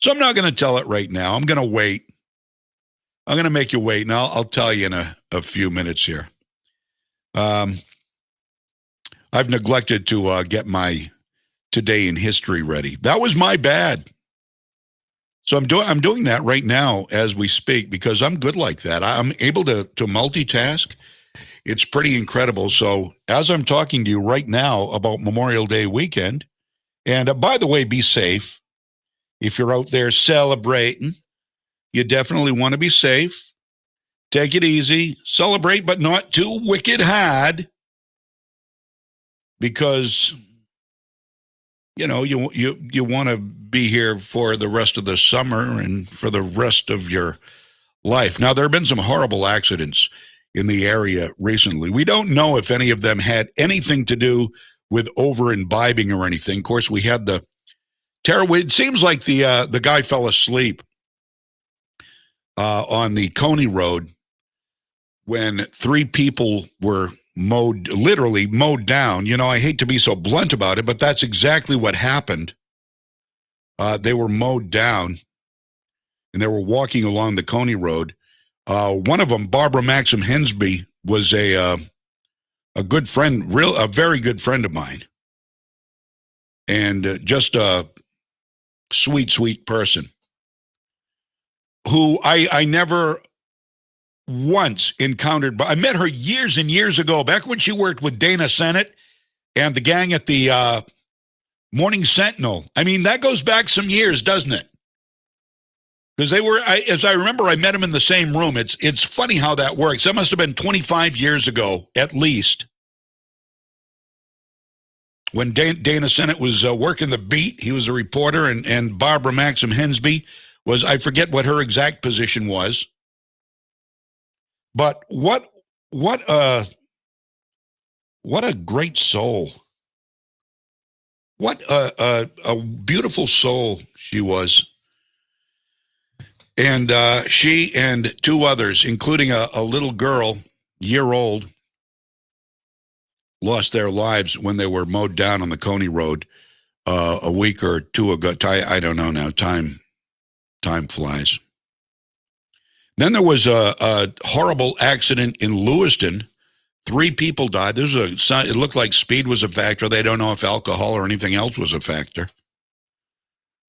So I'm not going to tell it right now. I'm going to wait. I'm going to make you wait, and I'll tell you in a few minutes here. I've neglected to get my Today in History ready. That was my bad. So I'm doing that right now as we speak because I'm good like that. I'm able to multitask. It's pretty incredible. So as I'm talking to you right now about Memorial Day weekend, and by the way, be safe. If you're out there celebrating, you definitely want to be safe. Take it easy. Celebrate, but not too wicked hard. Because, you know, you want to be here for the rest of the summer and for the rest of your life. Now, there have been some horrible accidents in the area recently. We don't know if any of them had anything to do with over-imbibing or anything. Of course, we had the terror. It seems like the guy fell asleep on the Coney Road when 3 people were literally mowed down. You know, I hate to be so blunt about it, but that's exactly what happened. They were mowed down, and they were walking along the Coney Road. One of them, Barbara Maxim Hensby, was a good friend, a very good friend of mine, and just a sweet, sweet person who I never once encountered, but I met her years and years ago, back when she worked with Dana Sennett and the gang at the Morning Sentinel. I mean, that goes back some years, doesn't it? Because they were, as I remember, I met them in the same room. It's funny how that works. That must have been 25 years ago, at least, when Dana Sennett was working the beat. He was a reporter, and Barbara Maxim Hensby was, I forget what her exact position was. But what a great soul. What a beautiful soul she was. And she and 2 others, including a little girl, year-old, lost their lives when they were mowed down on the Coney Road a week or 2 ago. I don't know now. Time flies. Then there was a horrible accident in Lewiston. 3 people died. It looked like speed was a factor. They don't know if alcohol or anything else was a factor.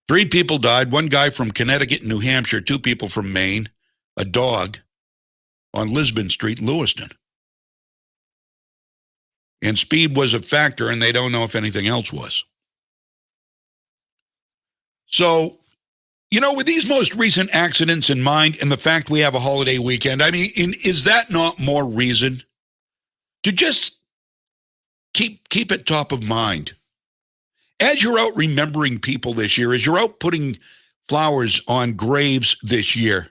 3 people died. 1 guy from Connecticut and New Hampshire, 2 people from Maine, a dog on Lisbon Street, Lewiston. And speed was a factor, and they don't know if anything else was. So, you know, with these most recent accidents in mind and the fact we have a holiday weekend, I mean, is that not more reason to just keep it top of mind? As you're out remembering people this year, as you're out putting flowers on graves this year,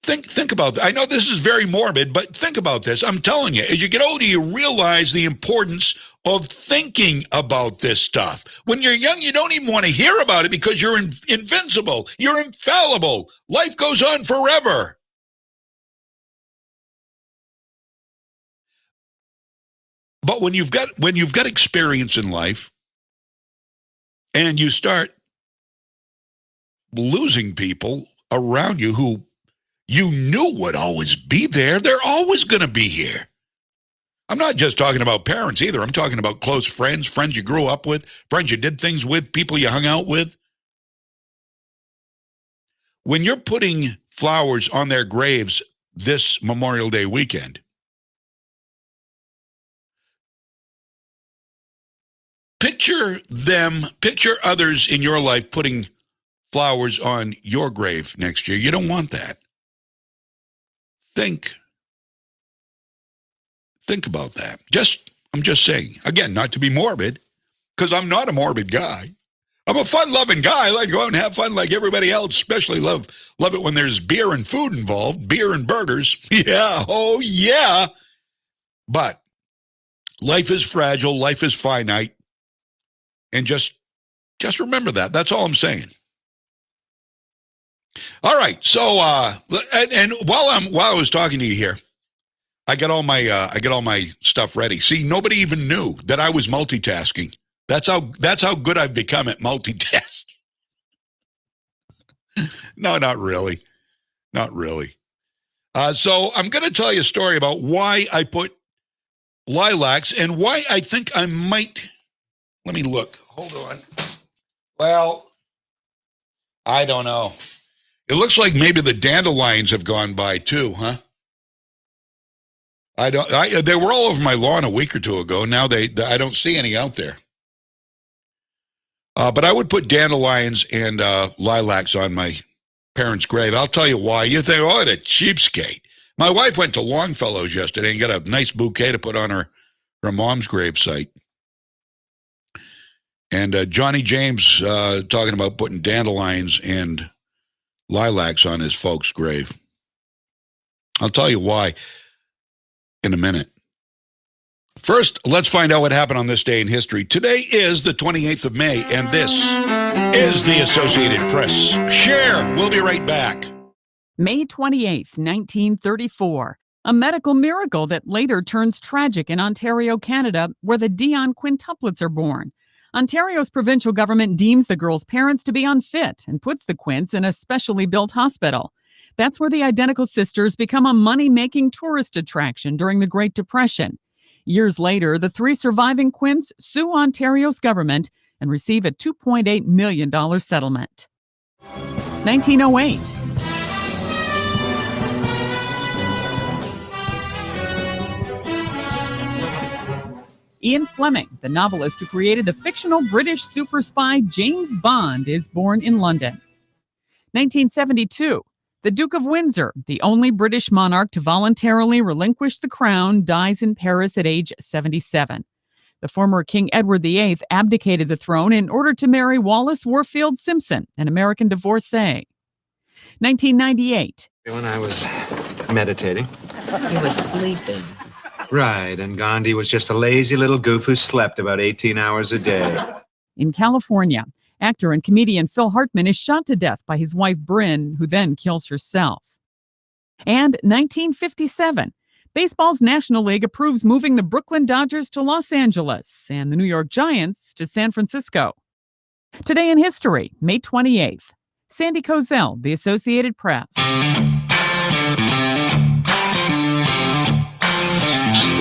think about that. I know this is very morbid, but think about this. I'm telling you, as you get older, you realize the importance of thinking about this stuff. When you're young, you don't even want to hear about it because you're invincible. You're infallible. Life goes on forever. But when you've got experience in life and you start losing people around you who you knew would always be there, they're always going to be here. I'm not just talking about parents either. I'm talking about close friends, friends you grew up with, friends you did things with, people you hung out with. When you're putting flowers on their graves this Memorial Day weekend, picture others in your life putting flowers on your grave next year. You don't want that. Think about that. I'm just saying, again, not to be morbid, because I'm not a morbid guy. I'm a fun-loving guy. I like to go out and have fun like everybody else, especially love it when there's beer and food involved, beer and burgers. Yeah, oh yeah. But life is fragile, life is finite, and just remember that. That's all I'm saying. All right, so and while I was talking to you here, I got all my stuff ready. See, nobody even knew that I was multitasking. That's how good I've become at multitasking. No, not really. Not really. So I'm going to tell you a story about why I put lilacs and why I think I might. Let me look. Hold on. Well, I don't know. It looks like maybe the dandelions have gone by too, huh? They were all over my lawn a week or two ago. Now I don't see any out there. But I would put dandelions and lilacs on my parents' grave. I'll tell you why. You think, oh, the cheapskate. My wife went to Longfellow's yesterday and got a nice bouquet to put on her mom's gravesite. And Johnny James talking about putting dandelions and lilacs on his folks' grave. I'll tell you why in a minute. First, let's find out what happened on this day in history. Today is the 28th of May, and this is the Associated Press. Share. We'll be right back. May 28th, 1934. A medical miracle that later turns tragic in Ontario, Canada, where the Dion quintuplets are born. Ontario's provincial government deems the girls' parents to be unfit and puts the quints in a specially built hospital. That's where the identical sisters become a money-making tourist attraction during the Great Depression. Years later, the three surviving quints sue Ontario's government and receive a $2.8 million settlement. 1908. Ian Fleming, the novelist who created the fictional British super spy James Bond, is born in London. 1972. The Duke of Windsor, the only British monarch to voluntarily relinquish the crown, dies in Paris at age 77. The former King Edward VIII abdicated the throne in order to marry Wallis Warfield Simpson, an American divorcee. 1998. When I was meditating. He was sleeping. Right, and Gandhi was just a lazy little goof who slept about 18 hours a day. In California, actor and comedian Phil Hartman is shot to death by his wife Bryn, who then kills herself. And 1957, baseball's National League approves moving the Brooklyn Dodgers to Los Angeles and the New York Giants to San Francisco. Today in history, May 28th. Sandy Kozel, The Associated Press.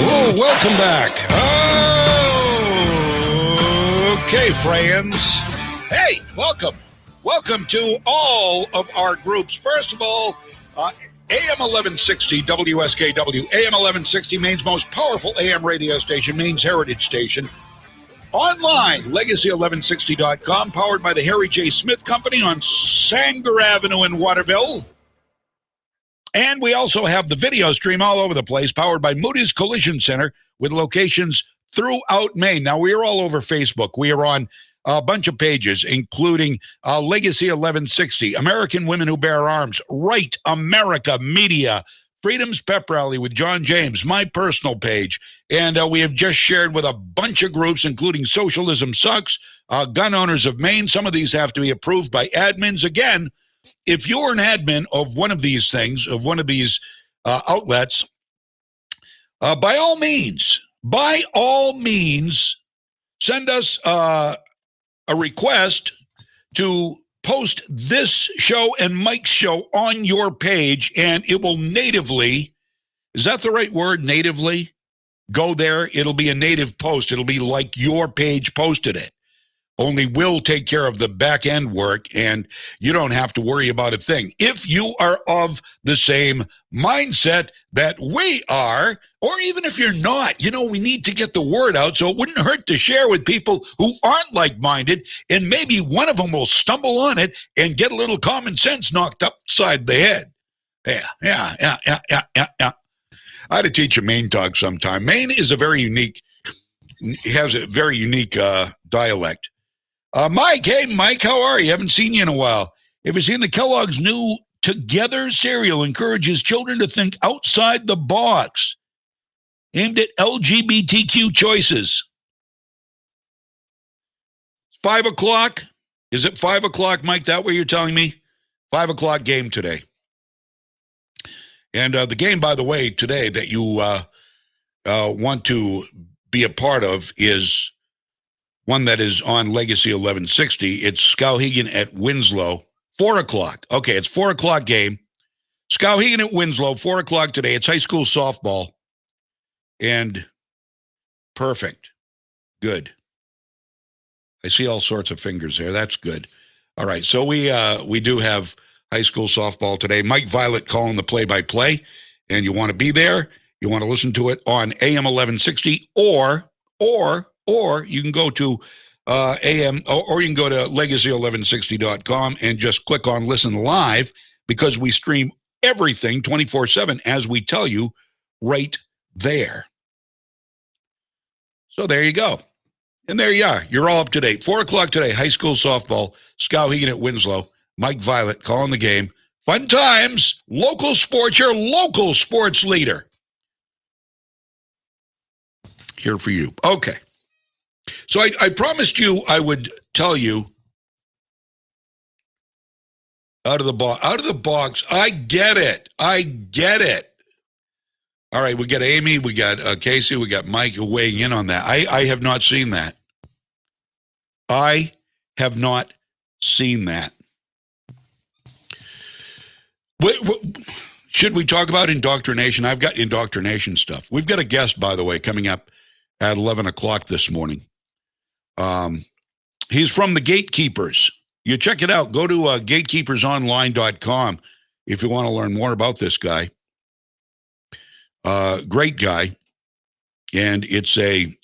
Oh, welcome back. Oh, okay, friends. Hey, welcome. Welcome to all of our groups. First of all, AM 1160 WSKW, AM 1160, Maine's most powerful AM radio station, Maine's heritage station. Online, legacy1160.com, powered by the Harry J. Smith Company on Sanger Avenue in Waterville. And we also have the video stream all over the place, powered by Moody's Collision Center, with locations throughout Maine. Now, we are all over Facebook. We are on a bunch of pages, including Legacy 1160, American Women Who Bear Arms, Right America Media, Freedom's Pep Rally with John James, my personal page. And we have just shared with a bunch of groups, including Socialism Sucks, Gun Owners of Maine. Some of these have to be approved by admins. Again, if you're an admin of one of these things, of one of these outlets, by all means, send us a request to post this show and Mike's show on your page, and it will natively, is that the right word, natively? Go there. It'll be a native post. It'll be like your page posted it. Only we'll take care of the back end work, and you don't have to worry about a thing. If you are of the same mindset that we are, or even if you're not, we need to get the word out, so it wouldn't hurt to share with people who aren't like-minded, and maybe one of them will stumble on it and get a little common sense knocked upside the head. Yeah. I had to teach a Maine talk sometime. Maine is has a very unique dialect. Mike, hey, Mike, how are you? Haven't seen you in a while. Have you seen the Kellogg's new Together cereal encourages children to think outside the box, aimed at LGBTQ choices? 5 o'clock? Is it 5 o'clock, Mike? That what you're telling me? 5 o'clock game today. And the game, by the way, today that you want to be a part of is one that is on Legacy 1160. It's Skowhegan at Winslow 4 o'clock. Okay, it's 4 o'clock game. Skowhegan at Winslow, 4 o'clock today. It's high school softball. And perfect. Good. I see all sorts of fingers there. That's good. All right, so we do have high school softball today. Mike Violette calling the play-by-play, and you want to be there. You want to listen to it on AM 1160, or you can go to AM, or you can go to legacy1160.com and just click on listen live, because we stream everything 24/7 as we tell you right there. So there you go. And there you are. You're all up to date. 4 o'clock today, high school softball, Skowhegan at Winslow. Mike Violette calling the game. Fun times, local sports, your local sports leader. Here for you. Okay. So I promised you I would tell you out of the box. I get it. All right, we got Amy, we got Casey, we got Mike weighing in on that. I have not seen that. I have not seen that. What should we talk about indoctrination? I've got indoctrination stuff. We've got a guest, by the way, coming up at 11 o'clock this morning. He's from the Gatekeepers. You check it out. Go to gatekeepersonline.com if you want to learn more about this guy. Great guy. And it's a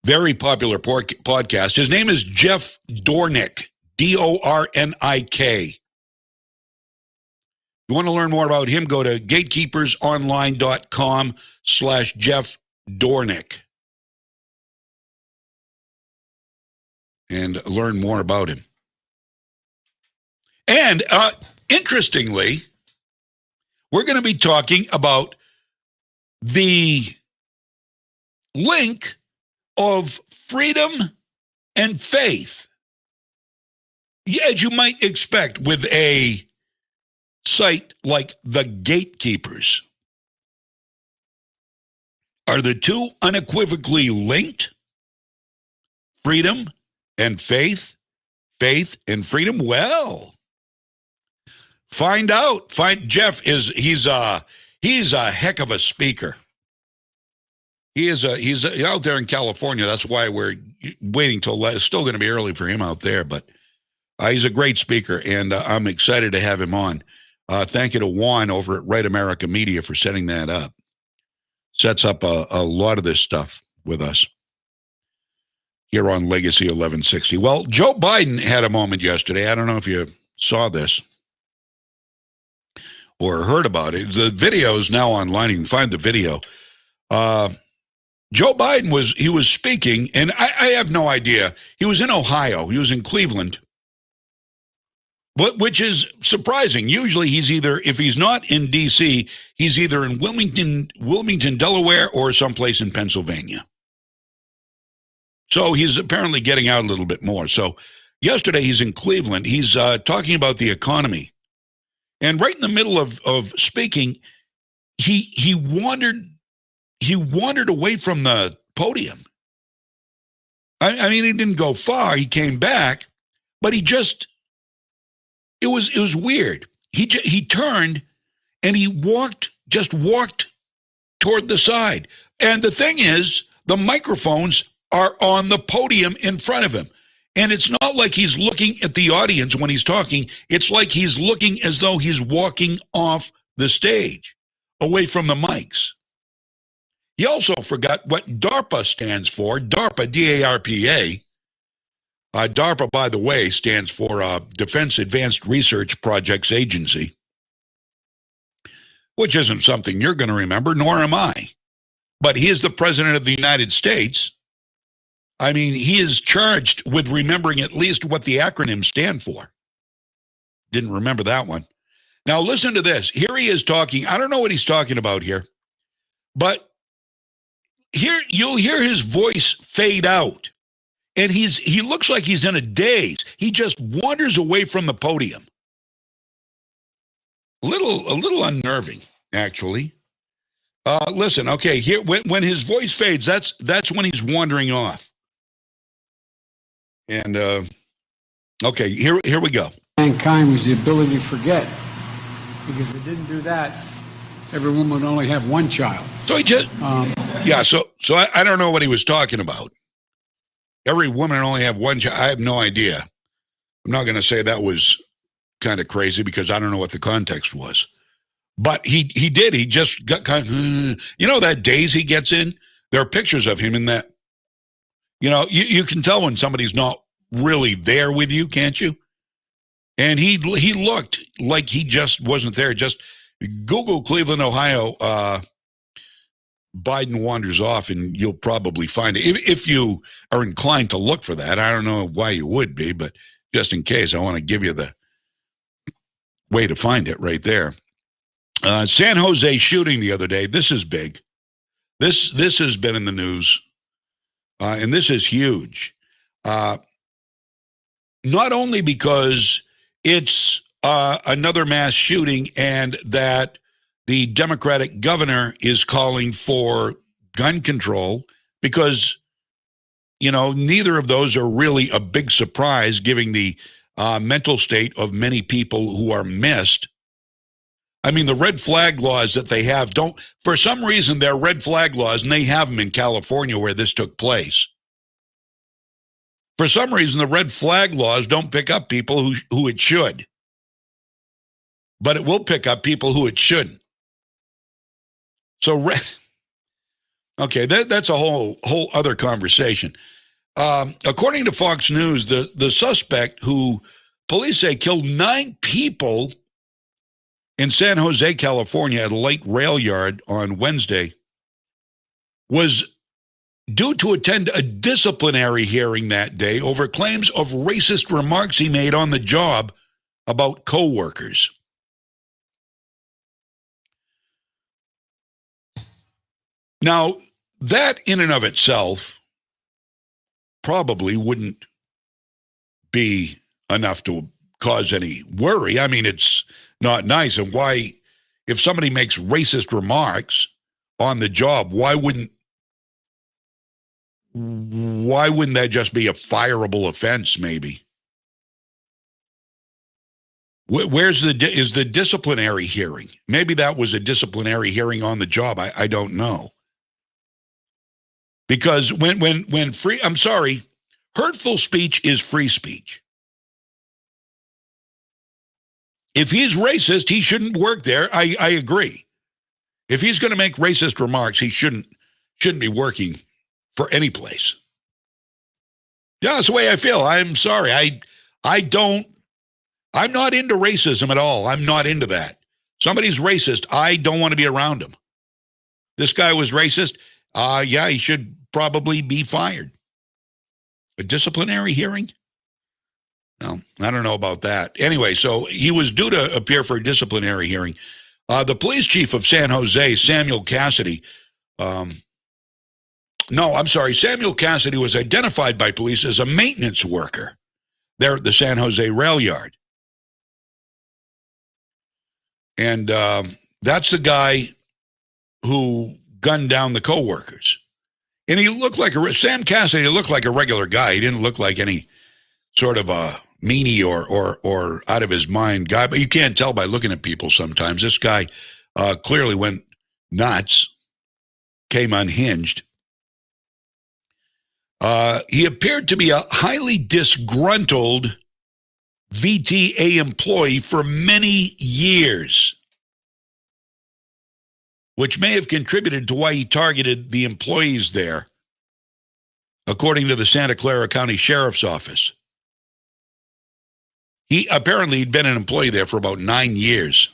very popular podcast. His name is Jeff Dornick, Dornik. You want to learn more about him, go to gatekeepersonline.com/Jeff Dornick and learn more about him. And interestingly, we're going to be talking about the link of freedom and faith, as you might expect with a site like the Gatekeepers. Are the two unequivocally linked? Freedom and faith? Faith and freedom? Well, find out. Jeff he's a heck of a speaker. He's out there in California. That's why we're waiting till it's still going to be early for him out there, but he's a great speaker, and I'm excited to have him on. Thank you to Juan over at Right America Media for setting that up. Sets up a lot of this stuff with us here on Legacy 1160. Well, Joe Biden had a moment yesterday. I don't know if you saw this or heard about it. The video is now online. You can find the video. Joe Biden was speaking, and I have no idea. He was in Ohio. He was in Cleveland, which is surprising. Usually if he's not in D.C., he's either in Wilmington, Delaware, or someplace in Pennsylvania. So he's apparently getting out a little bit more. So yesterday he's in Cleveland. He's talking about the economy. And right in the middle of speaking, he wandered away from the podium. I mean, he didn't go far. He came back, but it was weird. He turned and he walked toward the side. And the thing is, the microphones are on the podium in front of him. And it's not like he's looking at the audience when he's talking. It's like he's looking as though he's walking off the stage, away from the mics. He also forgot what DARPA stands for. DARPA, D-A-R-P-A. DARPA, by the way, stands for Defense Advanced Research Projects Agency, which isn't something you're going to remember, nor am I. But he is the President of the United States. I mean, he is charged with remembering at least what the acronyms stand for. Didn't remember that one. Now, listen to this. Here he is talking. I don't know what he's talking about here, but here you'll hear his voice fade out, and he looks like he's in a daze. He just wanders away from the podium. A little unnerving, actually. Listen, okay, here when his voice fades, that's when he's wandering off. And okay, here we go. mankind was the ability to forget. Because if it didn't do that, every woman would only have one child. So he just, so I don't know what he was talking about. Every woman only have one child. I have no idea. I'm not going to say that was kind of crazy because I don't know what the context was. But he did. He just got kind of, that daze he gets in? There are pictures of him in that. You can tell when somebody's not really there with you, can't you? And he looked like he just wasn't there. Just Google Cleveland, Ohio, Biden wanders off, and you'll probably find it. If you are inclined to look for that, I don't know why you would be, but just in case, I want to give you the way to find it right there. San Jose shooting the other day. This is big. This has been in the news, and this is huge. Not only because it's another mass shooting and that the Democratic governor is calling for gun control, because, neither of those are really a big surprise given the mental state of many people who are missed. I mean, the red flag laws that they have for some reason, they're red flag laws, and they have them in California where this took place. For some reason, the red flag laws don't pick up people who it should. But it will pick up people who it shouldn't. So, okay, that's a whole other conversation. According to Fox News, the suspect who police say killed 9 people in San Jose, California at a light rail yard on Wednesday was due to attend a disciplinary hearing that day over claims of racist remarks he made on the job about coworkers. Now, that in and of itself probably wouldn't be enough to cause any worry. I mean, it's not nice. And why, if somebody makes racist remarks on the job, why wouldn't that just be a fireable offense, maybe? Is the disciplinary hearing? Maybe that was a disciplinary hearing on the job. I don't know. Because hurtful speech is free speech. If he's racist, he shouldn't work there. I agree. If he's going to make racist remarks, he shouldn't be working for any place. Yeah, that's the way I feel. I'm sorry. I'm not into racism at all. I'm not into that. Somebody's racist, I don't want to be around him. This guy was racist. Yeah, he should probably be fired. A disciplinary hearing? No, I don't know about that. Anyway, so he was due to appear for a disciplinary hearing. The police chief of San Jose, Samuel Cassidy, Samuel Cassidy was identified by police as a maintenance worker there at the San Jose rail yard. And that's the guy who gunned down the coworkers. And he looked like Sam Cassidy looked like a regular guy. He didn't look like any sort of a meanie or out of his mind guy. But you can't tell by looking at people sometimes. This guy clearly went nuts, came unhinged. He appeared to be a highly disgruntled VTA employee for many years, which may have contributed to why he targeted the employees there, according to the Santa Clara County Sheriff's Office. He'd been an employee there for about 9 years,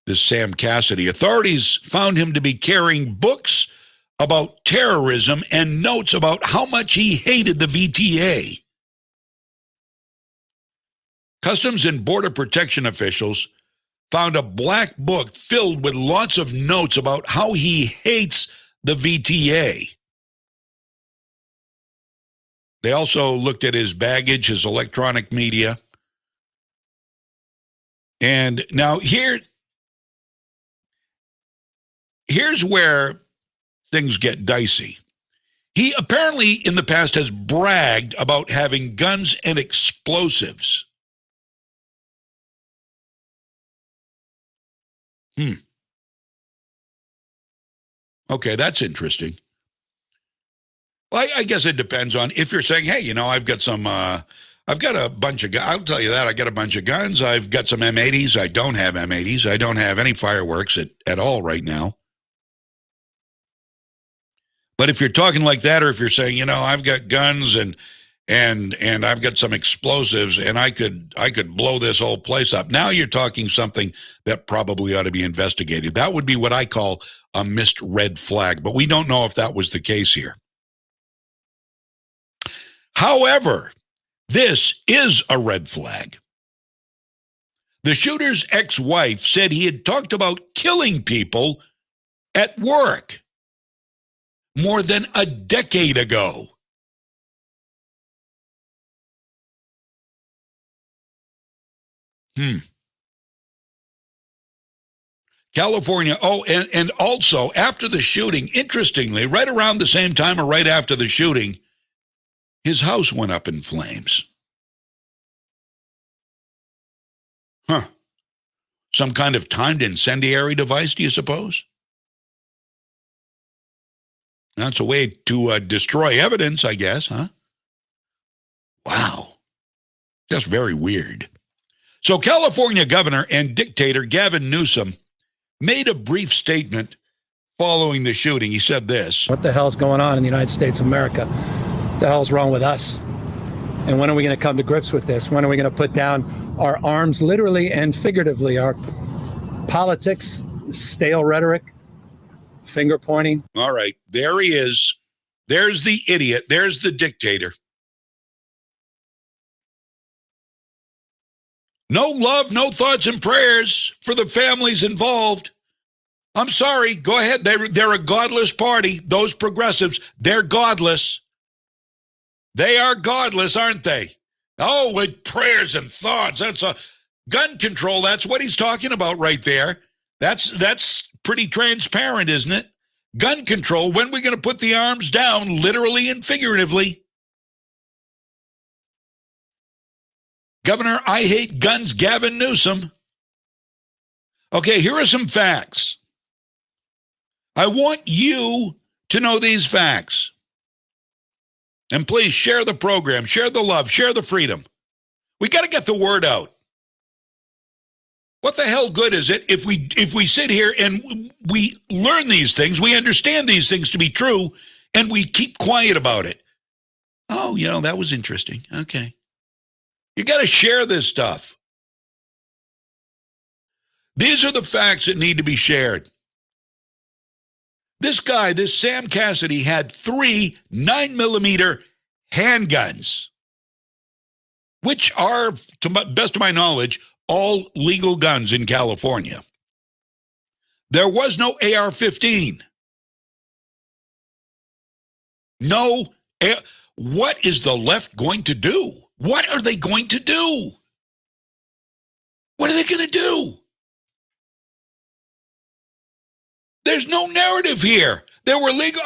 this Sam Cassidy. Authorities found him to be carrying books about terrorism and notes about how much he hated the VTA. Customs and Border Protection officials found a black book filled with lots of notes about how he hates the VTA. They also looked at his baggage, his electronic media. And now here's where things get dicey. He apparently in the past has bragged about having guns and explosives. Okay, that's interesting. Well, I guess it depends on if you're saying, hey, I've got a bunch of guns. I'll tell you that. I got a bunch of guns. I've got some M80s. I don't have M80s. I don't have any fireworks at all right now. But if you're talking like that, or if you're saying, I've got guns and I've got some explosives and I could blow this whole place up. Now you're talking something that probably ought to be investigated. That would be what I call a missed red flag, but we don't know if that was the case here. However, this is a red flag. The shooter's ex-wife said he had talked about killing people at work more than a decade ago. California. Oh, and also after the shooting, interestingly, right around the same time or right after the shooting, his house went up in flames. Some kind of timed incendiary device, do you suppose? That's a way to destroy evidence, I guess, huh? Wow. Just very weird. So California governor and dictator Gavin Newsom made a brief statement following the shooting. He said this. What the hell's going on in the United States of America? What the hell's wrong with us? And when are we going to come to grips with this? When are we going to put down our arms, literally and figuratively, our politics, stale rhetoric, finger pointing? All right, there he is. There's the idiot. There's the dictator. No love, no thoughts and prayers for the families involved. I'm sorry. Go ahead. They're a godless party. Those progressives, they're godless. They are godless, aren't they? Oh, with prayers and thoughts. That's a gun control. That's what he's talking about right there. That's pretty transparent, isn't it? Gun control. When are we going to put the arms down, literally and figuratively? Governor, I hate guns, Gavin Newsom. Okay, here are some facts. I want you to know these facts. And please share the program, share the love, share the freedom. We got to get the word out. What the hell good is it if we sit here and we learn these things, we understand these things to be true, and we keep quiet about it? Oh, that was interesting. Okay. You got to share this stuff. These are the facts that need to be shared. This guy, this Sam Cassidy, had 3 9mm handguns, which are, to the best of my knowledge, all legal guns in California. There was no AR-15. No. What is the left going to do? What are they going to do? What are they going to do? There's no narrative here. There were legal.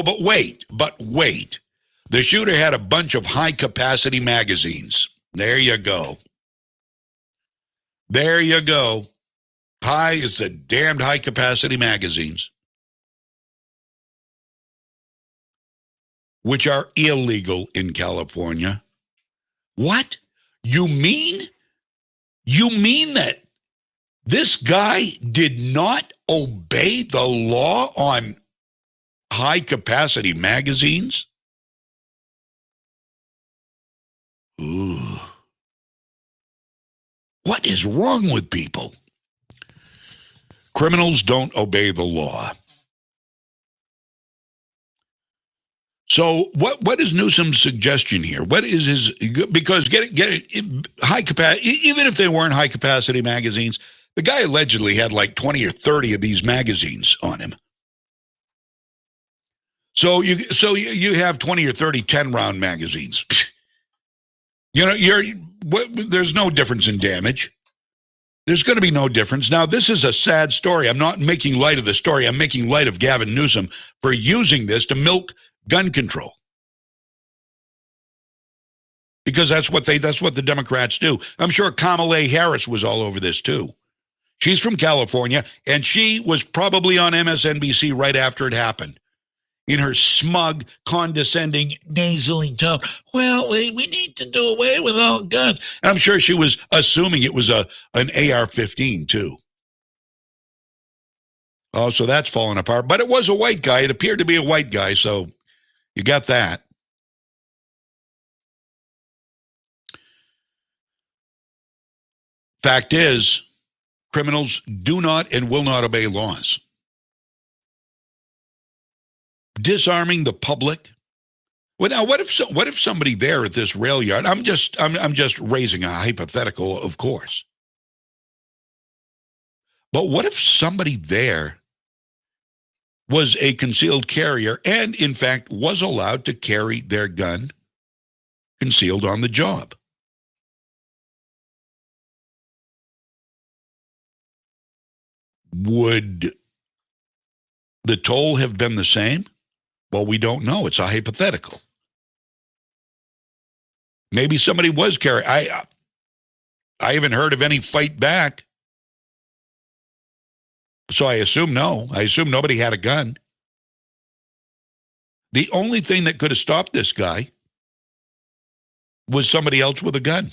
But wait. The shooter had a bunch of high-capacity magazines. There you go. There you go. High is the damned high-capacity magazines, which are illegal in California. What? You mean that this guy did not obey the law on high-capacity magazines? Ooh. What is wrong with people? Criminals don't obey the law. So what is Newsom's suggestion here? What is his, because get it high capacity, even if they weren't high capacity magazines, the guy allegedly had like 20 or 30 of these magazines on him. So you have 20 or 30 10-round magazines. There's no difference in damage. There's going to be no difference. Now, this is a sad story. I'm not making light of the story. I'm making light of Gavin Newsom for using this to milk gun control. Because that's what the Democrats do. I'm sure Kamala Harris was all over this too. She's from California, and she was probably on MSNBC right after it happened. In her smug, condescending, nasally tone, well, we need to do away with all guns. And I'm sure she was assuming it was an AR-15, too. Oh, so that's falling apart. But it was a white guy. It appeared to be a white guy, so you got that. Fact is, criminals do not and will not obey laws. Disarming the public. Well, now, what if somebody there at this rail yard? I'm just raising a hypothetical, of course. But what if somebody there was a concealed carrier and, in fact, was allowed to carry their gun concealed on the job? Would the toll have been the same? Well, we don't know. It's a hypothetical. Maybe somebody was carrying. I haven't heard of any fight back. So I assume no. I assume nobody had a gun. The only thing that could have stopped this guy was somebody else with a gun.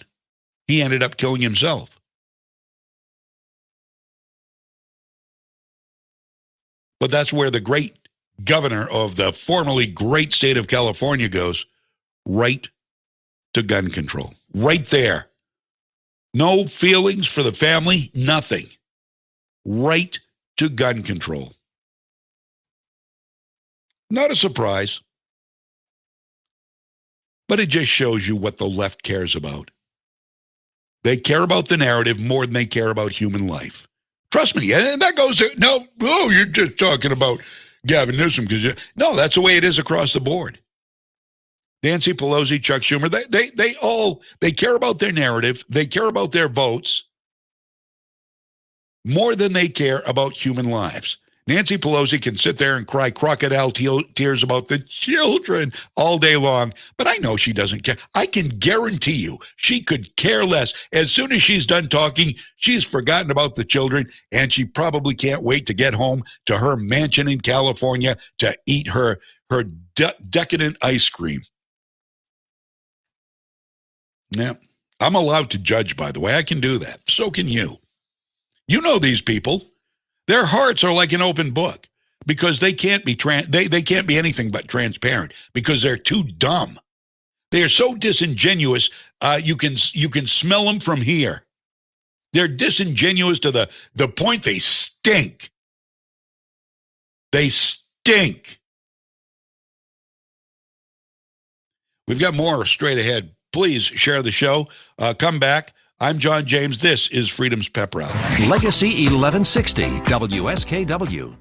He ended up killing himself. But that's where the great governor of the formerly great state of California goes, right to gun control. Right there. No feelings for the family, nothing. Right to gun control. Not a surprise. But it just shows you what the left cares about. They care about the narrative more than they care about human life. Trust me, and that goes, you're just talking about Gavin Newsom. No, that's the way it is across the board. Nancy Pelosi, Chuck Schumer, they care about their narrative. They care about their votes more than they care about human lives. Nancy Pelosi can sit there and cry crocodile tears about the children all day long, but I know she doesn't care. I can guarantee you she could care less. As soon as she's done talking, she's forgotten about the children, and she probably can't wait to get home to her mansion in California to eat her decadent ice cream. Now, I'm allowed to judge, by the way. I can do that. So can you. You know these people. Their hearts are like an open book because they can't be they can't be anything but transparent because they're too dumb. They are so disingenuous. You can smell them from here. They're disingenuous to the point they stink. They stink. We've got more straight ahead. Please share the show. Come back. I'm John James. This is Freedom's Pep Rally. Legacy 1160 WSKW.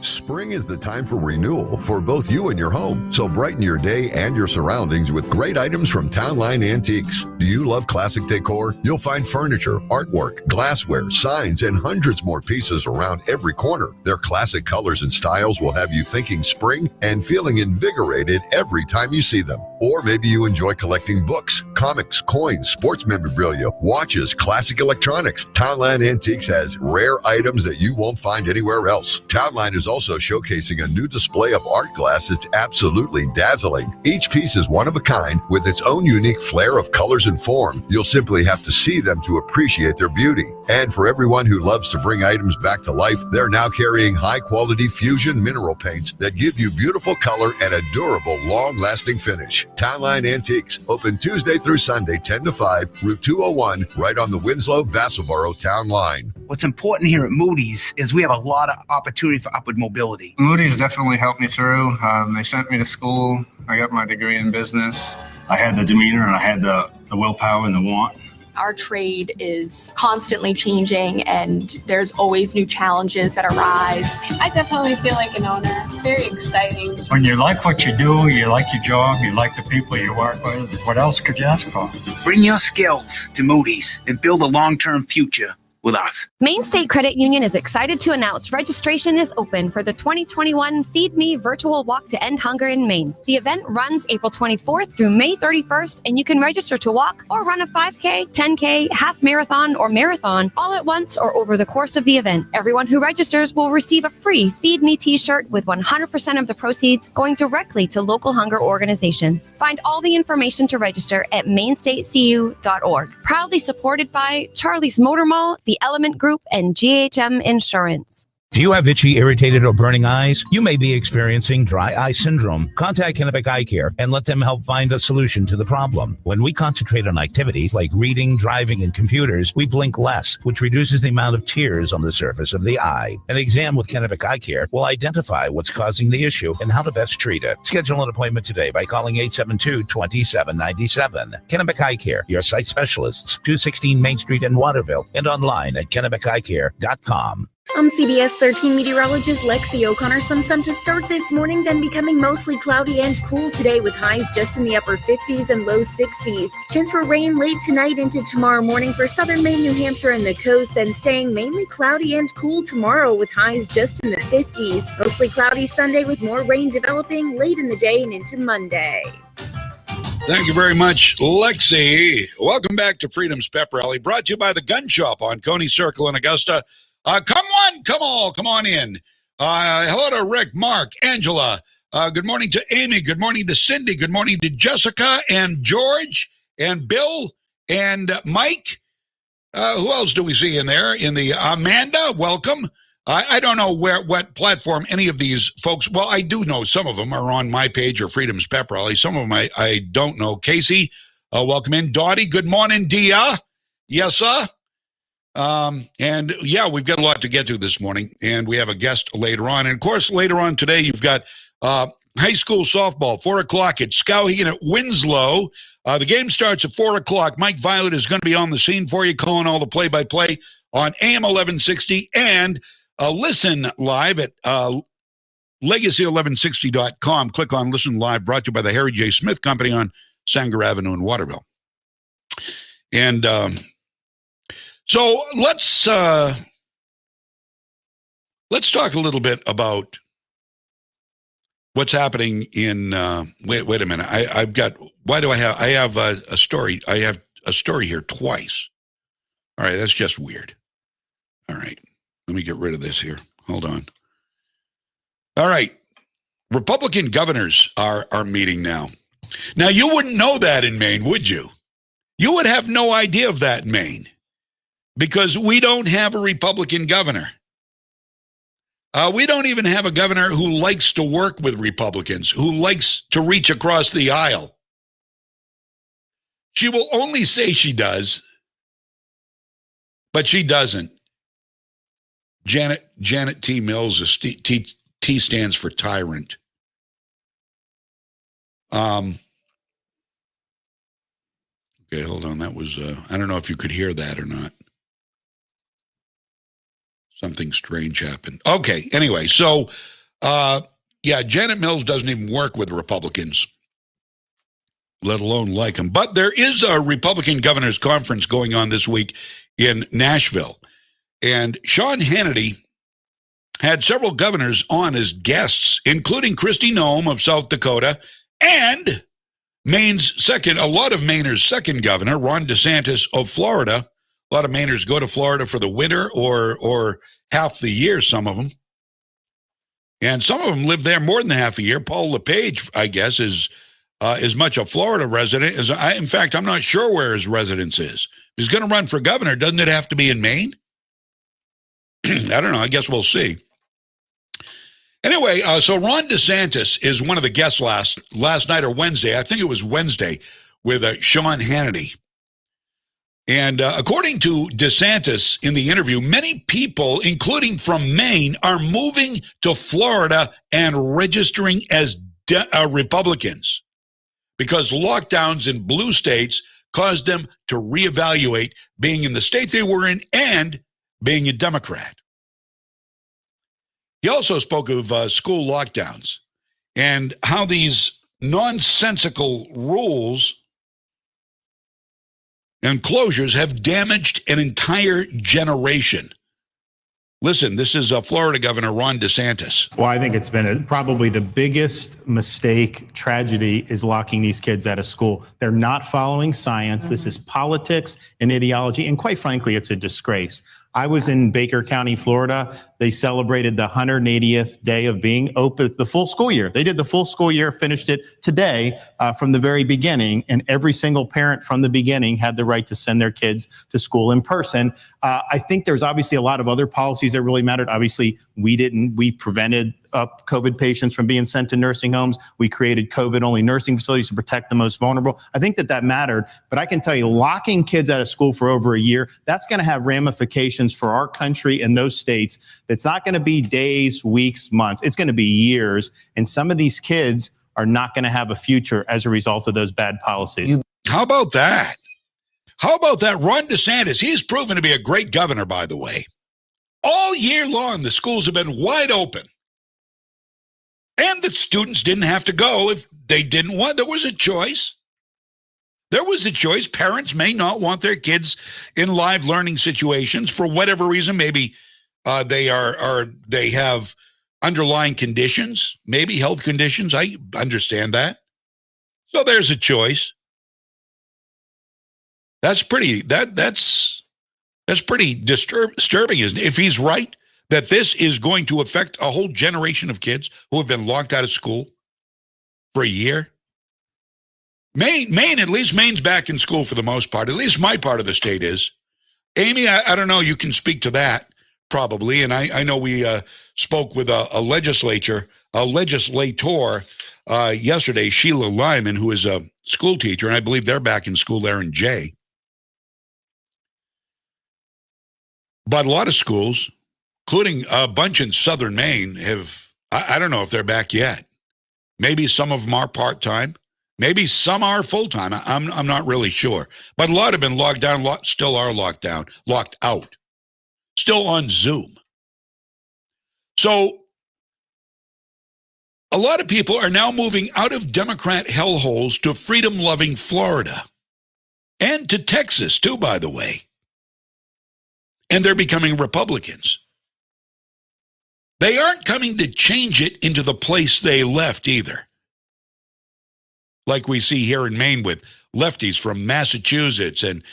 Spring is the time for renewal for both you and your home. So brighten your day and your surroundings with great items from Town Line Antiques. Do you love classic decor? You'll find furniture, artwork, glassware, signs, and hundreds more pieces around every corner. Their classic colors and styles will have you thinking spring and feeling invigorated every time you see them. Or maybe you enjoy collecting books, comics, coins, sports memorabilia, watches, classic electronics. Town Line Antiques has rare items that you won't find anywhere else. Town Line is also showcasing a new display of art glass that's absolutely dazzling. Each piece is one of a kind with its own unique flair of colors and form. You'll simply have to see them to appreciate their beauty. And for everyone who loves to bring items back to life, they're now carrying high-quality fusion mineral paints that give you beautiful color and a durable, long-lasting finish. Town Line Antiques, open Tuesday through Sunday, 10 to 5, Route 201, right on the Winslow-Vassalboro Town Line. What's important here at Moody's is we have a lot of opportunity for upward mobility. Moody's definitely helped me through. They sent me to school. I got my degree in business. I had the demeanor and I had the willpower and the want. Our trade is constantly changing and there's always new challenges that arise. I definitely feel like an owner. It's very exciting. When you like what you do, you like your job, you like the people you work with, what else could you ask for? Bring your skills to Moody's and build a long-term future. with us. Maine State Credit Union is excited to announce registration is open for the 2021 Feed Me Virtual Walk to End Hunger in Maine. The event runs April 24th through May 31st, and you can register to walk or run a 5K, 10K, half marathon, or marathon all at once or over the course of the event. Everyone who registers will receive a free Feed Me t-shirt with 100% of the proceeds going directly to local hunger organizations. Find all the information to register at mainstatecu.org. Proudly supported by Charlie's Motor Mall, the Element Group, and GHM Insurance. Do you have itchy, irritated, or burning eyes? You may be experiencing dry eye syndrome. Contact Kennebec Eye Care and let them help find a solution to the problem. When we concentrate on activities like reading, driving, and computers, we blink less, which reduces the amount of tears on the surface of the eye. An exam with Kennebec Eye Care will identify what's causing the issue and how to best treat it. Schedule an appointment today by calling 872-2797. Kennebec Eye Care, your site specialists, 216 Main Street in Waterville, and online at kennebeceyecare.com. I'm CBS 13 meteorologist Lexi O'Connor. Some sun to start this morning, then becoming mostly cloudy and cool today with highs just in the upper 50s and low 60s. Chance for rain late tonight into tomorrow morning for southern Maine, New Hampshire, and the coast, then staying mainly cloudy and cool tomorrow with highs just in the 50s. Mostly cloudy Sunday with more rain developing late in the day and into Monday. Thank you very much, Lexi. Welcome back to Freedom's Pep Rally, brought to you by the Gun Shop on Coney Circle in Augusta. Come on in. Hello to Rick, Mark, Angela. Good morning to Amy. Good morning to Cindy. Good morning to Jessica and George and Bill and Mike. Who else do we see in there? In the Amanda, welcome. I don't know what platform any of these folks, well, I do know some of them are on my page or Freedom's Pep Rally. Some of them I don't know. Casey, welcome in. Dottie, good morning, Dia. Yes, sir. And yeah, we've got a lot to get to this morning, and we have a guest later on. And of course, later on today, you've got high school softball, 4 o'clock at Skowhegan at Winslow. The game starts at 4 o'clock. Mike Violette is going to be on the scene for you, calling all the play-by-play on AM 1160, and listen live at legacy1160.com. Click on Listen Live, brought to you by the Harry J. Smith Company on Sanger Avenue in Waterville. And so let's talk a little bit about what's happening in. Wait a minute. I have a story. I have a story here twice. All right, that's just weird. All right, let me get rid of this here. Hold on. All right, Republican governors are meeting now. Now you wouldn't know that in Maine, would you? You would have no idea of that in Maine. Because we don't have a Republican governor. We don't even have a governor who likes to work with Republicans, who likes to reach across the aisle. She will only say she does, but she doesn't. Janet T. Mills, T stands for tyrant. Okay, hold on. That was, I don't know if you could hear that or not. Something strange happened. Okay, anyway, so, Janet Mills doesn't even work with Republicans, let alone like them. But there is a Republican governors conference going on this week in Nashville. And Sean Hannity had several governors on as guests, including Kristi Noem of South Dakota and a lot of Mainers' second governor, Ron DeSantis of Florida. A lot of Mainers go to Florida for the winter or half the year, some of them. And some of them live there more than half a year. Paul LePage, I guess, is as much a Florida resident as I. In fact, I'm not sure where his residence is. If he's going to run for governor, doesn't it have to be in Maine? I don't know. I guess we'll see. Anyway, so Ron DeSantis is one of the guests last night or Wednesday. I think it was Wednesday with Sean Hannity. And according to DeSantis in the interview, many people, including from Maine, are moving to Florida and registering as Republicans because lockdowns in blue states caused them to reevaluate being in the state they were in and being a Democrat. He also spoke of school lockdowns and how these nonsensical rules and closures have damaged an entire generation. Listen, this is Florida Governor Ron DeSantis. Well, I think it's been probably the biggest mistake, tragedy, is locking these kids out of school. They're not following science. This is politics and ideology, and quite frankly, it's a disgrace. I was in Baker County, Florida. They celebrated the 180th day of being open, the full school year. They did the full school year, finished it today from the very beginning, and every single parent from the beginning had the right to send their kids to school in person. I think there's obviously a lot of other policies that really mattered. Obviously, we prevented COVID patients from being sent to nursing homes. We created COVID-only nursing facilities to protect the most vulnerable. I think that mattered, but I can tell you, locking kids out of school for over a year, that's going to have ramifications for our country and those states. It's not going to be days, weeks, months. It's going to be years, and some of these kids are not going to have a future as a result of those bad policies. How about that? How about that? Ron DeSantis, he's proven to be a great governor, by the way. All year long, the schools have been wide open. And the students didn't have to go if they didn't want. There was a choice. There was a choice. Parents may not want their kids in live learning situations for whatever reason. Maybe they have underlying conditions, maybe health conditions. I understand that. So there's a choice. That's pretty disturbing, isn't it? If he's right that this is going to affect a whole generation of kids who have been locked out of school for a year. Maine, at least Maine's back in school for the most part. At least my part of the state is. Amy, I don't know. You can speak to that probably. And I know we spoke with a legislator yesterday, Sheila Lyman, who is a school teacher, and I believe they're back in school there in Jay. But a lot of schools, including a bunch in southern Maine, I don't know if they're back yet. Maybe some of them are part-time. Maybe some are full-time. I'm not really sure. But a lot have been locked down, still are locked out, still on Zoom. So a lot of people are now moving out of Democrat hellholes to freedom-loving Florida and to Texas, too, by the way. And they're becoming Republicans. They aren't coming to change it into the place they left either. Like we see here in Maine with lefties from Massachusetts and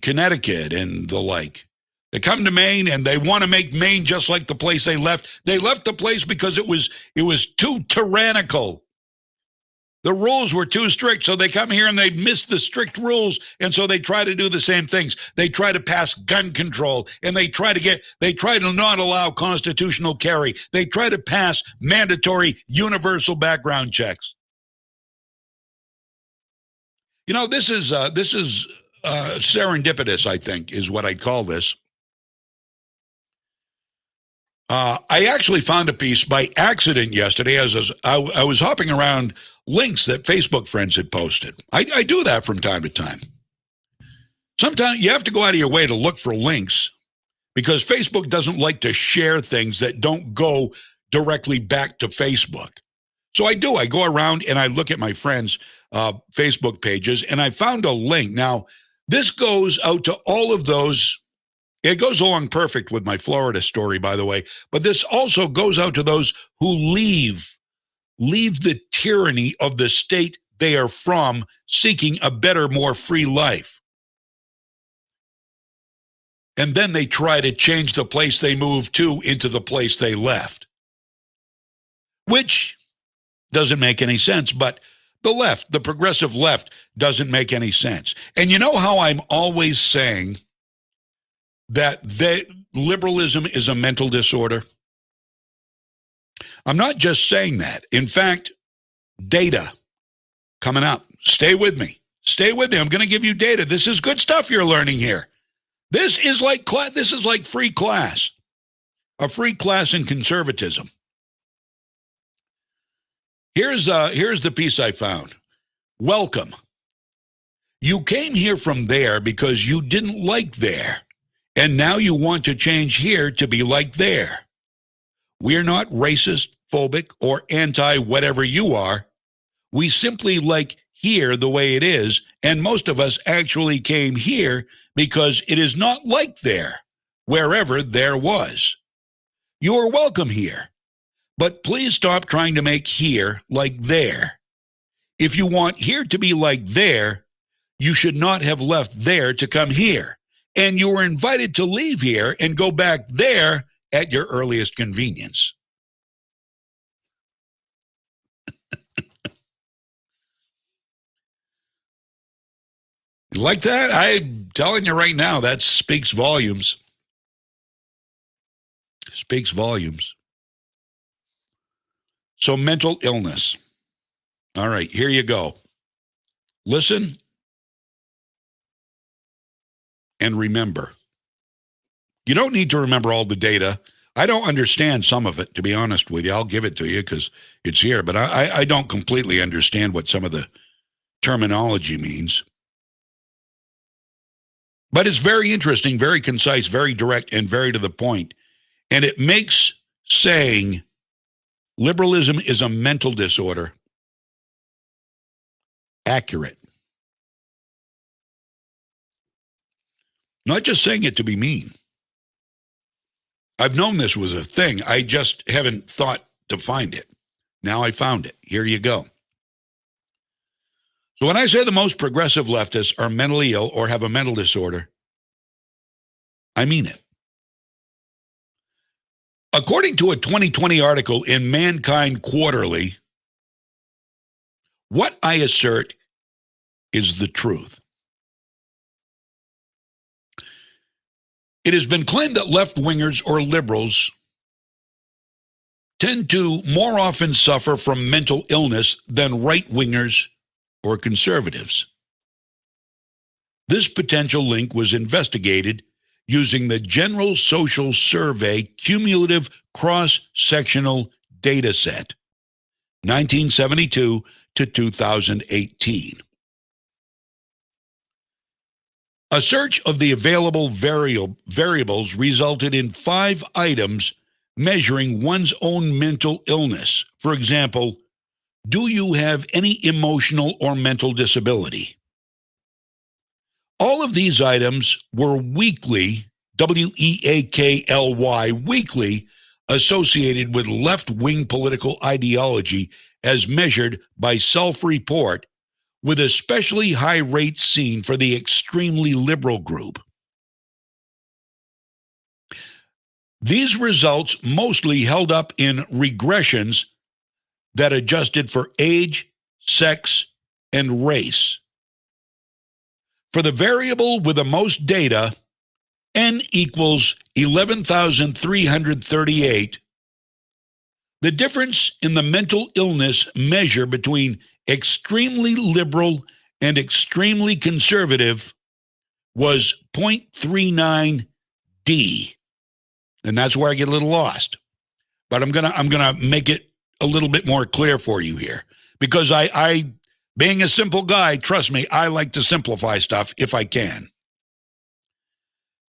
Connecticut and the like. They come to Maine and they want to make Maine just like the place they left. They left the place because it was too tyrannical. The rules were too strict, so they come here and they miss the strict rules, and so they try to do the same things. They try to pass gun control, and they try to not allow constitutional carry. They try to pass mandatory universal background checks. You know, this is serendipitous, I think, is what I'd call this. I actually found a piece by accident yesterday as I was hopping around links that Facebook friends had posted. I do that from time to time. Sometimes you have to go out of your way to look for links because Facebook doesn't like to share things that don't go directly back to Facebook. So I do. I go around and I look at my friends' Facebook pages, and I found a link. Now, this goes out to all of those. It goes along perfect with my Florida story, by the way, but this also goes out to those who leave the tyranny of the state they are from, seeking a better, more free life. And then they try to change the place they moved to into the place they left, which doesn't make any sense, but the left, the progressive left, doesn't make any sense. And you know how I'm always saying that liberalism is a mental disorder? I'm not just saying that. In fact, data coming up. Stay with me. Stay with me. I'm going to give you data. This is good stuff you're learning here. This is like free class. A free class in conservatism. Here's the piece I found. Welcome. You came here from there because you didn't like there. And now you want to change here to be like there. We're not racist, phobic, or anti-whatever you are. We simply like here the way it is And most of us actually came here because it is not like there, wherever there was. You are welcome here, but please stop trying to make here like there. If you want here to be like there, you should not have left there to come here. And you were invited to leave here and go back there at your earliest convenience. Like that? I'm telling you right now, that speaks volumes. Speaks volumes. So mental illness. All right, here you go. Listen and remember. You don't need to remember all the data. I don't understand some of it, to be honest with you. I'll give it to you because it's here, but I don't completely understand what some of the terminology means. But it's very interesting, very concise, very direct, and very to the point. And it makes saying liberalism is a mental disorder accurate. Not just saying it to be mean. I've known this was a thing. I just haven't thought to find it. Now I found it. Here you go. So when I say the most progressive leftists are mentally ill or have a mental disorder, I mean it. According to a 2020 article in Mankind Quarterly, what I assert is the truth. It has been claimed that left-wingers or liberals tend to more often suffer from mental illness than right-wingers or conservatives. This potential link was investigated using the General Social Survey Cumulative Cross-Sectional Data Set, 1972 to 2018. A search of the available variables resulted in 5 items measuring one's own mental illness. For example, do you have any emotional or mental disability? All of these items were weakly, W-E-A-K-L-Y, weakly associated with left-wing political ideology as measured by self-report, with especially high rates seen for the extremely liberal group. These results mostly held up in regressions that adjusted for age, sex, and race. For the variable with the most data, N equals 11,338, the difference in the mental illness measure between extremely liberal and extremely conservative was 0.39D. And that's where I get a little lost. But I'm gonna make it a little bit more clear for you here. Because I being a simple guy, trust me, I like to simplify stuff if I can.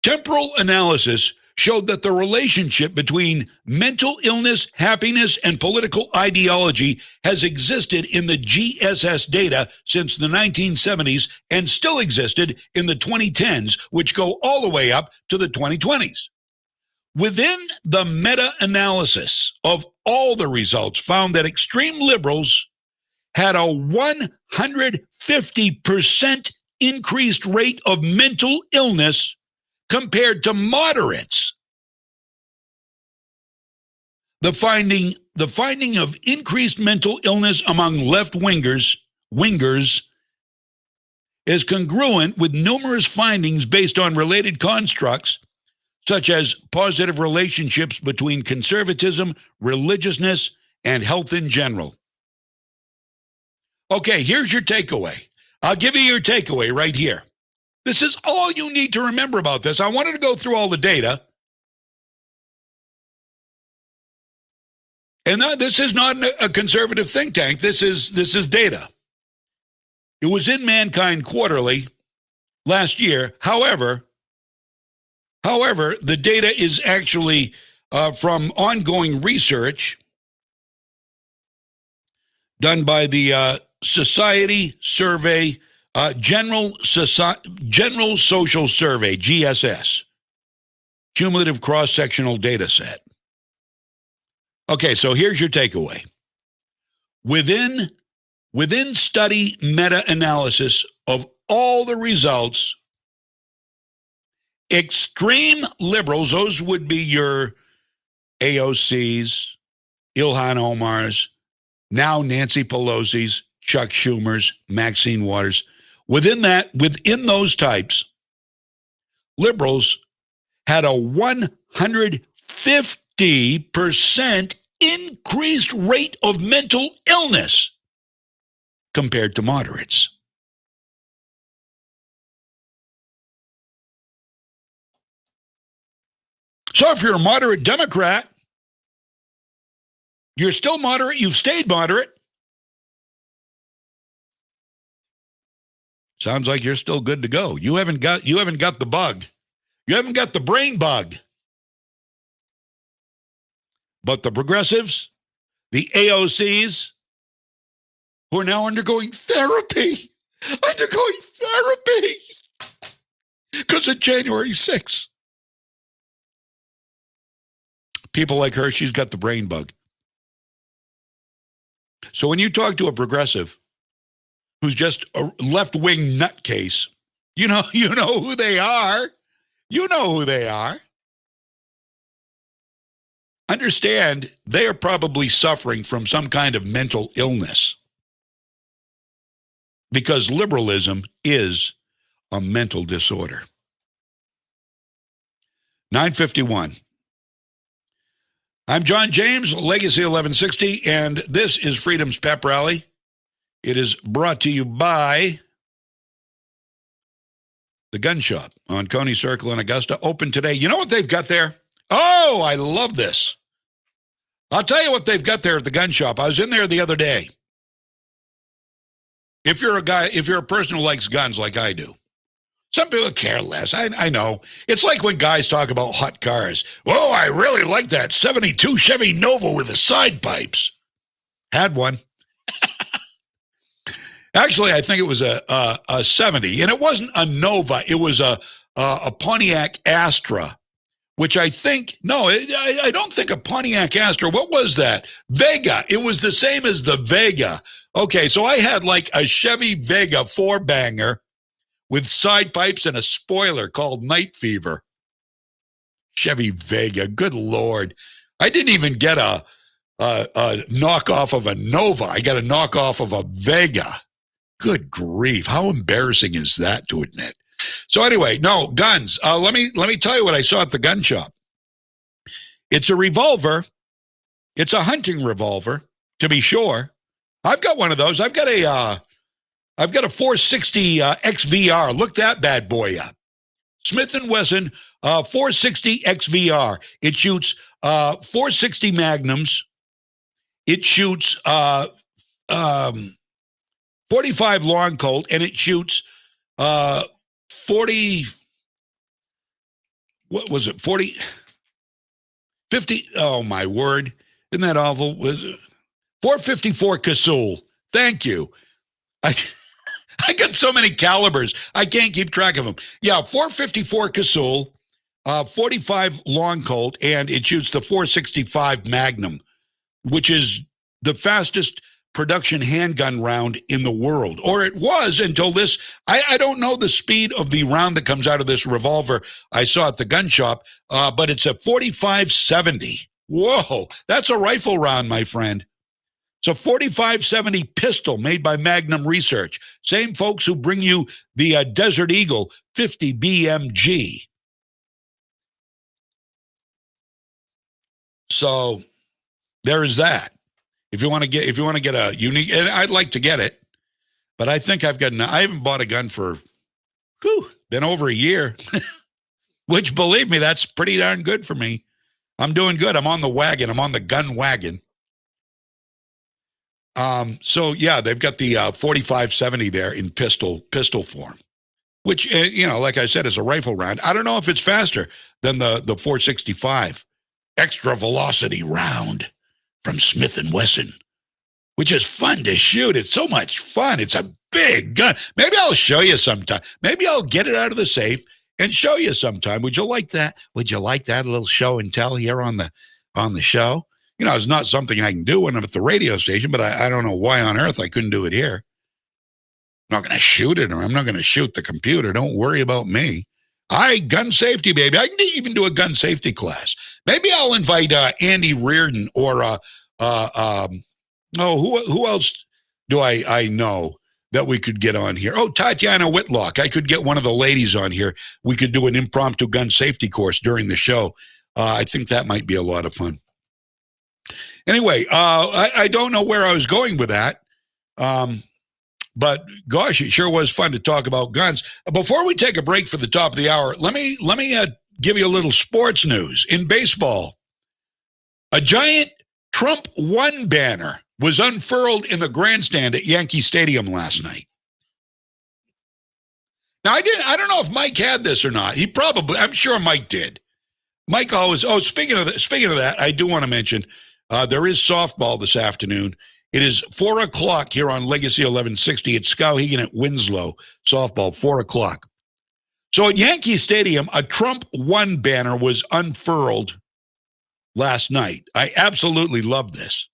Temporal analysis showed that the relationship between mental illness, happiness, and political ideology has existed in the GSS data since the 1970s and still existed in the 2010s, which go all the way up to the 2020s. Within the meta-analysis of all the results found that extreme liberals had a 150% increased rate of mental illness compared to moderates. The finding of increased mental illness among left-wingers is congruent with numerous findings based on related constructs, such as positive relationships between conservatism, religiousness, and health in general. Okay, here's your takeaway. I'll give you your takeaway right here. This is all you need to remember about this. I wanted to go through all the data. And this is not a conservative think tank. This is data. It was in Mankind Quarterly last year. However, the data is actually from ongoing research done by the Society Survey General Social Survey, GSS, cumulative cross-sectional data set. Okay, so here's your takeaway. Within study meta-analysis of all the results, extreme liberals, those would be your AOCs, Ilhan Omar's, now Nancy Pelosi's, Chuck Schumer's, Maxine Waters. Within those types, liberals had a 150% increased rate of mental illness compared to moderates. So if you're a moderate Democrat, you're still moderate, you've stayed moderate. Sounds like you're still good to go. You haven't got the bug. You haven't got the brain bug. But the progressives, the AOCs, who are now undergoing therapy because of January 6th. People like her, she's got the brain bug. So when you talk to a progressive who's just a left-wing nutcase, you know who they are. You know who they are. Understand, they are probably suffering from some kind of mental illness because liberalism is a mental disorder. 9:51. I'm John James, Legacy 1160, and this is Freedom's Pep Rally. It is brought to you by the Gun Shop on Coney Circle in Augusta, open today. You know what they've got there? Oh, I love this. I'll tell you what they've got there at the Gun Shop. I was in there the other day. If you're a person who likes guns like I do, some people care less. I know. It's like when guys talk about hot cars. Oh, I really like that 72 Chevy Nova with the side pipes. Had one. Actually, I think it was a 70, and it wasn't a Nova. It was a Pontiac Astra, which I think, I don't think a Pontiac Astra. What was that? Vega. It was the same as the Vega. Okay, so I had like a Chevy Vega 4-banger with side pipes and a spoiler called Night Fever. Chevy Vega, good Lord. I didn't even get a knockoff of a Nova. I got a knockoff of a Vega. Good grief. How embarrassing is that to admit? So anyway, no, guns. Let me tell you what I saw at the gun shop. It's a revolver. It's a hunting revolver, to be sure. I've got one of those. I've got a 460 XVR. Look that bad boy up. Smith & Wesson 460 XVR. It shoots 460 Magnums. It shoots 45 Long Colt, and it shoots 40. What was it? 40, 50. Oh my word! Isn't that awful? Was it 454 Casull? Thank you. I got so many calibers, I can't keep track of them. Yeah, 454 Casull, 45 Long Colt, and it shoots the 465 Magnum, which is the fastest production handgun round in the world. Or it was until this. I don't know the speed of the round that comes out of this revolver I saw at the gun shop, but it's a 45-70. Whoa, that's a rifle round, my friend. It's a 45-70 pistol made by Magnum Research. Same folks who bring you the Desert Eagle 50 BMG. So there is that. If you want to get a unique, and I'd like to get it, but I think I haven't bought a gun for, been over a year, which believe me, that's pretty darn good for me. I'm doing good. I'm on the wagon. I'm on the gun wagon. So yeah, they've got the 45-70 there in pistol form, which, like I said, is a rifle round. I don't know if it's faster than the 465 extra velocity round from Smith & Wesson, which is fun to shoot. It's so much fun. It's a big gun. Maybe I'll show you sometime. Maybe I'll get it out of the safe and show you sometime. Would you like that? Would you like that? A little show and tell here on the show? You know, it's not something I can do when I'm at the radio station, but I don't know why on earth I couldn't do it here. I'm not going to shoot it, or I'm not going to shoot the computer. Don't worry about me. Gun safety, baby. I can even do a gun safety class. Maybe I'll invite Andy Reardon or who else do I know that we could get on here? Oh, Tatiana Whitlock. I could get one of the ladies on here. We could do an impromptu gun safety course during the show. I think that might be a lot of fun. Anyway, I don't know where I was going with that. But gosh, it sure was fun to talk about guns. Before we take a break for the top of the hour, let me give you a little sports news. In baseball, a giant Trump 1 banner was unfurled in the grandstand at Yankee Stadium last night. Now, I don't know if Mike had this or not. I'm sure Mike did. Mike always, speaking of that, I do want to mention, there is softball this afternoon. It is 4 o'clock here on Legacy 1160 at Skowhegan at Winslow. Softball, 4 o'clock. So at Yankee Stadium, a Trump 1 banner was unfurled last night. I absolutely love this.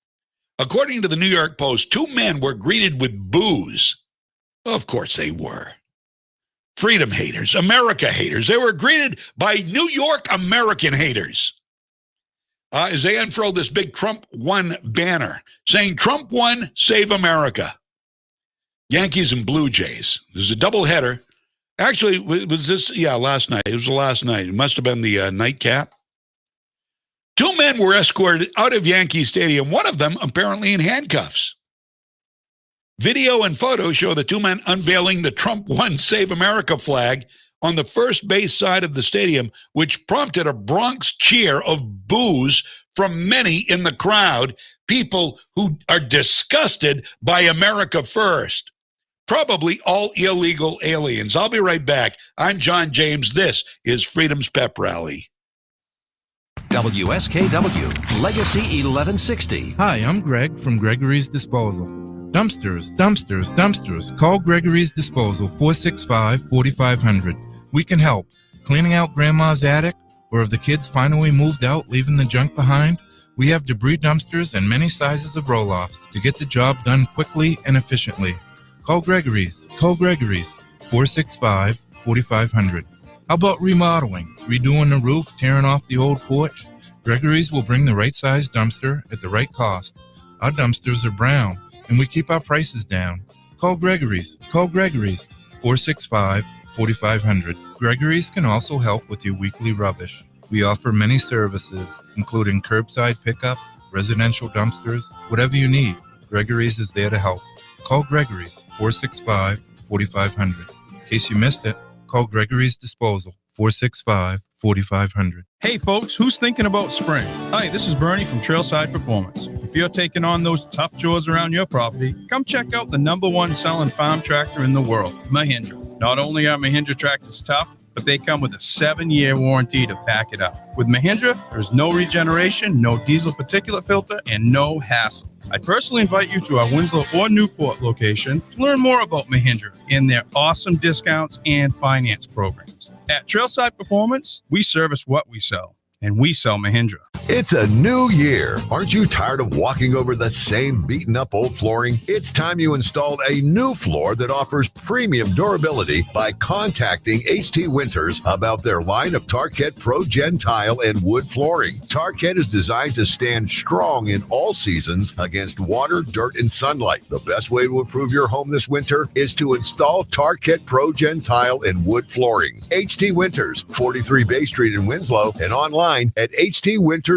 According to the New York Post, 2 men were greeted with boos. Of course they were. Freedom haters, America haters. They were greeted by New York American haters. As they unfurled this big Trump 1 banner saying, Trump 1, save America. Yankees and Blue Jays. There's a doubleheader. Actually, was this? Yeah, last night. It was the last night. It must have been the nightcap. 2 men were escorted out of Yankee Stadium, one of them apparently in handcuffs. Video and photos show the 2 men unveiling the Trump 1, save America flag on the first base side of the stadium, which prompted a Bronx cheer of boos from many in the crowd, people who are disgusted by America first. Probably all illegal aliens. I'll be right back. I'm John James. This is Freedom's Pep Rally. WSKW, Legacy 1160. Hi, I'm Greg from Gregory's Disposal. Dumpsters, dumpsters, dumpsters. Call Gregory's Disposal, 465-4500. We can help. Cleaning out Grandma's attic, or if the kids finally moved out, leaving the junk behind, we have debris dumpsters and many sizes of roll-offs to get the job done quickly and efficiently. Call Gregory's. Call Gregory's, 465-4500. How about remodeling, redoing the roof, tearing off the old porch? Gregory's will bring the right size dumpster at the right cost. Our dumpsters are brown, and we keep our prices down. Call Gregory's. Call Gregory's, 465-4500. Gregory's can also help with your weekly rubbish. We offer many services, including curbside pickup, residential dumpsters, whatever you need. Gregory's is there to help. Call Gregory's, 465-4500. In case you missed it, call Gregory's Disposal, 465-4500. Hey folks, who's thinking about spring? Hi, this is Bernie from Trailside Performance. If you're taking on those tough chores around your property, come check out the #1 selling farm tractor in the world, Mahindra. Not only are Mahindra tractors tough, but they come with a 7-year warranty to back it up. With Mahindra, there's no regeneration, no diesel particulate filter, and no hassle. I personally invite you to our Winslow or Newport location to learn more about Mahindra and their awesome discounts and finance programs. At Trailside Performance, we service what we sell, and we sell Mahindra. It's a new year. Aren't you tired of walking over the same beaten up old flooring? It's time you installed a new floor that offers premium durability by contacting HT Winters about their line of Tarkett Pro Gen tile and wood flooring. Tarkett is designed to stand strong in all seasons against water, dirt, and sunlight. The best way to improve your home this winter is to install Tarkett Pro Gen tile and wood flooring. HT Winters, 43 Bay Street in Winslow, and online at htwintersflooring.com.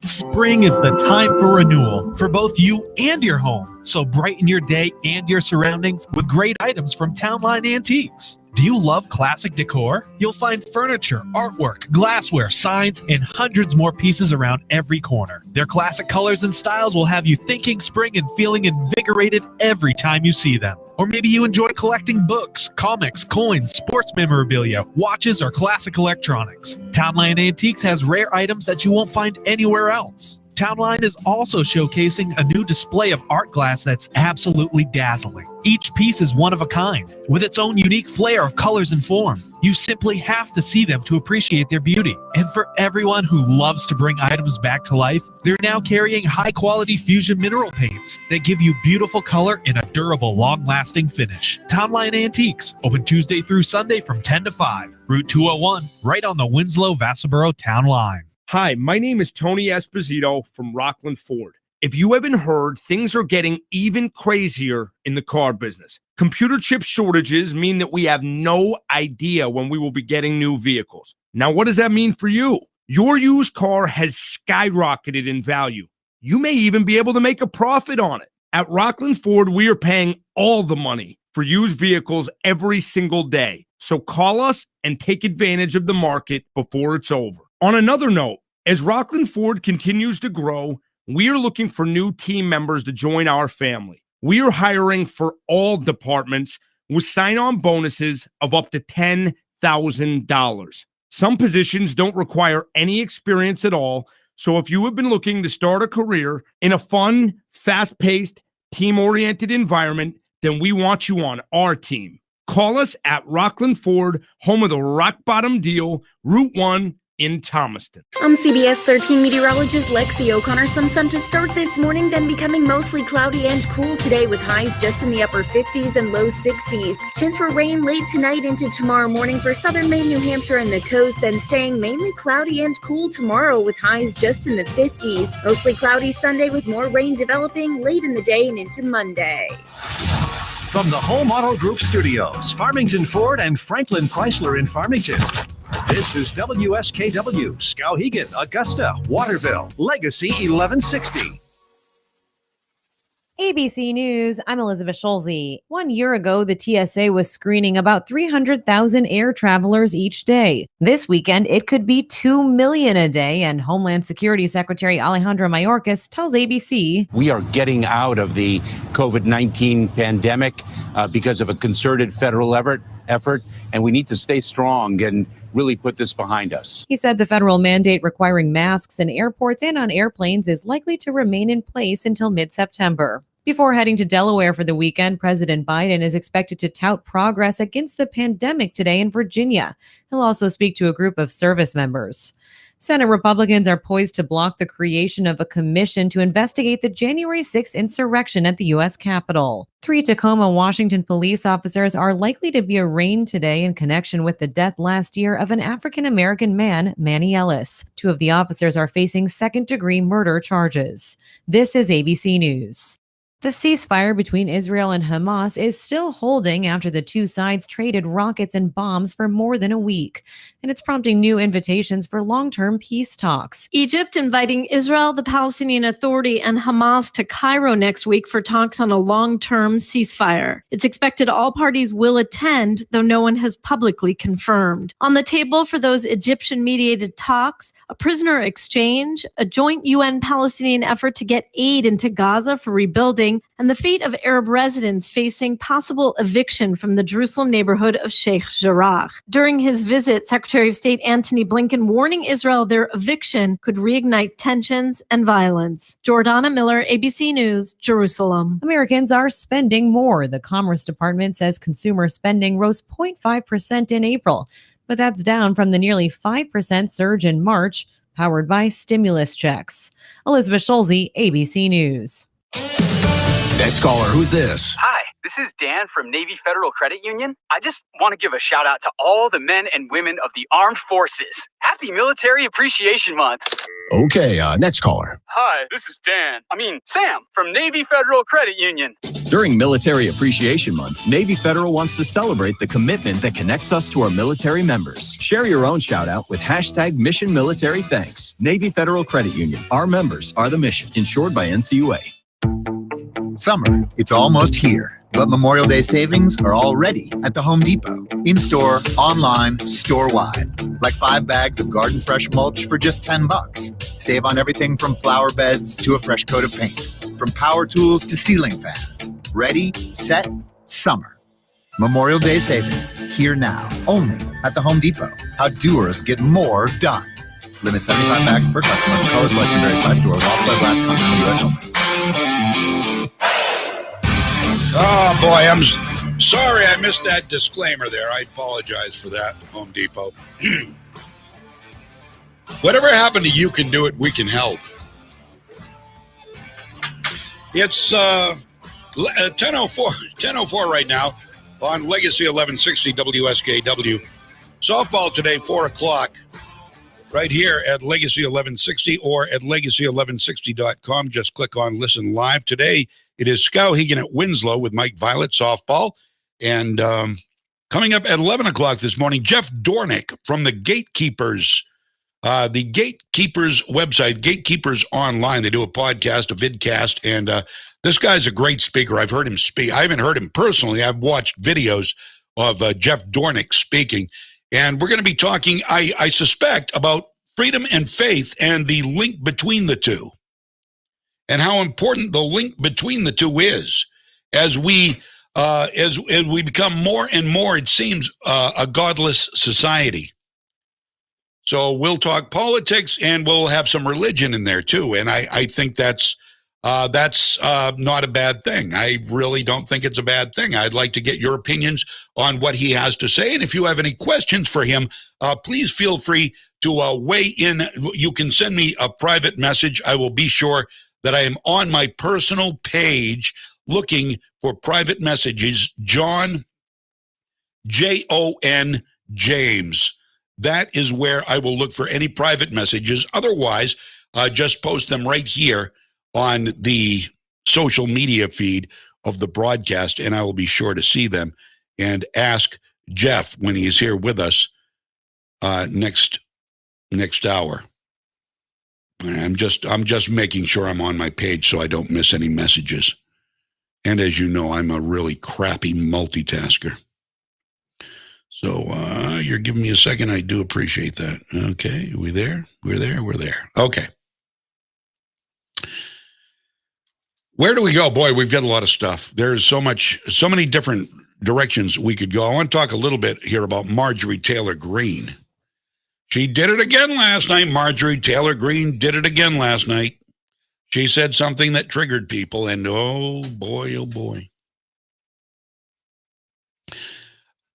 Spring is the time for renewal for both you and your home. So brighten your day and your surroundings with great items from Townline Antiques. Do you love classic decor? You'll find furniture, artwork, glassware, signs, and hundreds more pieces around every corner. Their classic colors and styles will have you thinking spring and feeling invigorated every time you see them. Or maybe you enjoy collecting books, comics, coins, sports memorabilia, watches, or classic electronics. Townline Antiques has rare items that you won't find anywhere else. Townline is also showcasing a new display of art glass that's absolutely dazzling. Each piece is one of a kind, with its own unique flair of colors and form. You simply have to see them to appreciate their beauty. And for everyone who loves to bring items back to life, they're now carrying high-quality fusion mineral paints that give you beautiful color in a durable, long-lasting finish. Townline Antiques, open Tuesday through Sunday from 10 to 5. Route 201, right on the Winslow-Vassaboro Town Line. Hi, my name is Tony Esposito from Rockland Ford. If you haven't heard, things are getting even crazier in the car business. Computer chip shortages mean that we have no idea when we will be getting new vehicles. Now, what does that mean for you? Your used car has skyrocketed in value. You may even be able to make a profit on it. At Rockland Ford, we are paying all the money for used vehicles every single day. So call us and take advantage of the market before it's over. On another note, as Rockland Ford continues to grow, we are looking for new team members to join our family. We are hiring for all departments with sign-on bonuses of up to $10,000. Some positions don't require any experience at all, so if you have been looking to start a career in a fun, fast-paced, team-oriented environment, then we want you on our team. Call us at Rockland Ford, home of the Rock Bottom Deal, Route 1, in Thomaston. I'm CBS 13 meteorologist Lexi O'Connor. Some sun to start this morning, then becoming mostly cloudy and cool today with highs just in the upper 50s and low 60s. Chance for rain late tonight into tomorrow morning for southern Maine, New Hampshire, and the coast, then staying mainly cloudy and cool tomorrow with highs just in the 50s. Mostly cloudy Sunday with more rain developing late in the day and into Monday. From the Home Auto Group Studios, Farmington Ford and Franklin Chrysler in Farmington. This is WSKW, Skowhegan, Augusta, Waterville, Legacy 1160. ABC News, I'm Elizabeth Schulze. 1 year ago, the TSA was screening about 300,000 air travelers each day. This weekend, it could be 2 million a day, and Homeland Security Secretary Alejandro Mayorkas tells ABC, we are getting out of the COVID-19 pandemic because of a concerted federal effort, and we need to stay strong and really put this behind us. He said the federal mandate requiring masks in airports and on airplanes is likely to remain in place until mid-September. Before heading to Delaware for the weekend, President Biden is expected to tout progress against the pandemic today in Virginia. He'll also speak to a group of service members. Senate Republicans are poised to block the creation of a commission to investigate the January 6th insurrection at the U.S. Capitol. 3 Tacoma, Washington police officers are likely to be arraigned today in connection with the death last year of an African-American man, Manny Ellis. 2 of the officers are facing second-degree murder charges. This is ABC News. The ceasefire between Israel and Hamas is still holding after the two sides traded rockets and bombs for more than a week, and it's prompting new invitations for long-term peace talks. Egypt inviting Israel, the Palestinian Authority, and Hamas to Cairo next week for talks on a long-term ceasefire. It's expected all parties will attend, though no one has publicly confirmed. On the table for those Egyptian-mediated talks, a prisoner exchange, a joint UN-Palestinian effort to get aid into Gaza for rebuilding, and the fate of Arab residents facing possible eviction from the Jerusalem neighborhood of Sheikh Jarrah. During his visit, Secretary of State Antony Blinken warning Israel their eviction could reignite tensions and violence. Jordana Miller, ABC News, Jerusalem. Americans are spending more. The Commerce Department says consumer spending rose 0.5% in April, but that's down from the nearly 5% surge in March, powered by stimulus checks. Elizabeth Schulze, ABC News. Next caller, who's this? Hi, this is Dan from Navy Federal Credit Union. I just want to give a shout out to all the men and women of the armed forces. Happy Military Appreciation Month. Okay, next caller. Hi, this is Sam from Navy Federal Credit Union. During Military Appreciation Month, Navy Federal wants to celebrate the commitment that connects us to our military members. Share your own shout out with hashtag Mission Military Thanks. Navy Federal Credit Union. Our members are the mission. Insured by NCUA. Summer, it's almost here, but Memorial Day savings are already at the Home Depot. In-store, online, store-wide. Like 5 bags of garden fresh mulch for just $10. Save on everything from flower beds to a fresh coat of paint. From power tools to ceiling fans. Ready, set, summer. Memorial Day savings, here now, only at the Home Depot. How doers get more done. Limit 75 bags per customer. Color selection varies by store. While supplies last, continental U.S. only. Oh, boy, I'm sorry I missed that disclaimer there. I apologize for that, Home Depot. Whatever happened to You Can Do It, We Can Help? It's 10:04 right now on Legacy 1160 WSKW. Softball today, 4 o'clock, right here at Legacy 1160 or at legacy1160.com. Just click on Listen Live. Today, it is Skowhegan at Winslow with Mike Violette softball. And coming up at 11 o'clock this morning, Jeff Dornick from the Gatekeepers website, Gatekeepers Online. They do a podcast, a vidcast, and this guy's a great speaker. I've heard him speak. I haven't heard him personally. I've watched videos of Jeff Dornick speaking. And we're going to be talking, I suspect, about freedom and faith and the link between the two. And how important the link between the two is as we become more and more, it seems, a godless society. So we'll talk politics and we'll have some religion in there too. And I think that's not a bad thing. I really don't think it's a bad thing. I'd like to get your opinions on what he has to say. And if you have any questions for him, please feel free to weigh in. You can send me a private message. I will be sure that I am on my personal page looking for private messages. John, Jon James. That is where I will look for any private messages. Otherwise, just post them right here on the social media feed of the broadcast, and I will be sure to see them and ask Jeff when he is here with us next hour. I'm just making sure I'm on my page so I don't miss any messages. And as you know, I'm a really crappy multitasker. So you're giving me a second. I do appreciate that. Okay, we there? We're there. Okay. Where do we go? Boy, we've got a lot of stuff. There's so many different directions we could go. I want to talk a little bit here about Marjorie Taylor Greene. She did it again last night. Marjorie Taylor Greene did it again last night. She said something that triggered people, and oh boy.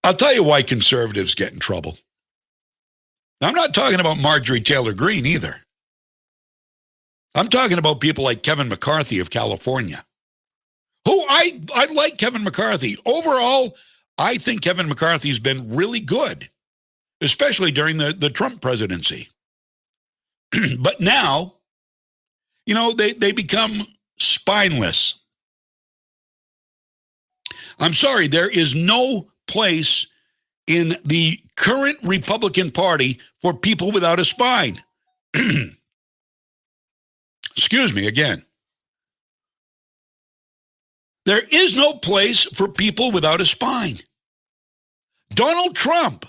I'll tell you why conservatives get in trouble. I'm not talking about Marjorie Taylor Greene either. I'm talking about people like Kevin McCarthy of California, who I like Kevin McCarthy. Overall, I think Kevin McCarthy's been really good, especially during the Trump presidency. But now, they become spineless. I'm sorry, there is no place in the current Republican Party for people without a spine. Excuse me again. There is no place for people without a spine. Donald Trump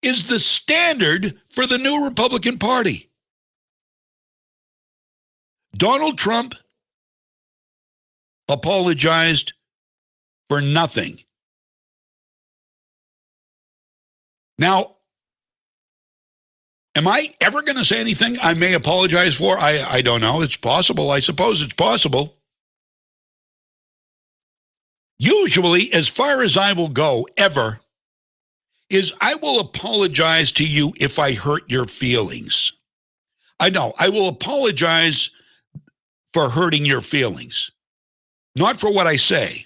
is the standard for the new Republican Party. Donald Trump apologized for nothing. Now, am I ever going to say anything I may apologize for? I don't know. It's possible. I suppose it's possible. Usually, as far as I will go ever, is I will apologize to you if I hurt your feelings. I know. I will apologize for hurting your feelings, not for what I say.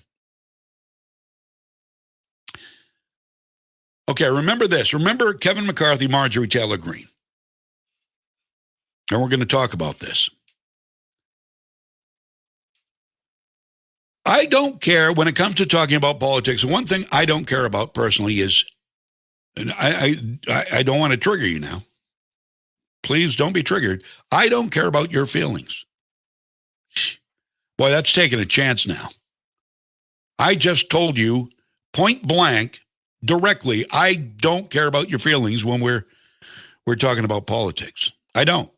Okay, remember this. Remember Kevin McCarthy, Marjorie Taylor Greene. And we're going to talk about this. I don't care when it comes to talking about politics. One thing I don't care about personally is, and I don't want to trigger you now. Please don't be triggered. I don't care about your feelings. Boy, that's taking a chance now. I just told you point blank, directly, I don't care about your feelings when we're talking about politics. I don't.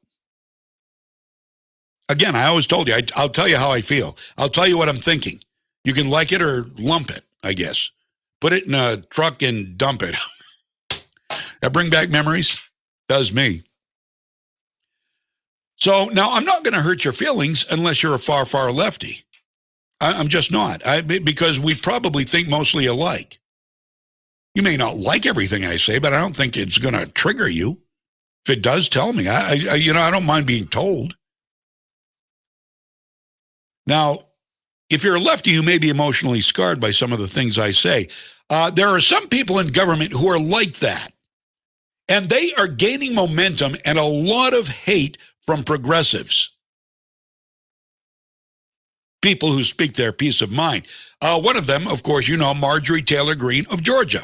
Again, I always told you, I'll tell you how I feel. I'll tell you what I'm thinking. You can like it or lump it, I guess. Put it in a truck and dump it. That bring back memories? Does me. So now I'm not going to hurt your feelings unless you're a far, far lefty. I'm just not. Because we probably think mostly alike. You may not like everything I say, but I don't think it's going to trigger you. If it does, tell me. I don't mind being told. Now, if you're a lefty, you may be emotionally scarred by some of the things I say. There are some people in government who are like that. And they are gaining momentum and a lot of hate from progressives. People who speak their peace of mind. One of them, of course, Marjorie Taylor Greene of Georgia.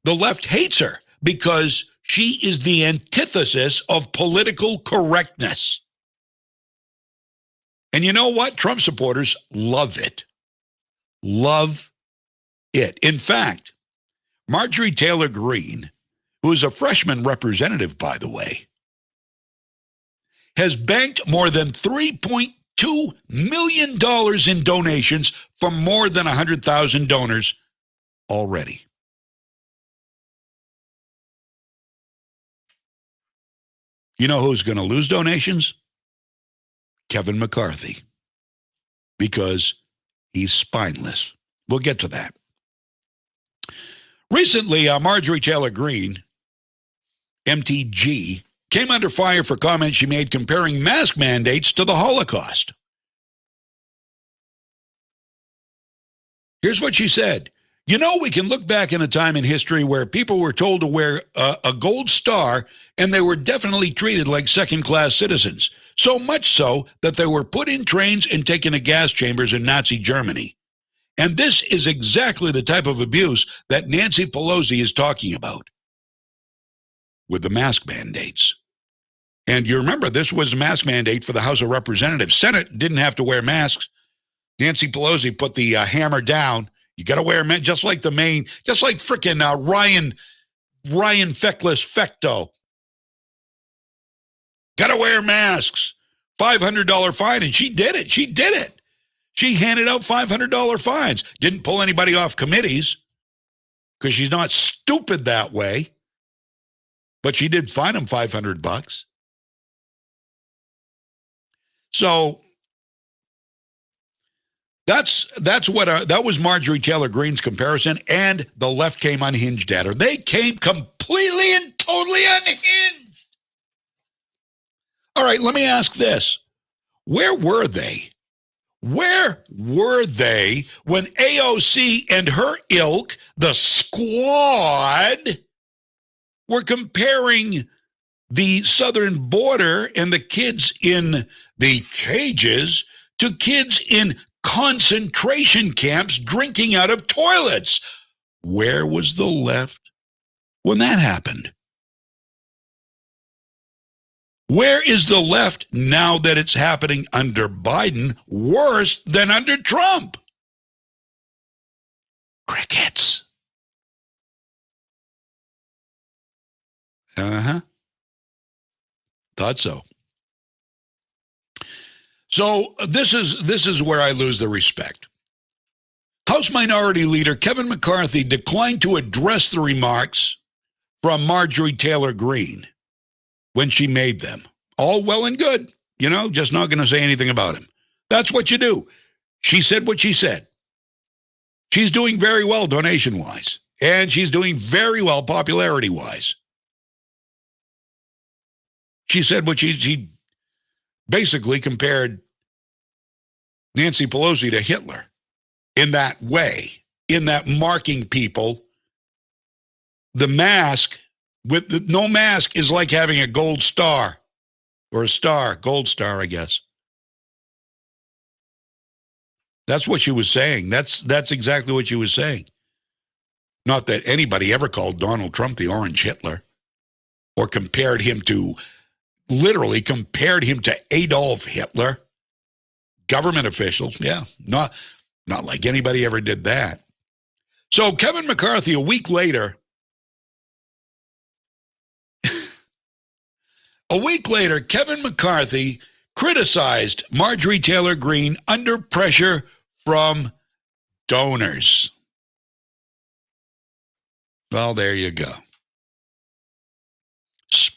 The left hates her because she is the antithesis of political correctness. And you know what? Trump supporters love it. Love it. In fact, Marjorie Taylor Greene, who is a freshman representative, by the way, has banked more than $3.2 million in donations from more than 100,000 donors already. You know who's going to lose donations? Kevin McCarthy. Because he's spineless. We'll get to that. Recently, Marjorie Taylor Greene, MTG, came under fire for comments she made comparing mask mandates to the Holocaust. Here's what she said. We can look back in a time in history where people were told to wear a gold star and they were definitely treated like second-class citizens. So much so that they were put in trains and taken to gas chambers in Nazi Germany. And this is exactly the type of abuse that Nancy Pelosi is talking about with the mask mandates. And you remember, this was a mask mandate for the House of Representatives. Senate didn't have to wear masks. Nancy Pelosi put the hammer down. You got to wear them, just like frickin' Ryan Feckless Fecto. Got to wear masks. $500 fine, and she did it. She handed out $500 fines. Didn't pull anybody off committees because she's not stupid that way. But she did fine them $500. So that was Marjorie Taylor Greene's comparison, and the left came unhinged at her. They came completely and totally unhinged. All right, let me ask this. Where were they? Where were they when AOC and her ilk, the squad, were comparing the southern border and the kids in the cages to kids in concentration camps drinking out of toilets? Where was the left when that happened? Where is the left now that it's happening under Biden worse than under Trump? Crickets. Thought so. So this is where I lose the respect. House Minority Leader Kevin McCarthy declined to address the remarks from Marjorie Taylor Greene when she made them. All well and good, just not going to say anything about him. That's what you do. She said what she said. She's doing very well donation-wise, and she's doing very well popularity-wise. She said what she basically compared Nancy Pelosi to Hitler in that way, in that marking people. The mask, with no mask, is like having a gold star, or a star, gold star, I guess. That's what she was saying. That's exactly what she was saying. Not that anybody ever called Donald Trump the Orange Hitler, or literally compared him to Adolf Hitler. Government officials, yeah, not like anybody ever did that. So Kevin McCarthy, a week later, Kevin McCarthy criticized Marjorie Taylor Greene under pressure from donors. Well, there you go.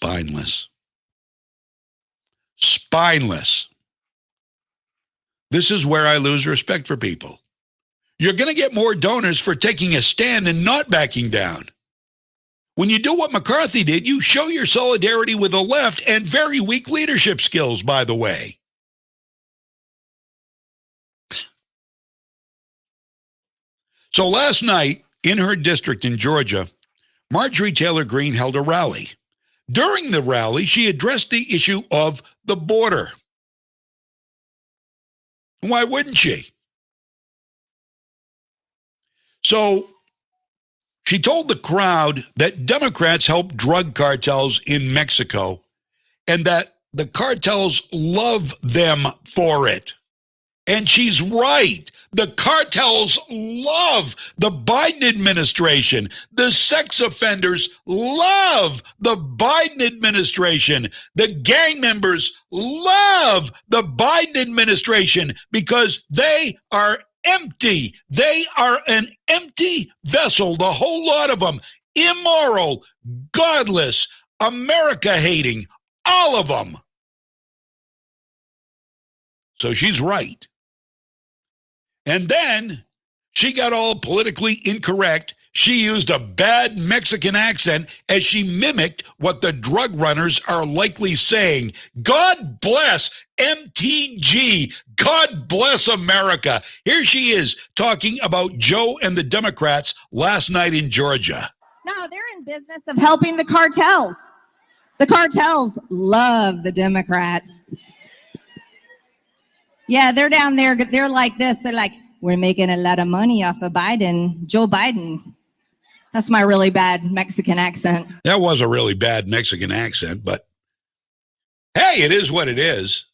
spineless. Spineless. This is where I lose respect for people. You're going to get more donors for taking a stand and not backing down. When you do what McCarthy did, you show your solidarity with the left and very weak leadership skills, by the way. So last night, in her district in Georgia, Marjorie Taylor Greene held a rally. During the rally, she addressed the issue of the border. Why wouldn't she? So she told the crowd that Democrats help drug cartels in Mexico and that the cartels love them for it. And she's right. The cartels love the Biden administration. The sex offenders love the Biden administration. The gang members love the Biden administration because they are empty. They are an empty vessel, the whole lot of them. Immoral, godless, America-hating, all of them. So she's right. And then she got all politically incorrect. She used a bad Mexican accent as she mimicked what the drug runners are likely saying. God bless MTG. God bless America. Here she is talking about Joe and the Democrats last night in Georgia. No, they're in business of helping the cartels. The cartels love the Democrats. Yeah, they're down there. They're like this. They're like, we're making a lot of money off of Biden, Joe Biden. That's my really bad Mexican accent. That was a really bad Mexican accent, but hey, it is what it is.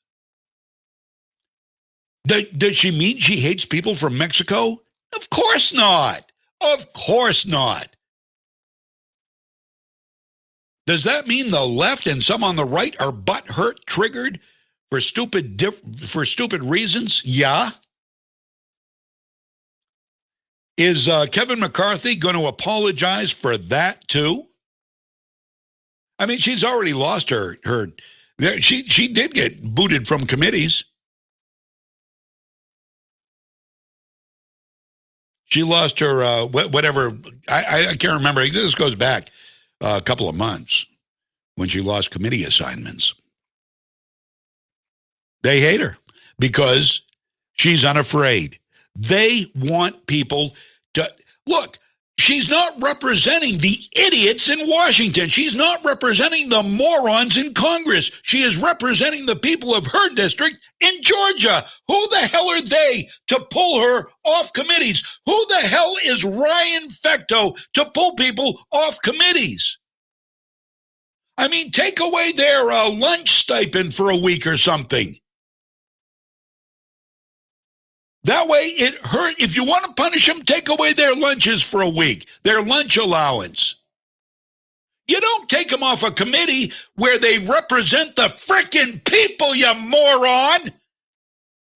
Does she mean she hates people from Mexico? Of course not. Of course not. Does that mean the left and some on the right are butthurt triggered for stupid reasons? Yeah. Is Kevin McCarthy going to apologize for that too? I mean, she's already lost her. She did get booted from committees. She lost her whatever. I can't remember. This goes back a couple of months when she lost committee assignments. They hate her because she's unafraid. They want people to look. She's not representing the idiots in Washington. She's not representing the morons in Congress. She is representing the people of her district in Georgia. Who the hell are they to pull her off committees? Who the hell is Ryan Fecto to pull people off committees? I mean, take away their lunch stipend for a week or something. That way it hurt. If you want to punish them, take away their lunches for a week, their lunch allowance. You don't take them off a committee where they represent the frickin' people, you moron.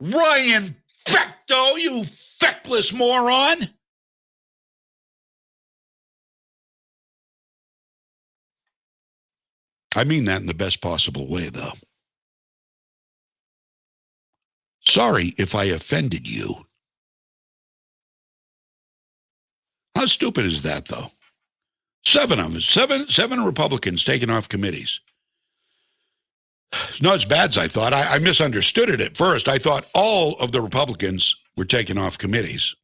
Ryan Fecto, you feckless moron. I mean that in the best possible way, though. Sorry if I offended you. How stupid is that, though? Seven Republicans taken off committees. It's not as bad as I thought. I misunderstood it at first. I thought all of the Republicans were taken off committees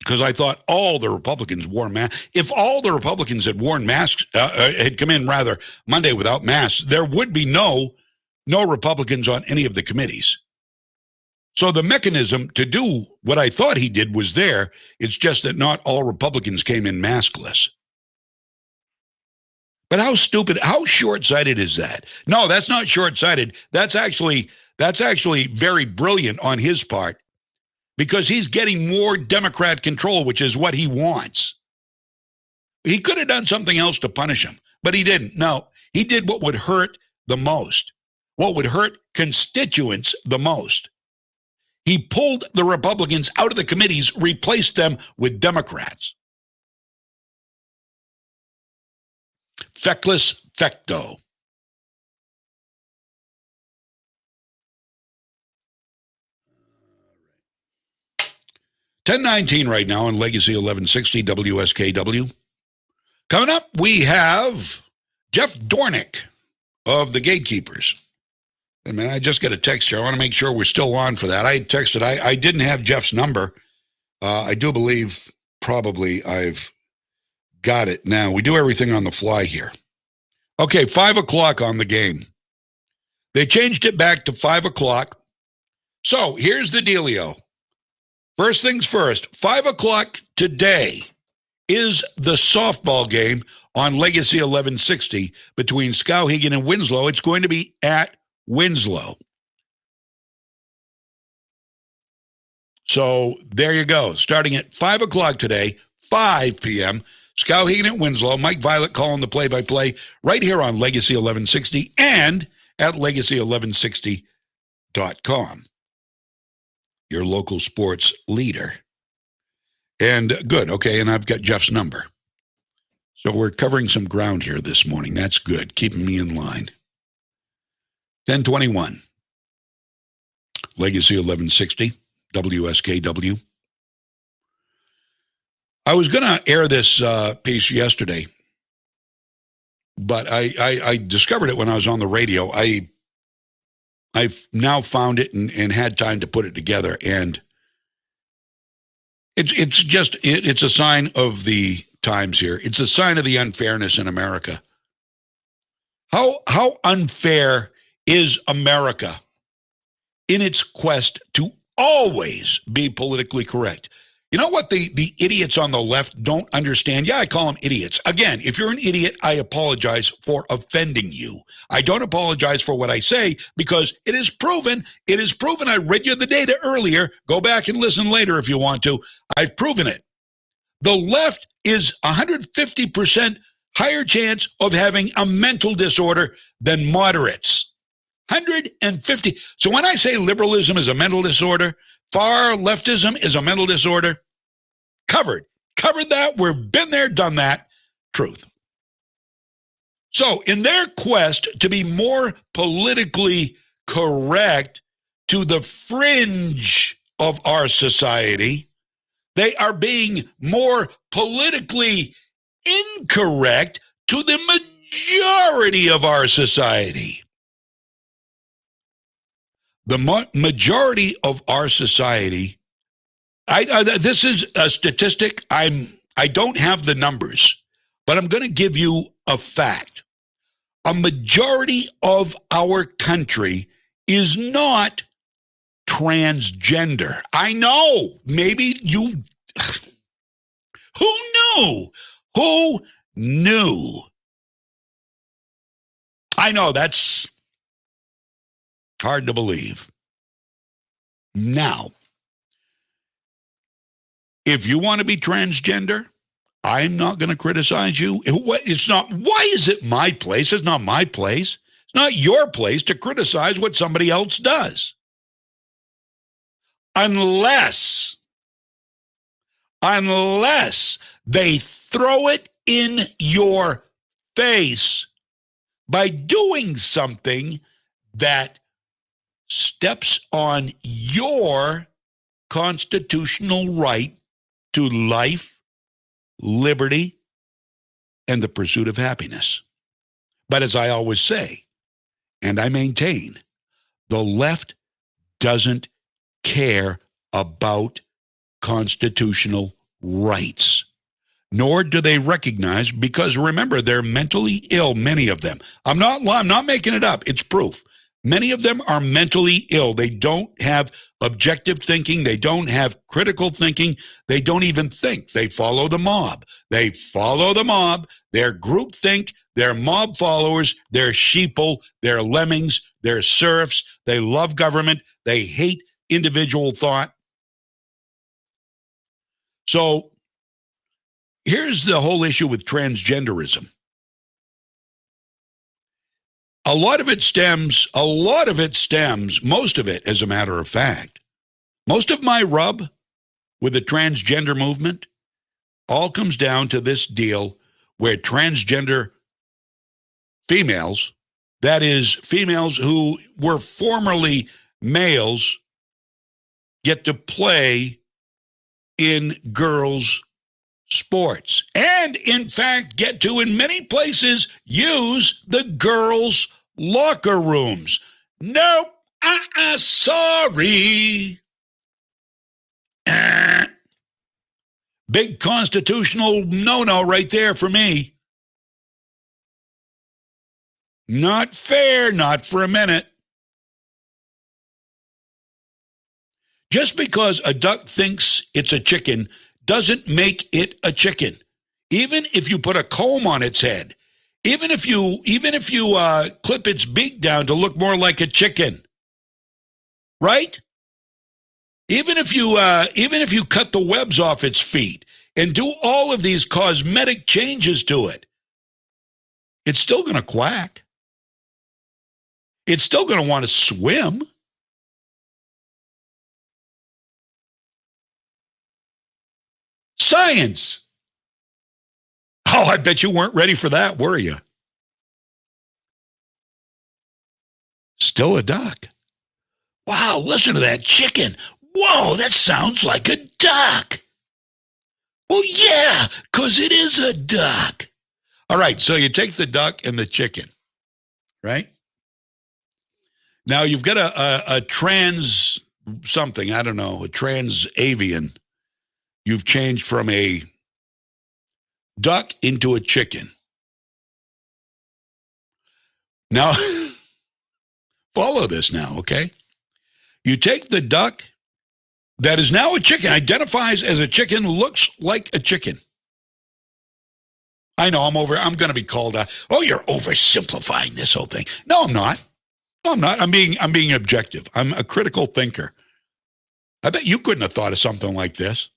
because I thought all the Republicans wore masks. If all the Republicans had worn masks, had come in rather Monday without masks, there would be no Republicans on any of the committees. So the mechanism to do what I thought he did was there. It's just that not all Republicans came in maskless. But how stupid, how short-sighted is that? No, that's not short-sighted. That's actually very brilliant on his part because he's getting more Democrat control, which is what he wants. He could have done something else to punish him, but he didn't. No, he did what would hurt the most, what would hurt constituents the most. He pulled the Republicans out of the committees, replaced them with Democrats. Feckless Fecto. 10:19 right now on Legacy 1160 WSKW. Coming up, we have Jeff Dornick of the Gatekeepers. And man, I just got a text here. I want to make sure we're still on for that. I texted. I didn't have Jeff's number. I do believe probably I've got it now. We do everything on the fly here. Okay, 5 o'clock on the game. They changed it back to 5 o'clock. So here's the dealio. First things first, 5 o'clock today is the softball game on Legacy 1160 between Skowhegan and Winslow. It's going to be at Winslow. So there you go. Starting at 5 o'clock today, 5 p.m., Skowhegan at Winslow. Mike Violette calling the play-by-play right here on Legacy 1160 and at legacy1160.com. Your local sports leader. And good, okay, and I've got Jeff's number. So we're covering some ground here this morning. That's good, keeping me in line. 10:21. Legacy 1160, WSKW. I was going to air this piece yesterday, but I discovered it when I was on the radio. I've now found it and had time to put it together, and it's a sign of the times here. It's a sign of the unfairness in America. How unfair is America in its quest to always be politically correct? You know what the idiots on the left don't understand? Yeah, I call them idiots. Again, if you're an idiot, I apologize for offending you. I don't apologize for what I say because it is proven. It is proven. I read you the data earlier. Go back and listen later if you want to. I've proven it. The left is 150% higher chance of having a mental disorder than moderates. 150. So when I say liberalism is a mental disorder, far leftism is a mental disorder, covered that. We've been there, done that. Truth. So in their quest to be more politically correct to the fringe of our society, they are being more politically incorrect to the majority of our society. The majority of our society, this is a statistic. I don't have the numbers, but I'm going to give you a fact. A majority of our country is not transgender. I know, maybe you, who knew? Who knew? I know that's hard to believe. Now, if you want to be transgender, I'm not going to criticize you. It's not. Why is it my place? It's not my place. It's not your place to criticize what somebody else does. Unless they throw it in your face by doing something that steps on your constitutional right to life, liberty, and the pursuit of happiness. But as I always say, and I maintain, the left doesn't care about constitutional rights, nor do they recognize, because remember, they're mentally ill, many of them. I'm not making it up. It's proof. Many of them are mentally ill. They don't have objective thinking. They don't have critical thinking. They don't even think. They follow the mob. They follow the mob. They're groupthink. They're mob followers. They're sheeple. They're lemmings. They're serfs. They love government. They hate individual thought. So here's the whole issue with transgenderism. A lot of it stems, most of it, as a matter of fact. Most of my rub with the transgender movement all comes down to this deal where transgender females, that is, females who were formerly males, get to play in girls' sports. And, in fact, get to, in many places, use the girls' locker rooms. Nope. Sorry. Big constitutional no-no right there for me. Not fair, not for a minute. Just because a duck thinks it's a chicken doesn't make it a chicken. Even if you put a comb on its head, even if you clip its beak down to look more like a chicken, right? Even if you cut the webs off its feet and do all of these cosmetic changes to it, it's still going to quack. It's still going to want to swim. Science. Oh, I bet you weren't ready for that, were you? Still a duck. Wow, listen to that chicken. Whoa, that sounds like a duck. Well, yeah, because it is a duck. All right, so you take the duck and the chicken, right? Now you've got a trans something, I don't know, a trans avian. You've changed from a duck into a chicken. Now, follow this now, okay? You take the duck that is now a chicken, identifies as a chicken, looks like a chicken. I know I'm going to be called out. Oh, you're oversimplifying this whole thing. No, I'm not. No, I'm not. I'm being objective. I'm a critical thinker. I bet you couldn't have thought of something like this.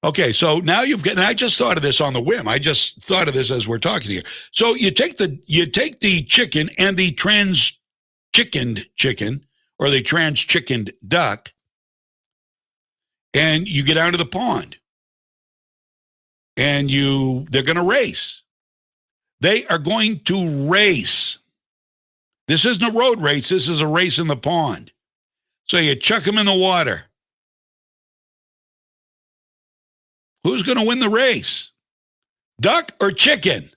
Okay, so now and I just thought of this on the whim. I just thought of this as we're talking here. So you take the chicken and the trans-chickened chicken, or the trans-chickened duck, and you get out of the pond. And they're going to race. They are going to race. This isn't a road race. This is a race in the pond. So you chuck them in the water. Who's going to win the race? Duck or chicken?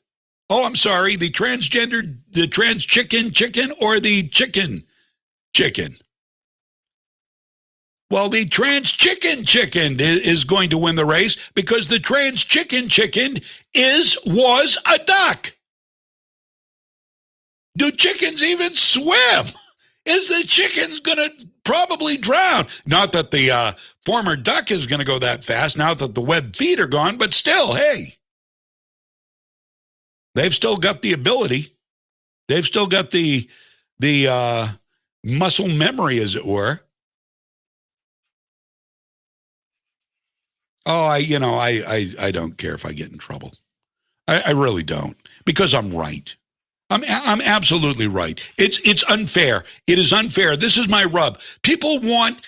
Oh, I'm sorry. The trans chicken, or the chicken. Well, the trans chicken is going to win the race because the trans chicken was a duck. Do chickens even swim? Is the chicken's going to probably drown? Not that the former duck is going to go that fast now that the web feet are gone, but still, hey, they've still got the ability. They've still got the muscle memory, as it were. Oh, I don't care if I get in trouble. I really don't, because I'm right. I'm absolutely right. It's unfair. It is unfair. This is my rub. People want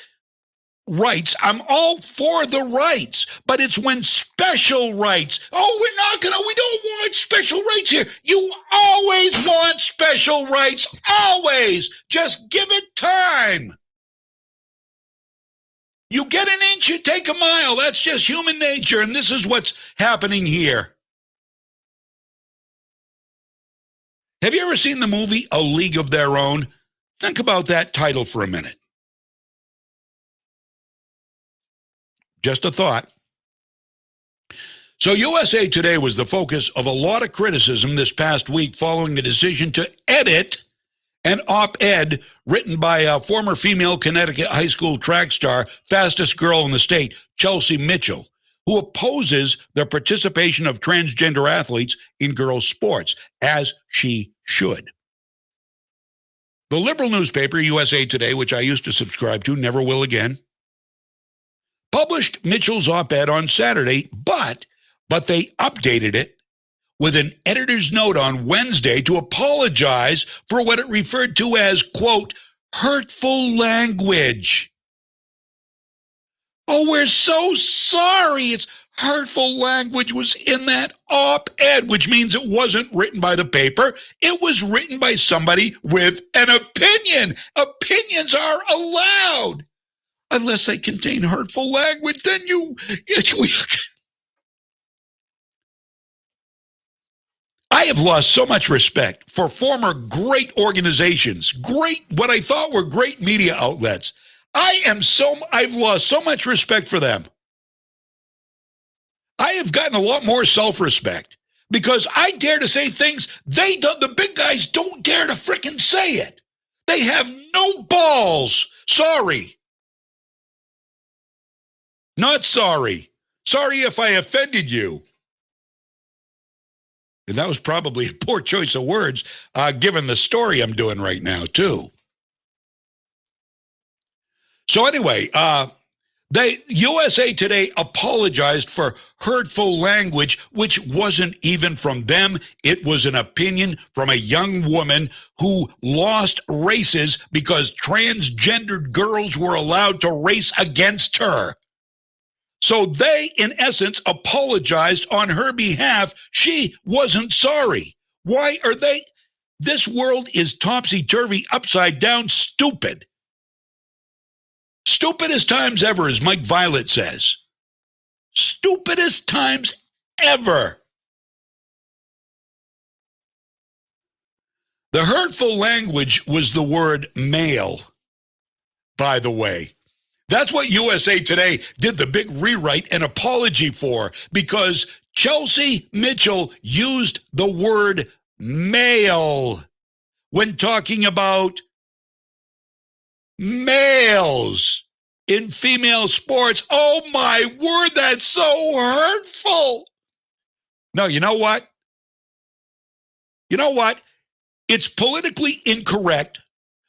rights. I'm all for the rights, but it's when special rights. Oh, we don't want special rights here. You always want special rights. Always. Just give it time. You get an inch, you take a mile. That's just human nature, and this is what's happening here. Have you ever seen the movie A League of Their Own? Think about that title for a minute. Just a thought. So USA Today was the focus of a lot of criticism this past week following the decision to edit an op-ed written by a former female Connecticut high school track star, fastest girl in the state, Chelsea Mitchell, who opposes the participation of transgender athletes in girls' sports, as she should. The liberal newspaper, USA Today, which I used to subscribe to, never will again, published Mitchell's op-ed on Saturday, but they updated it with an editor's note on Wednesday to apologize for what it referred to as, quote, hurtful language. Oh, we're so sorry. It's hurtful language was in that op-ed, which means it wasn't written by the paper. It was written by somebody with an opinion. Opinions are allowed. unless they contain hurtful language. Then I have lost so much respect for former great organizations, what I thought were great media outlets. I've lost so much respect for them. I have gotten a lot more self-respect because I dare to say things the big guys don't dare to frickin' say it. They have no balls. Sorry. Not sorry. Sorry if I offended you. And that was probably a poor choice of words, given the story I'm doing right now, too. So anyway, USA Today apologized for hurtful language, which wasn't even from them. It was an opinion from a young woman who lost races because transgendered girls were allowed to race against her. So they, in essence, apologized on her behalf. She wasn't sorry. Why are they? This world is topsy-turvy, upside down, stupid. Stupidest times ever, as Mike Violette says. Stupidest times ever. The hurtful language was the word male, by the way. That's what USA Today did the big rewrite and apology for, because Chelsea Mitchell used the word male when talking about males in female sports. Oh my word, that's so hurtful. No, you know what? It's politically incorrect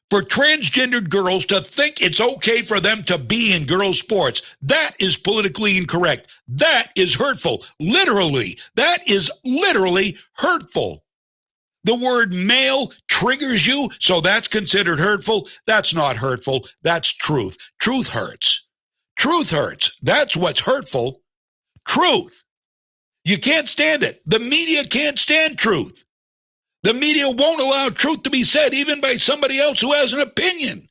for transgendered girls to think it's okay for them to be in girls' sports. That is politically incorrect. That is hurtful. Literally, that is literally hurtful. The word male triggers you, so that's considered hurtful. That's not hurtful. That's truth. Truth hurts. Truth hurts. That's what's hurtful. Truth. You can't stand it. The media can't stand truth. The media won't allow truth to be said, even by somebody else who has an opinion.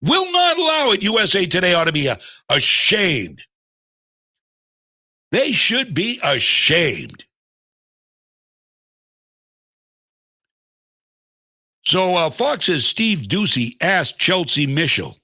Will not allow it. USA Today ought to be ashamed. They should be ashamed. So Fox's Steve Ducey asked Chelsea Mitchell,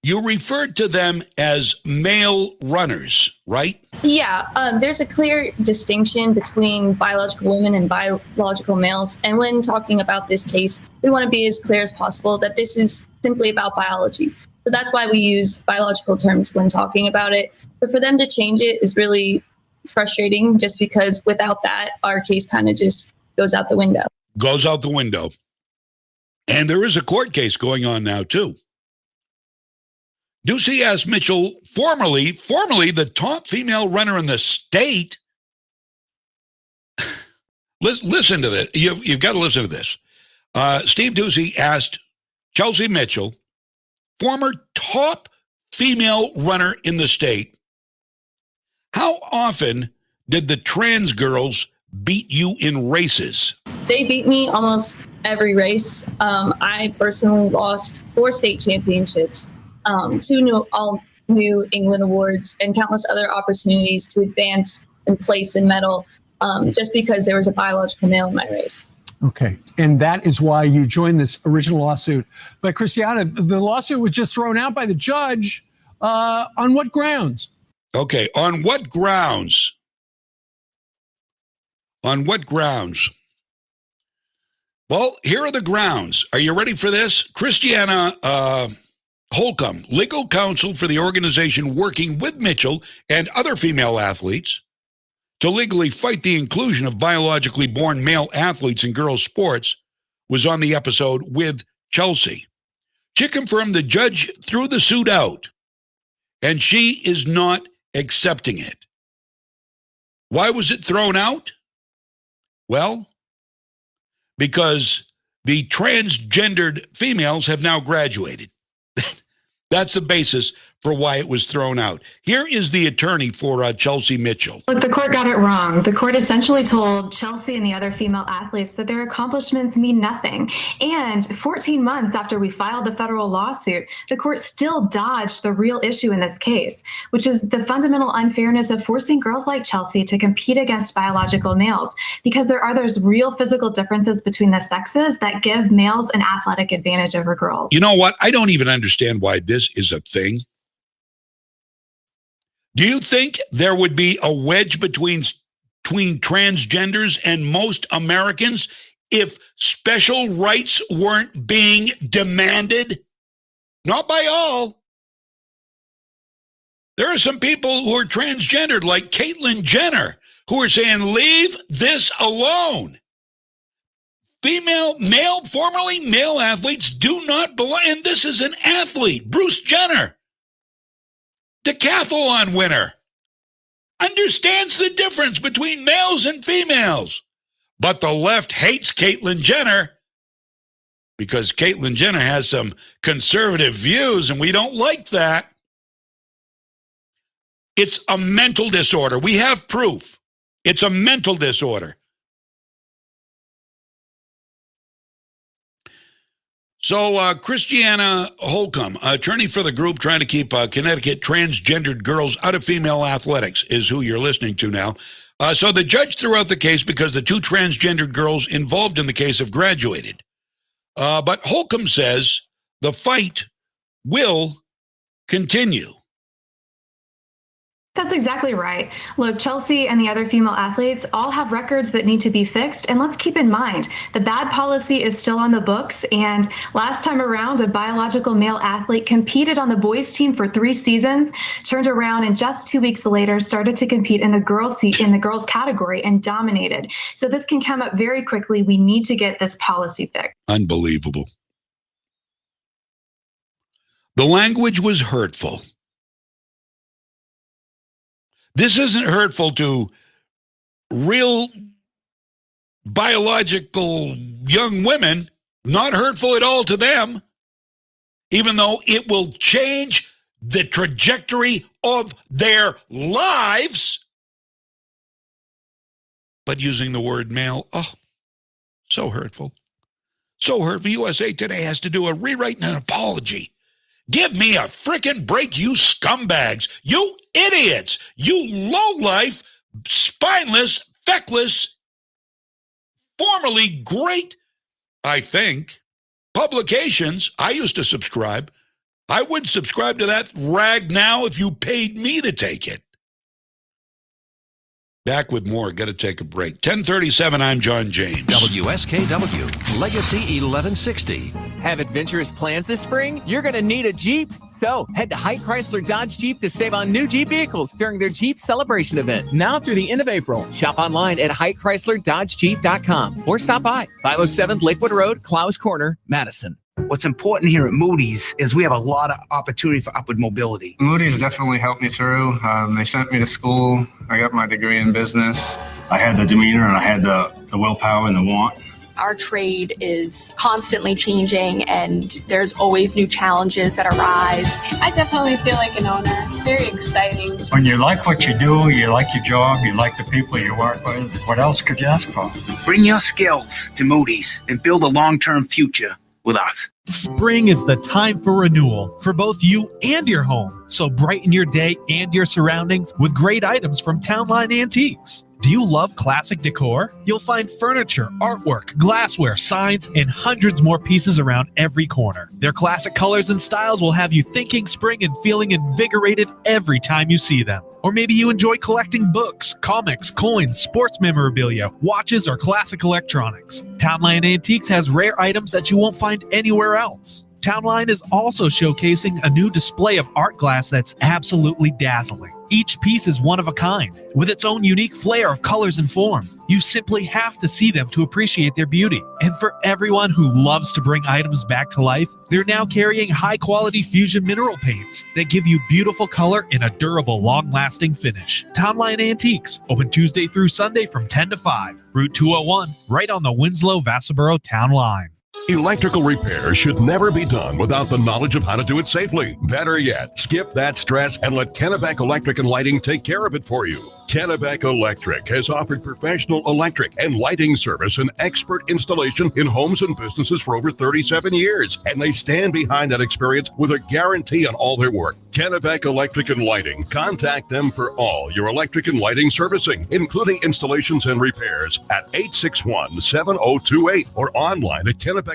you referred to them as male runners, right? Yeah, there's a clear distinction between biological women and biological males. And when talking about this case, we want to be as clear as possible that this is simply about biology. So that's why we use biological terms when talking about it. But for them to change it is really frustrating, just because without that, our case kind of just goes out the window. Goes out the window. And there is a court case going on now, too. Ducey asked Mitchell, formerly the top female runner in the state. Listen to this. You've got to listen to this. Steve Ducey asked Chelsea Mitchell, former top female runner in the state, how often did the trans girls beat you in races? They beat me almost every race. I personally lost 4 state championships, 2 all New England awards, and countless other opportunities to advance and place and medal, just because there was a biological male in my race. Okay, and that is why you joined this original lawsuit. But Christiana, the lawsuit was just thrown out by the judge. On what grounds? Okay, on what grounds? On what grounds? Well, here are the grounds. Are you ready for this? Christiana Holcomb, legal counsel for the organization working with Mitchell and other female athletes to legally fight the inclusion of biologically born male athletes in girls' sports, was on the episode with Chelsea. She confirmed the judge threw the suit out, and she is not accepting it. Why was it thrown out? Well, because the transgendered females have now graduated. That's the basis for why it was thrown out. Here is the attorney for Chelsea Mitchell. Look, the court got it wrong. The court essentially told Chelsea and the other female athletes that their accomplishments mean nothing. And 14 months after we filed the federal lawsuit, the court still dodged the real issue in this case, which is the fundamental unfairness of forcing girls like Chelsea to compete against biological males, because there are those real physical differences between the sexes that give males an athletic advantage over girls. You know what? I don't even understand why this is a thing. Do you think there would be a wedge between transgenders and most Americans if special rights weren't being demanded? Not by all. There are some people who are transgendered, like Caitlyn Jenner, who are saying, leave this alone. Formerly male athletes do not belong. And this is an athlete, Bruce Jenner, decathlon winner, understands the difference between males and females. But the left hates Caitlyn Jenner because Caitlyn Jenner has some conservative views, and we don't like that. It's a mental disorder. We have proof. It's a mental disorder. So Christiana Holcomb, attorney for the group trying to keep Connecticut transgendered girls out of female athletics, is who you're listening to now. So the judge threw out the case because the two transgendered girls involved in the case have graduated. But Holcomb says the fight will continue. That's exactly right. Look, Chelsea and the other female athletes all have records that need to be fixed. And let's keep in mind, the bad policy is still on the books. And last time around, a biological male athlete competed on the boys team for 3 seasons, turned around, and just 2 weeks later started to compete in the girls category and dominated. So this can come up very quickly. We need to get this policy fixed. Unbelievable. The language was hurtful. This isn't hurtful to real biological young women, not hurtful at all to them, even though it will change the trajectory of their lives. But using the word male, oh, so hurtful. So hurtful. USA Today has to do a rewrite and an apology. Give me a frickin' break, you scumbags, you idiots, you lowlife, spineless, feckless, formerly great, I think, publications. I used to subscribe. I would subscribe to that rag now if you paid me to take it. Back with more. Got to take a break. 10:37, I'm John James. WSKW, Legacy 1160. Have adventurous plans this spring? You're going to need a Jeep. So head to Haight Chrysler Dodge Jeep to save on new Jeep vehicles during their Jeep Celebration event. Now through the end of April. Shop online at HaightChryslerDodgeJeep.com or stop by 507 Lakewood Road, Clowes Corner, Madison. What's important here at Moody's is we have a lot of opportunity for upward mobility. Moody's definitely helped me through. They sent me to school. I got my degree in business. I had the demeanor and I had the willpower and the want. Our trade is constantly changing and there's always new challenges that arise. I definitely feel like an owner. It's very exciting. When you like what you do, you like your job, you like the people you work with, what else could you ask for? Bring your skills to Moody's and build a long-term future with us. Spring is the time for renewal for both you and your home. So brighten your day and your surroundings with great items from Townline Antiques. Do you love classic decor? You'll find furniture, artwork, glassware, signs, and hundreds more pieces around every corner. Their classic colors and styles will have you thinking spring and feeling invigorated every time you see them. Or maybe you enjoy collecting books, comics, coins, sports memorabilia, watches, or classic electronics. Townline Antiques has rare items that you won't find anywhere else. Townline is also showcasing a new display of art glass that's absolutely dazzling. Each piece is one of a kind, with its own unique flair of colors and form. You simply have to see them to appreciate their beauty. And for everyone who loves to bring items back to life, they're now carrying high-quality fusion mineral paints that give you beautiful color in a durable, long-lasting finish. Townline Antiques, open Tuesday through Sunday from 10 to 5. Route 201, right on the Winslow-Vassaboro Town line. Electrical repair should never be done without the knowledge of how to do it safely. Better yet, skip that stress and let Kennebec Electric and Lighting take care of it for you. Kennebec Electric has offered professional electric and lighting service and expert installation in homes and businesses for over 37 years, and they stand behind that experience with a guarantee on all their work. Kennebec Electric and Lighting. Contact them for all your electric and lighting servicing, including installations and repairs at 861-7028 or online at KennebecElectric.com.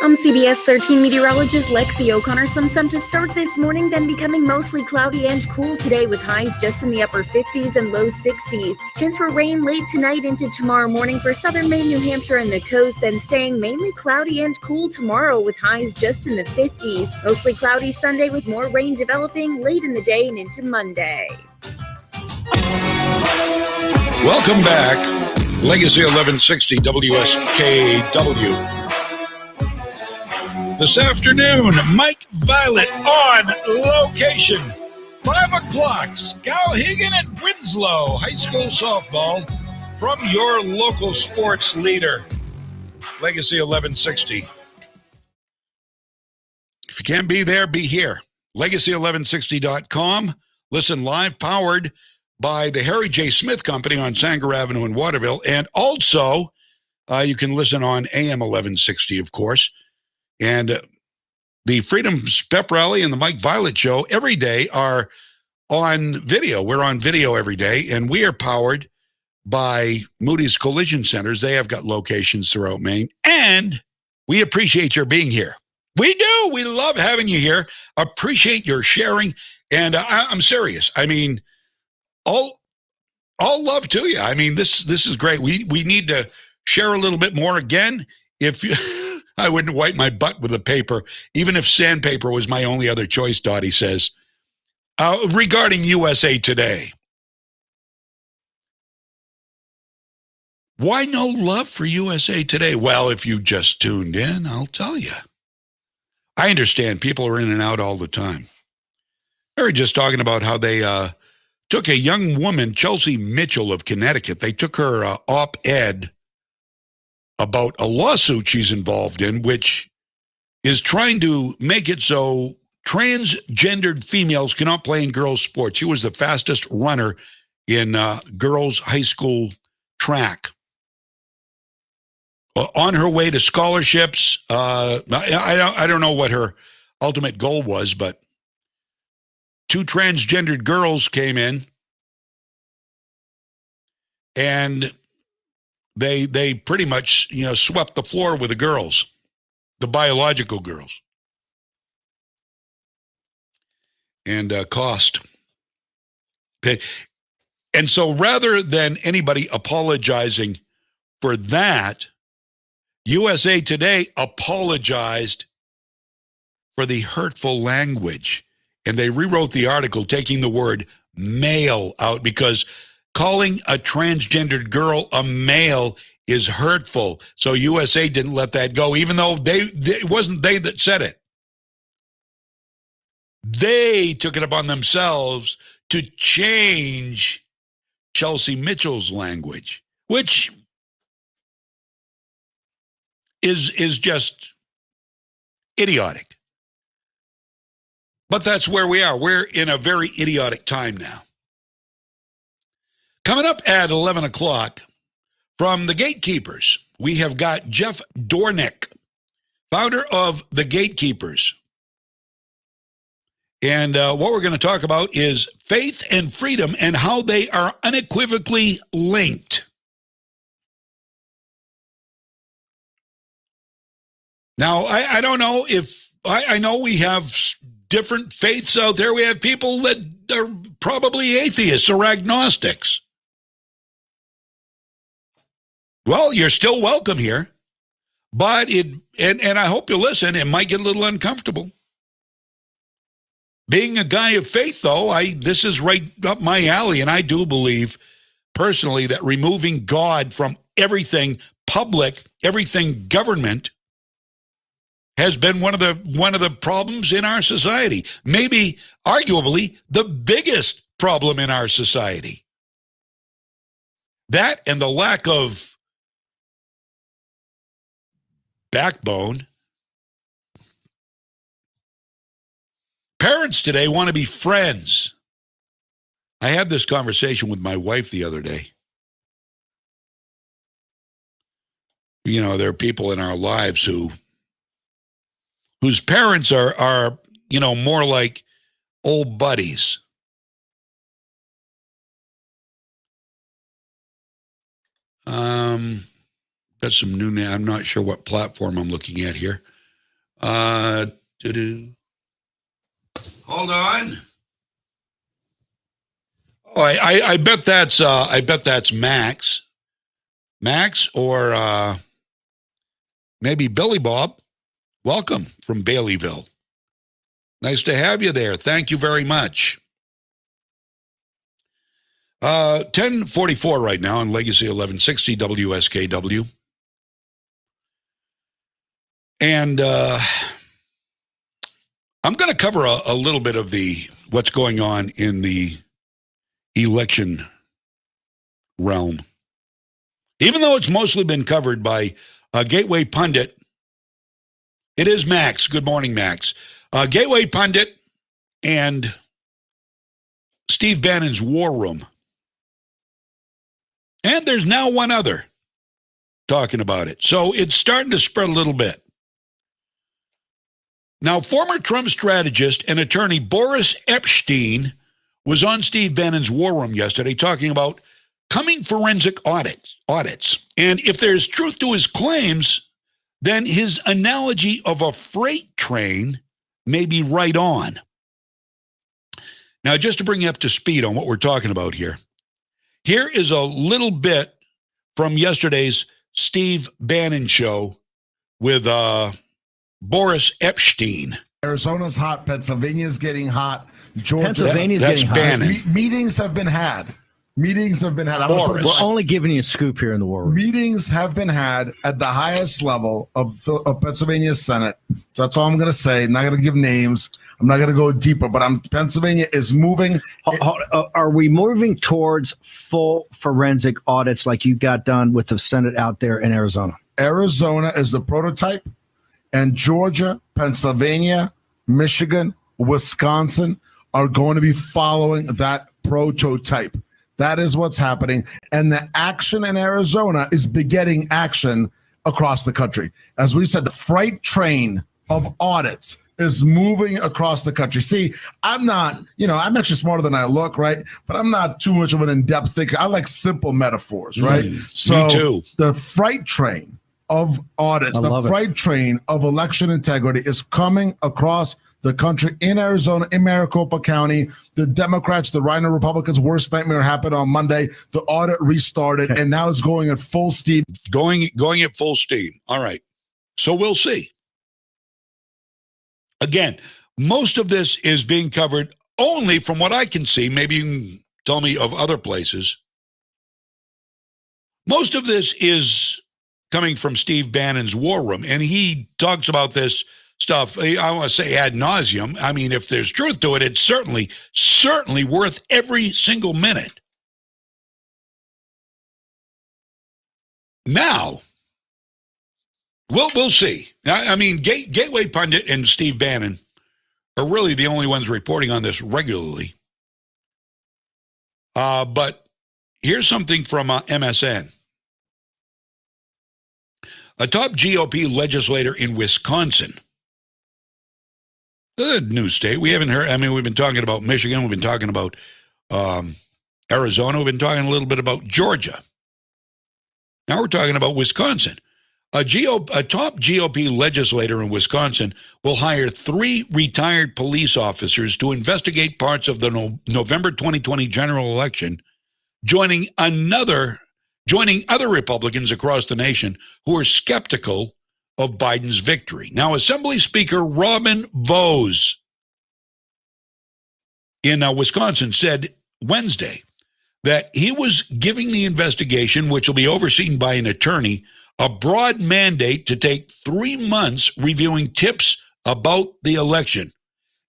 I'm CBS 13 meteorologist Lexi O'Connor. Some sun to start this morning, then becoming mostly cloudy and cool today with highs just in the upper 50s and low 60s. Chance for rain late tonight into tomorrow morning for southern Maine, New Hampshire, and the coast, then staying mainly cloudy and cool tomorrow with highs just in the 50s. Mostly cloudy Sunday with more rain developing late in the day and into Monday. Welcome back. Legacy 1160 WSKW. This afternoon, Mike Violette on location. 5 o'clock, Skowhegan at Winslow. High school softball from your local sports leader. Legacy 1160. If you can't be there, be here. Legacy1160.com. Listen live, powered by the Harry J. Smith Company on Sanger Avenue in Waterville. And also, you can listen on AM 1160, of course. And the Freedom's Pep Rally and the Mike Violette Show every day are on video. We're on video every day, and we are powered by Moody's Collision Centers. They have got locations throughout Maine, and we appreciate your being here. We do. We love having you here. Appreciate your sharing, and I'm serious. I mean, all love to you. I mean, this is great. We need to share a little bit more. Again, if you... I wouldn't wipe my butt with a paper, even if sandpaper was my only other choice, Dottie says. Regarding USA Today. Why no love for USA Today? Well, if you just tuned in, I'll tell you. I understand people are in and out all the time. They were just talking about how they took a young woman, Chelsea Mitchell of Connecticut. They took her op-ed about a lawsuit she's involved in, which is trying to make it so transgendered females cannot play in girls' sports. She was the fastest runner in girls' high school track. On her way to scholarships, I don't know what her ultimate goal was, but 2 transgendered girls came in, and they pretty much, swept the floor with the girls, the biological girls, and cost. And so rather than anybody apologizing for that, USA Today apologized for the hurtful language, and they rewrote the article, taking the word male out, because calling a transgendered girl a male is hurtful. So USA didn't let that go, even though it wasn't they that said it. They took it upon themselves to change Chelsea Mitchell's language, which is just idiotic. But that's where we are. We're in a very idiotic time now. Coming up at 11 o'clock, from the Gatekeepers, we have got Jeff Dornick, founder of the Gatekeepers. And what we're going to talk about is faith and freedom and how they are unequivocally linked. Now, I don't know if, I know we have different faiths out there. We have people that are probably atheists or agnostics. Well, you're still welcome here, but and I hope you listen, it might get a little uncomfortable. Being a guy of faith, though, this is right up my alley, and I do believe personally that removing God from everything public, everything government, has been one of the problems in our society. Maybe, arguably, the biggest problem in our society. That and the lack of backbone. Parents today want to be friends. I had this conversation with my wife the other day. You know, there are people in our lives whose parents are, you know, more like old buddies. Got some new name. I'm not sure what platform I'm looking at here. Hold on. Oh, I bet that's Max. Max or maybe Billy Bob. Welcome from Baileyville. Nice to have you there. Thank you very much. 10:44 right now on Legacy 1160 WSKW. And I'm going to cover a little bit of what's going on in the election realm. Even though it's mostly been covered by Gateway Pundit, it is Max. Good morning, Max. Gateway Pundit and Steve Bannon's War Room. And there's now one other talking about it. So it's starting to spread a little bit. Now, former Trump strategist and attorney Boris Epshteyn was on Steve Bannon's War Room yesterday talking about coming forensic audits. And if there's truth to his claims, then his analogy of a freight train may be right on. Now, just to bring you up to speed on what we're talking about here, here is a little bit from yesterday's Steve Bannon show with Boris Epshteyn. Arizona's hot. Pennsylvania's getting hot. Georgia. Pennsylvania's getting hot. Bannon. Meetings have been had. We're only giving you a scoop here in the war room. Meetings have been had at the highest level of Pennsylvania Senate. So that's all I'm going to say. I'm not going to give names. I'm not going to go deeper, but Pennsylvania is moving. Are we moving towards full forensic audits like you got done with the Senate out there in Arizona? Arizona is the prototype, and Georgia, Pennsylvania, Michigan, Wisconsin are going to be following that prototype. That is what's happening. And the action in Arizona is begetting action across the country. As we said, the freight train of audits is moving across the country. See, I'm I'm actually smarter than I look, right? But I'm not too much of an in-depth thinker. I like simple metaphors, right? Me too. The freight train of audits, freight train of election integrity is coming across the country in Arizona, in Maricopa County. The Democrats, the Rhino Republicans' worst nightmare happened on Monday. The audit restarted, and now it's going at full steam. Going at full steam. All right. So we'll see. Again, most of this is being covered only from what I can see. Maybe you can tell me of other places. Most of this is coming from Steve Bannon's War Room, and he talks about this stuff, I want to say ad nauseum. I mean, if there's truth to it, it's certainly worth every single minute. Now, we'll see. I mean, Gateway Pundit and Steve Bannon are really the only ones reporting on this regularly. But here's something from MSN. A top GOP legislator in Wisconsin, the new state. We haven't heard. I mean, we've been talking about Michigan. We've been talking about Arizona. We've been talking a little bit about Georgia. Now we're talking about Wisconsin. A top GOP legislator in Wisconsin will hire 3 retired police officers to investigate parts of the November 2020 general election, joining other Republicans across the nation who are skeptical of Biden's victory. Now, Assembly Speaker Robin Vos in Wisconsin said Wednesday that he was giving the investigation, which will be overseen by an attorney, a broad mandate to take 3 months reviewing tips about the election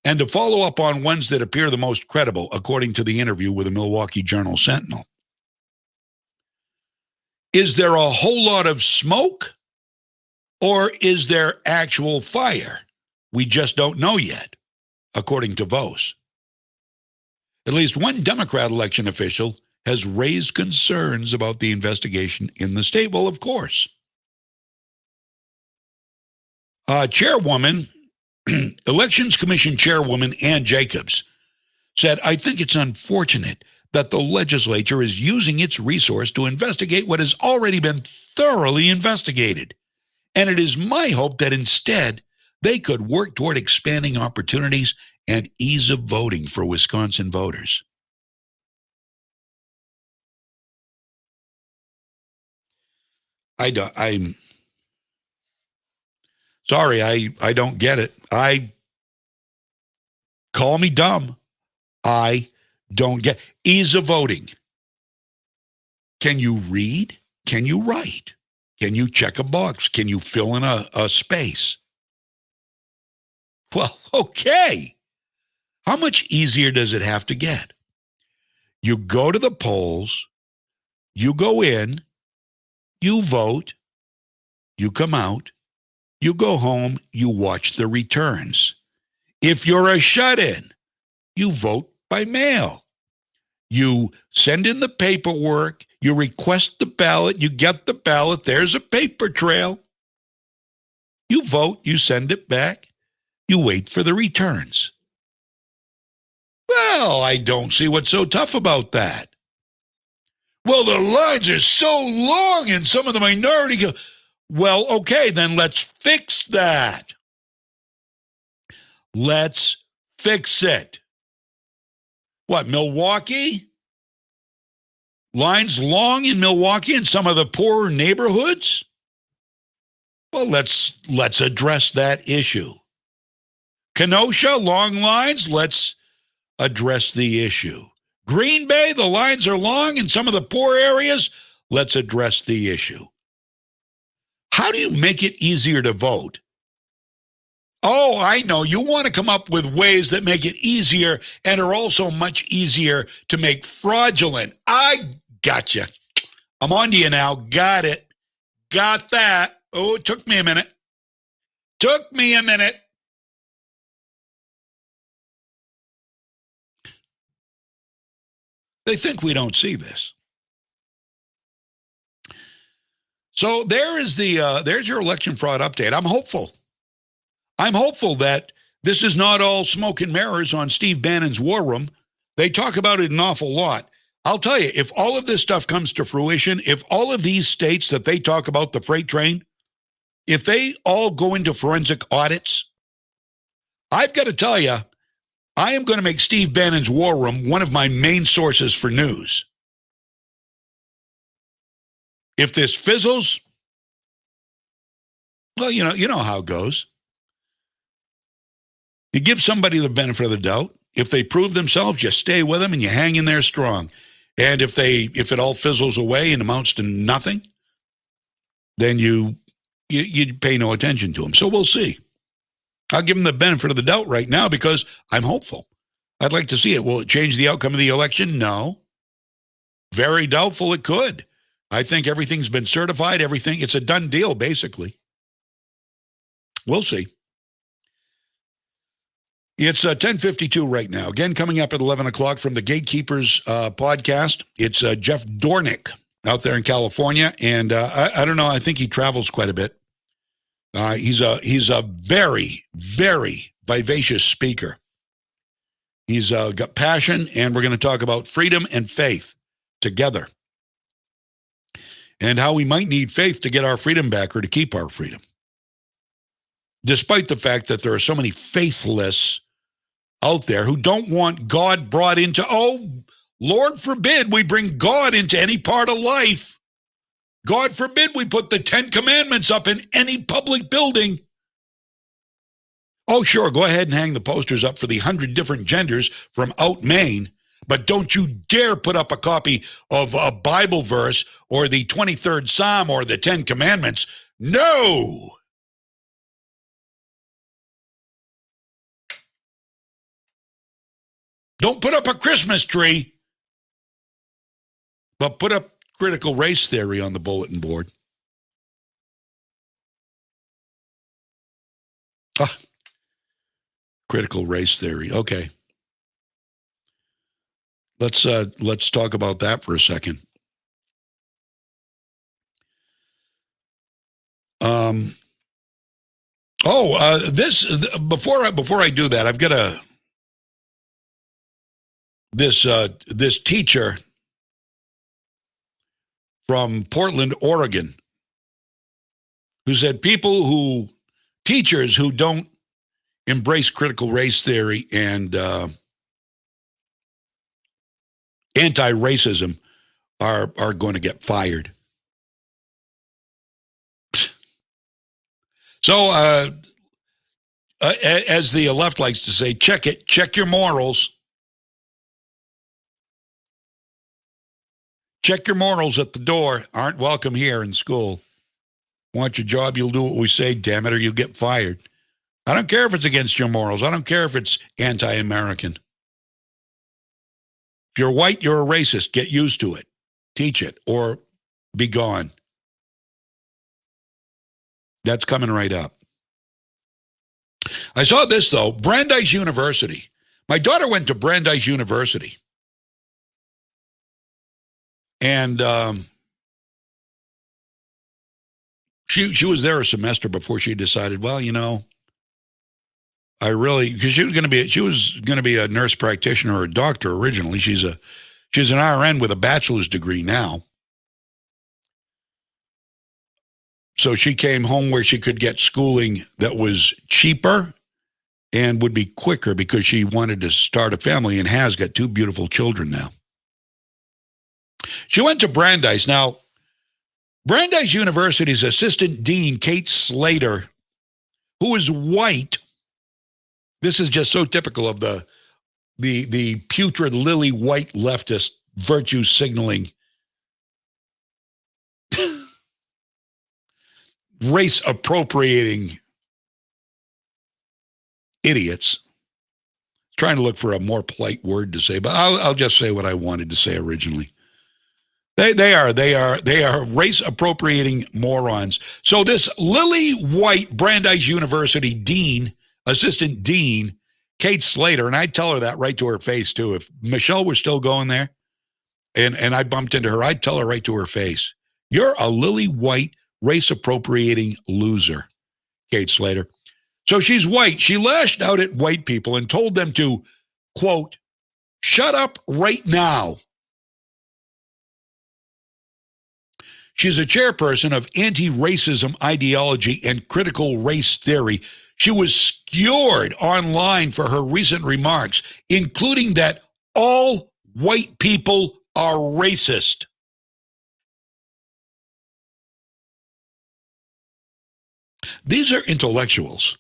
and to follow up on ones that appear the most credible, according to the interview with the Milwaukee Journal Sentinel. Is there a whole lot of smoke? Or is there actual fire? We just don't know yet, according to Vos. At least one Democrat election official has raised concerns about the investigation in the state. Well, of course. Chairwoman, Elections Commission Chairwoman Ann Jacobs said, I think it's unfortunate that the legislature is using its resource to investigate what has already been thoroughly investigated. And it is my hope that instead they could work toward expanding opportunities and ease of voting for Wisconsin voters. I'm sorry, I don't get it. Call me dumb. I don't get ease of voting. Can you read? Can you write? Can you check a box? Can you fill in a space? Well, okay. How much easier does it have to get? You go to the polls, you go in, you vote, you come out, you go home, you watch the returns. If you're a shut-in, you vote by mail. You send in the paperwork, you request the ballot, you get the ballot, there's a paper trail. You vote, you send it back, you wait for the returns. Well, I don't see what's so tough about that. Well, the lines are so long in some of the minority. Well, okay, then let's fix that. Let's fix it. What, Milwaukee? Lines long in Milwaukee and some of the poorer neighborhoods? Well, let's address that issue. Kenosha, long lines, let's address the issue. Green Bay, the lines are long in some of the poor areas, let's address the issue. How do you make it easier to vote? Oh, I know. You want to come up with ways that make it easier and are also much easier to make fraudulent. I gotcha. I'm on to you now. Got it. Got that. Oh, it took me a minute. Took me a minute. They think we don't see this. So there's your election fraud update. I'm hopeful. I'm hopeful that this is not all smoke and mirrors on Steve Bannon's War Room. They talk about it an awful lot. I'll tell you, if all of this stuff comes to fruition, if all of these states that they talk about, the freight train, if they all go into forensic audits, I've got to tell you, I am going to make Steve Bannon's War Room one of my main sources for news. If this fizzles, well, you know how it goes. You give somebody the benefit of the doubt. If they prove themselves, you stay with them and you hang in there strong. And if it all fizzles away and amounts to nothing, then you pay no attention to them. So we'll see. I'll give them the benefit of the doubt right now because I'm hopeful. I'd like to see it. Will it change the outcome of the election? No. Very doubtful it could. I think everything's been certified. It's a done deal, basically. We'll see. It's 10:52 right now. Again, coming up at 11 o'clock from the Gatekeepers podcast, it's Jeff Dornick out there in California. And I don't know, I think he travels quite a bit. He's a very, very vivacious speaker. He's got passion, and we're going to talk about freedom and faith together. And how we might need faith to get our freedom back or to keep our freedom. Despite the fact that there are so many faithless out there who don't want God brought into, Lord forbid we bring God into any part of life. God forbid we put the 10 Commandments up in any public building. Oh, sure, go ahead and hang the posters up for the 100 different genders from out Maine, but don't you dare put up a copy of a Bible verse or the 23rd Psalm or the 10 Commandments. No! Don't put up a Christmas tree, but put up critical race theory on the bulletin board. Critical race theory. Okay. Let's talk about that for a second. Before I do that, I've got this teacher from Portland, Oregon, who said teachers who don't embrace critical race theory and anti-racism are going to get fired. So, as the left likes to say, check your morals. Check your morals at the door. Aren't welcome here in school. Want your job, you'll do what we say, damn it, or you'll get fired. I don't care if it's against your morals. I don't care if it's anti-American. If you're white, you're a racist. Get used to it. Teach it or be gone. That's coming right up. I saw this, though. Brandeis University. My daughter went to Brandeis University. And she was there a semester before she decided, well, because she was going to be a nurse practitioner or a doctor originally. She's an RN with a bachelor's degree now. So she came home where she could get schooling that was cheaper and would be quicker because she wanted to start a family and has got 2 beautiful children now. She went to Brandeis. Now, Brandeis University's assistant dean, Kate Slater, who is white. This is just so typical of the putrid lily white leftist virtue signaling race appropriating idiots. Trying to look for a more polite word to say, but I'll just say what I wanted to say originally. They are race appropriating morons. So this lily white Brandeis University dean, assistant dean, Kate Slater, and I'd tell her that right to her face too. If Michelle were still going there and I bumped into her, I'd tell her right to her face, you're a lily white race appropriating loser, Kate Slater. So she's white. She lashed out at white people and told them to, quote, shut up right now. She's a chairperson of anti-racism ideology and critical race theory. She was skewered online for her recent remarks, including that all white people are racist. These are intellectuals.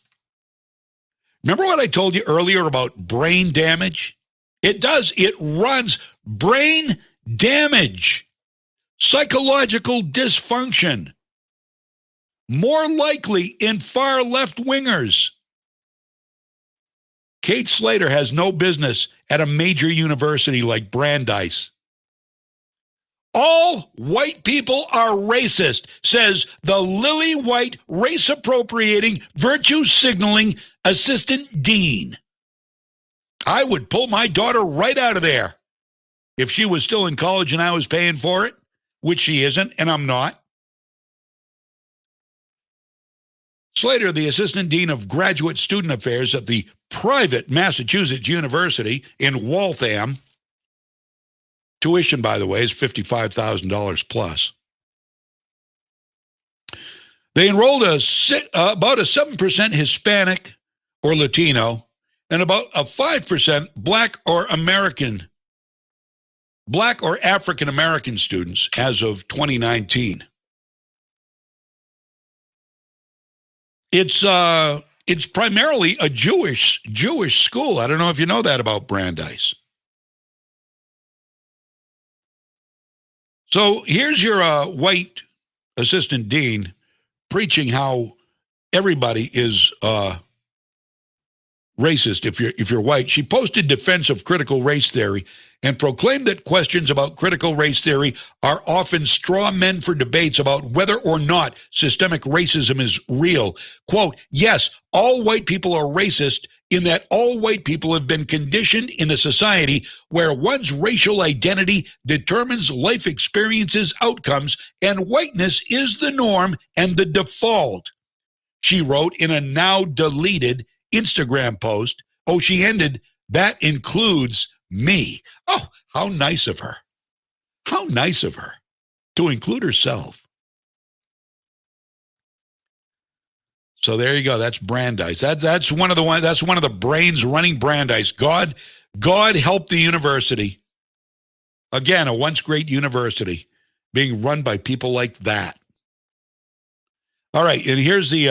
Remember what I told you earlier about brain damage? It does. It runs brain damage, psychological dysfunction, more likely in far left wingers. Kate Slater has no business at a major university like Brandeis. All white people are racist, says the lily white race appropriating, virtue signaling assistant dean. I would pull my daughter right out of there if she was still in college and I was paying for it, which she isn't, and I'm not. Slater, the assistant dean of graduate student affairs at the private Massachusetts University in Waltham. Tuition, by the way, is $55,000 plus. They enrolled about a 7% Hispanic or Latino and about a 5% Black or African American students as of 2019. It's primarily a Jewish school. I don't know if you know that about Brandeis. So here's your white assistant dean preaching how everybody is racist if you're white. She posted defense of critical race theory and proclaimed that questions about critical race theory are often straw men for debates about whether or not systemic racism is real. Quote, yes, all white people are racist in that all white people have been conditioned in a society where one's racial identity determines life experiences, outcomes, and whiteness is the norm and the default, she wrote in a now deleted Instagram post. Oh, she ended, that includes me. Oh, how nice of her. How nice of her to include herself. So there you go. That's Brandeis. That's one of the brains running Brandeis. God help the university. Again, a once great university being run by people like that. All right, and here's the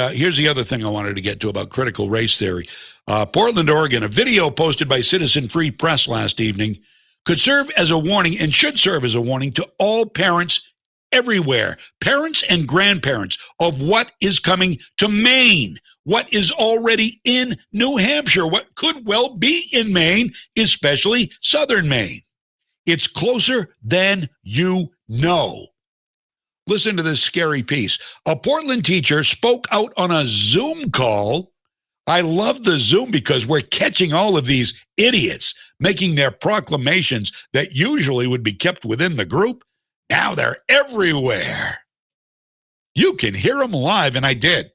other thing I wanted to get to about critical race theory. Portland, Oregon, a video posted by Citizen Free Press last evening could serve as a warning and should serve as a warning to all parents everywhere, parents and grandparents, of what is coming to Maine, what is already in New Hampshire, what could well be in Maine, especially southern Maine. It's closer than you know. Listen to this scary piece. A Portland teacher spoke out on a Zoom call. I love the Zoom because we're catching all of these idiots making their proclamations that usually would be kept within the group. Now they're everywhere. You can hear them live, and I did.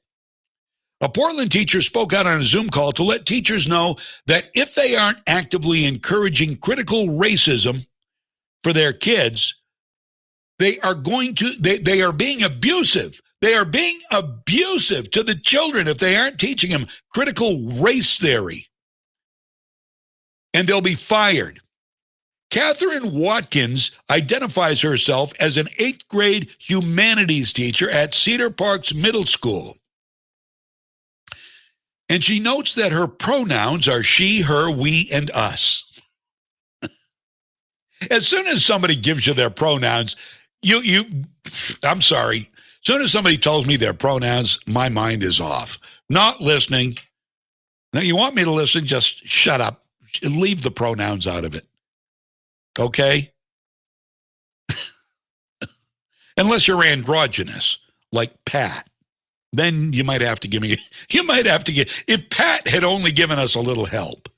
A Portland teacher spoke out on a Zoom call to let teachers know that if they aren't actively encouraging critical racism for their kids, they are being abusive. They are being abusive to the children if they aren't teaching them critical race theory. And they'll be fired. Catherine Watkins identifies herself as an 8th grade humanities teacher at Cedar Parks Middle School. And she notes that her pronouns are she, her, we, and us. As soon as somebody gives you their pronouns, I'm sorry. As soon as somebody tells me their pronouns, my mind is off. Not listening. Now, you want me to listen? Just shut up. Leave the pronouns out of it. Okay? Unless you're androgynous, like Pat. Then you might have to give me, if Pat had only given us a little help.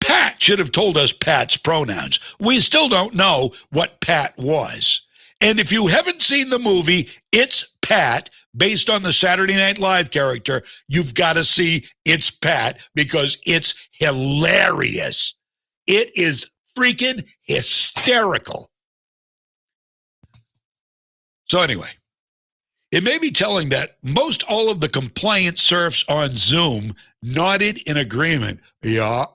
Pat should have told us Pat's pronouns. We still don't know what Pat was. And if you haven't seen the movie, It's Pat, based on the Saturday Night Live character, you've got to see It's Pat because it's hilarious. It is freaking hysterical. So anyway, it may be telling that most all of the compliant serfs on Zoom nodded in agreement. Yeah,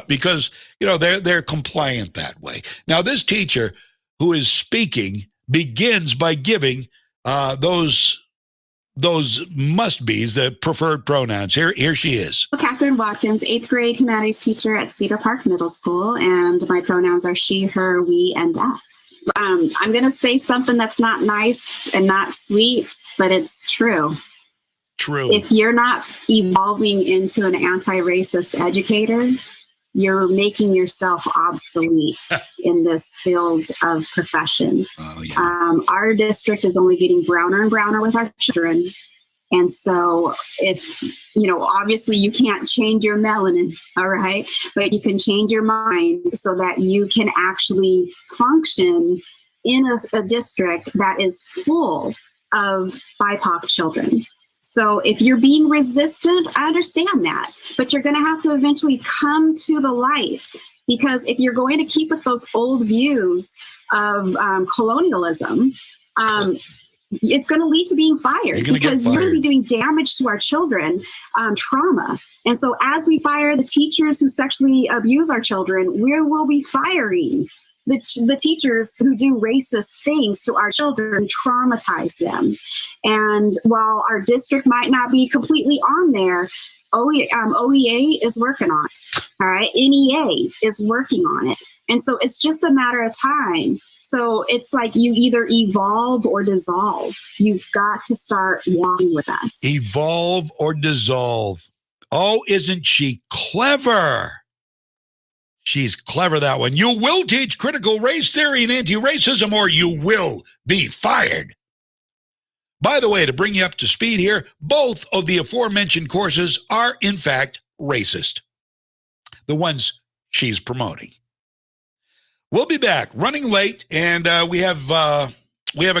because, they're compliant that way. Now, this teacher who is speaking begins by giving those must-be's, the preferred pronouns. Here she is. Catherine Watkins, 8th grade humanities teacher at Cedar Park Middle School, and my pronouns are she, her, we, and us. I'm going to say something that's not nice and not sweet, but it's true. True. If you're not evolving into an anti-racist educator, you're making yourself obsolete in this field of profession. Oh, yeah. Our district is only getting browner and browner with our children. And so if, obviously you can't change your melanin, all right, but you can change your mind so that you can actually function in a district that is full of BIPOC children. So if you're being resistant, I understand that, but you're going to have to eventually come to the light, because if you're going to keep with those old views of colonialism, it's going to lead to being fired, because you're going to be doing damage to our children, trauma. And so as we fire the teachers who sexually abuse our children, we will be firing the teachers who do racist things to our children, traumatize them. And while our district might not be completely on there, OEA is working on it. All right. NEA is working on it. And so it's just a matter of time. So it's like you either evolve or dissolve. You've got to start walking with us. Evolve or dissolve. Oh, isn't she clever? She's clever, that one. You will teach critical race theory and anti-racism, or you will be fired. By the way, to bring you up to speed here, both of the aforementioned courses are, in fact, racist. The ones she's promoting. We'll be back, running late, and we have a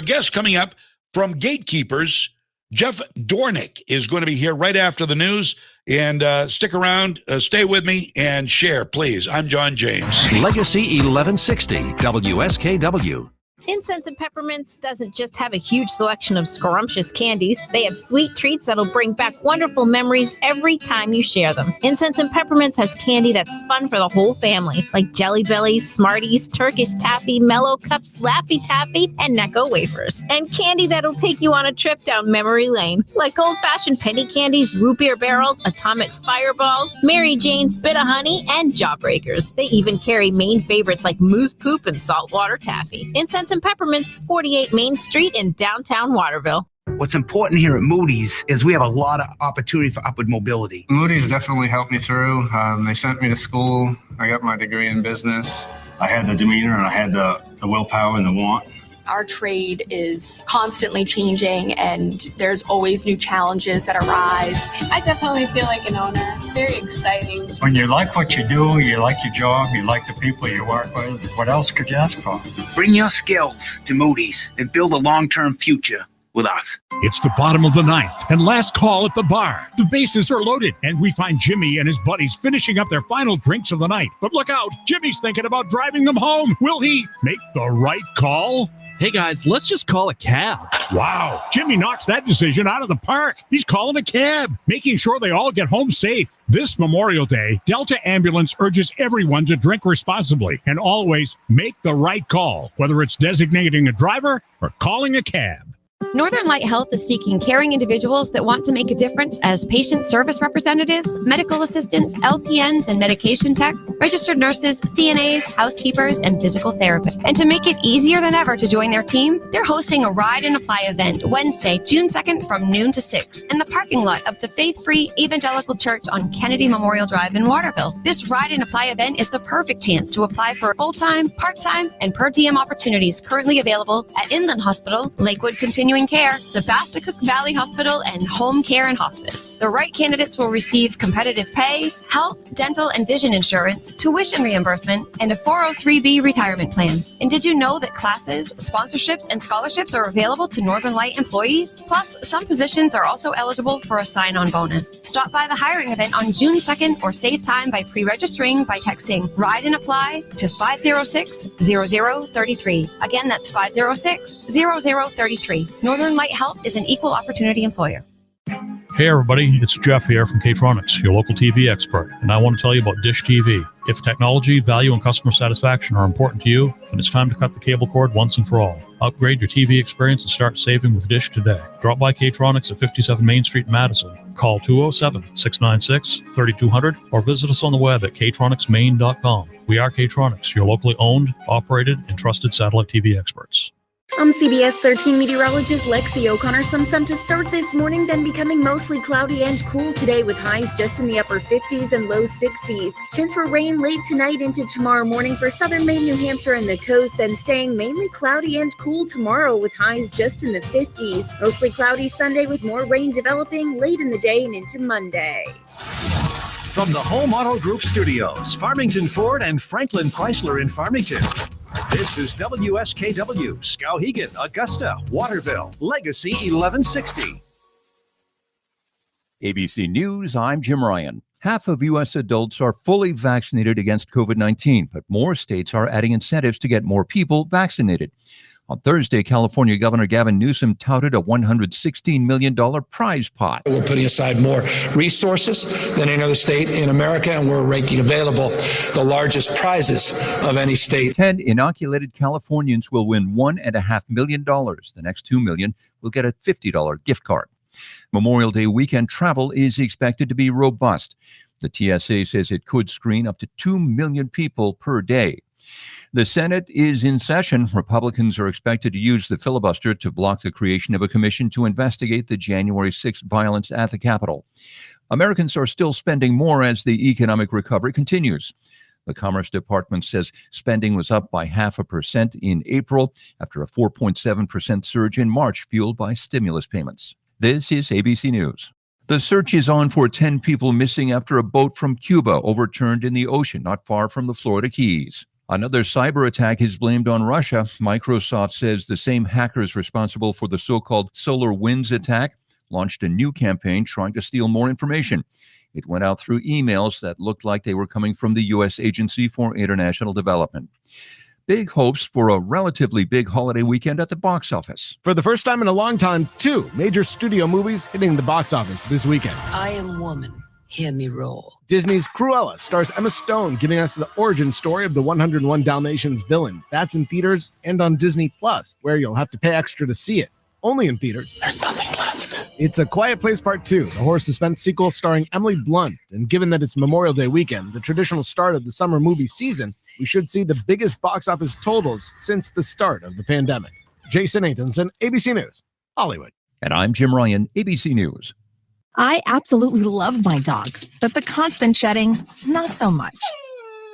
guest coming up from Gatekeepers. Jeff Dornick is going to be here right after the news. And stick around, stay with me, and share, please. I'm John James. Legacy 1160, WSKW. Incense and Peppermints doesn't just have a huge selection of scrumptious candies. They have sweet treats that'll bring back wonderful memories every time you share them. Incense and Peppermints has candy that's fun for the whole family, like Jelly Bellies, Smarties, Turkish Taffy, Mellow Cups, Laffy Taffy, and Necco Wafers. And candy that'll take you on a trip down memory lane, like old-fashioned penny candies, root beer barrels, atomic fireballs, Mary Jane's Bit of Honey, and Jawbreakers. They even carry Maine favorites like Moose Poop and Saltwater Taffy. Incense and Peppermints, 48 Main Street in downtown Waterville. What's important here at Moody's is we have a lot of opportunity for upward mobility. Moody's definitely helped me through. They sent me to school. I got my degree in business. I had the demeanor and I had the willpower and the want. Our trade is constantly changing and there's always new challenges that arise. I definitely feel like an owner. It's very exciting. When you like what you do, you like your job, you like the people you work with, what else could you ask for? Bring your skills to Moody's and build a long-term future with us. It's the bottom of the ninth and last call at the bar. The bases are loaded, and we find Jimmy and his buddies finishing up their final drinks of the night. But look out, Jimmy's thinking about driving them home. Will he make the right call? Hey guys, let's just call a cab. Wow, Jimmy knocks that decision out of the park. He's calling a cab, making sure they all get home safe. This Memorial Day, Delta Ambulance urges everyone to drink responsibly and always make the right call, whether it's designating a driver or calling a cab. Northern Light Health is seeking caring individuals that want to make a difference as patient service representatives, medical assistants, LPNs, and medication techs, registered nurses, CNAs, housekeepers, and physical therapists. And to make it easier than ever to join their team, they're hosting a Ride and Apply event Wednesday, June 2nd from noon to 6 in the parking lot of the Faith-Free Evangelical Church on Kennedy Memorial Drive in Waterville. This Ride and Apply event is the perfect chance to apply for full-time, part-time, and per diem opportunities currently available at Inland Hospital, Lakewood Continuing Care, Sebasticook Valley Hospital, and Home Care and Hospice. The right candidates will receive competitive pay, health, dental, and vision insurance, tuition reimbursement, and a 403B retirement plan. And did you know that classes, sponsorships, and scholarships are available to Northern Light employees? Plus, some positions are also eligible for a sign-on bonus. Stop by the hiring event on June 2nd or save time by pre-registering by texting RIDE and APPLY to 506-0033. Again, that's 506-0033. Northern Light Health is an equal opportunity employer. Hey everybody, it's Jeff here from K-Tronics, your local TV expert, and I want to tell you about Dish TV. If technology, value, and customer satisfaction are important to you, then it's time to cut the cable cord once and for all. Upgrade your TV experience and start saving with Dish today. Drop by K-Tronics at 57 Main Street in Madison. Call 207-696-3200 or visit us on the web at ktronicsmain.com. We are K-Tronics, your locally owned, operated, and trusted satellite TV experts. I'm CBS 13 meteorologist Lexi O'Connor. Some sun to start this morning, then becoming mostly cloudy and cool today with highs just in the upper 50s and low 60s. Chance for rain late tonight into tomorrow morning for southern Maine, New Hampshire, and the coast, then staying mainly cloudy and cool tomorrow with highs just in the 50s. Mostly cloudy Sunday with more rain developing late in the day and into Monday. From the Home Auto Group Studios, Farmington Ford and Franklin Chrysler in Farmington. This is WSKW, Skowhegan, Augusta, Waterville, Legacy 1160. ABC News, I'm Jim Ryan. Half of U.S. adults are fully vaccinated against COVID-19, but more states are adding incentives to get more people vaccinated. On Thursday, California Governor Gavin Newsom touted a $116 million prize pot. We're putting aside more resources than any other state in America, and we're making available the largest prizes of any state. 10 inoculated Californians will win $1.5 million. The next $2 million will get a $50 gift card. Memorial Day weekend travel is expected to be robust. The TSA says it could screen up to 2 million people per day. The Senate is in session. Republicans are expected to use the filibuster to block the creation of a commission to investigate the January 6th violence at the Capitol. Americans are still spending more as the economic recovery continues. The Commerce Department says spending was up by 0.5% in April after a 4.7% surge in March fueled by stimulus payments. This is ABC News. The search is on for 10 people missing after a boat from Cuba overturned in the ocean not far from the Florida Keys. Another cyber attack is blamed on Russia. Microsoft says the same hackers responsible for the so-called SolarWinds attack launched a new campaign trying to steal more information. It went out through emails that looked like they were coming from the U.S. Agency for International Development. Big hopes for a relatively big holiday weekend at the box office. For the first time in a long time, 2 major studio movies hitting the box office this weekend. I Am Woman. Hear me roar. Disney's Cruella stars Emma Stone, giving us the origin story of the 101 Dalmatians villain. That's in theaters and on Disney Plus, where you'll have to pay extra to see it. Only in theaters. There's nothing left. It's A Quiet Place Part 2, the horror suspense sequel starring Emily Blunt. And given that it's Memorial Day weekend, the traditional start of the summer movie season, we should see the biggest box office totals since the start of the pandemic. Jason Nathanson, ABC News, Hollywood. And I'm Jim Ryan, ABC News. I absolutely love my dog, but the constant shedding, not so much.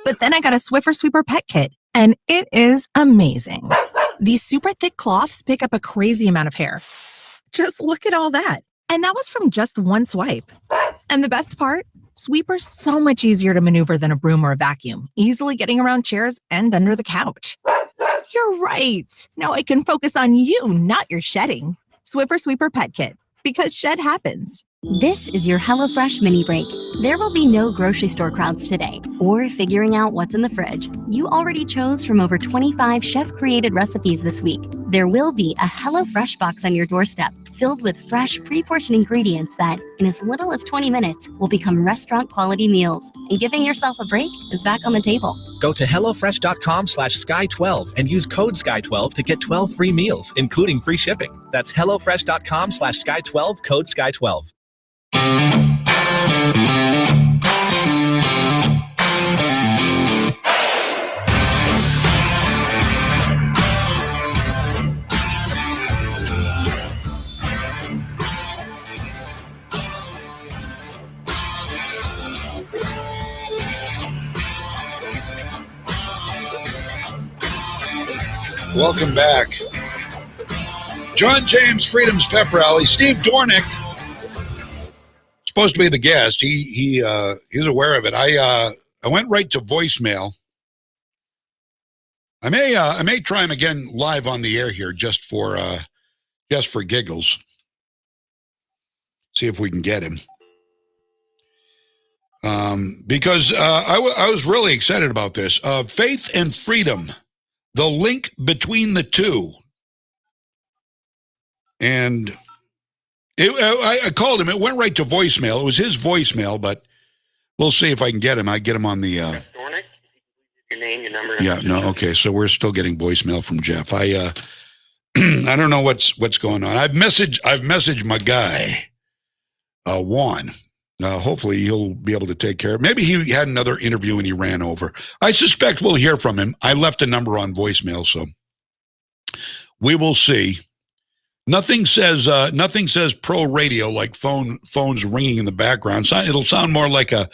But then I got a Swiffer Sweeper Pet Kit, and it is amazing. These super thick cloths pick up a crazy amount of hair. Just look at all that. And that was from just one swipe. And the best part? Sweeper's so much easier to maneuver than a broom or a vacuum, easily getting around chairs and under the couch. You're right. Now I can focus on you, not your shedding. Swiffer Sweeper Pet Kit, because shed happens. This is your HelloFresh mini break. There will be no grocery store crowds today or figuring out what's in the fridge. You already chose from over 25 chef-created recipes this week. There will be a HelloFresh box on your doorstep filled with fresh, pre-portioned ingredients that, in as little as 20 minutes, will become restaurant-quality meals. And giving yourself a break is back on the table. Go to HelloFresh.com/Sky12 and use code Sky12 to get 12 free meals, including free shipping. That's HelloFresh.com/Sky12, code Sky12. Welcome back. John James, Freedom's Pep Rally. Steve Dornick, supposed to be the guest. He's aware of it. I went right to voicemail. I may try him again live on the air here just for giggles. See if we can get him. Because I was really excited about this. Faith and freedom, the link between the two. And I called him. It went right to voicemail. It was his voicemail, but we'll see if I can get him. I get him on the. Your name, your number. Yeah. No. Okay. So we're still getting voicemail from Jeff. I don't know what's going on. I've messaged my guy, Juan. Hopefully he'll be able to take care of it. Maybe he had another interview and he ran over. I suspect we'll hear from him. I left a number on voicemail, so we will see. Nothing says pro radio like phones ringing in the background. It'll sound more like a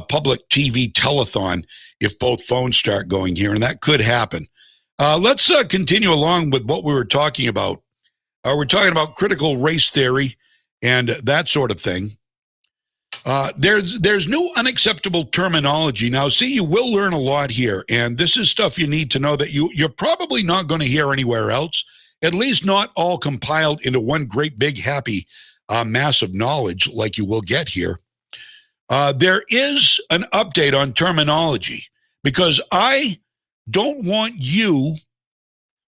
public TV telethon if both phones start going here, and that could happen. Let's continue along with what we were talking about. We're talking about critical race theory and that sort of thing. There's new unacceptable terminology. Now, see, you will learn a lot here, and this is stuff you need to know that you're probably not going to hear anywhere else, at least not all compiled into one great big happy mass of knowledge like you will get here. There is an update on terminology because I don't want you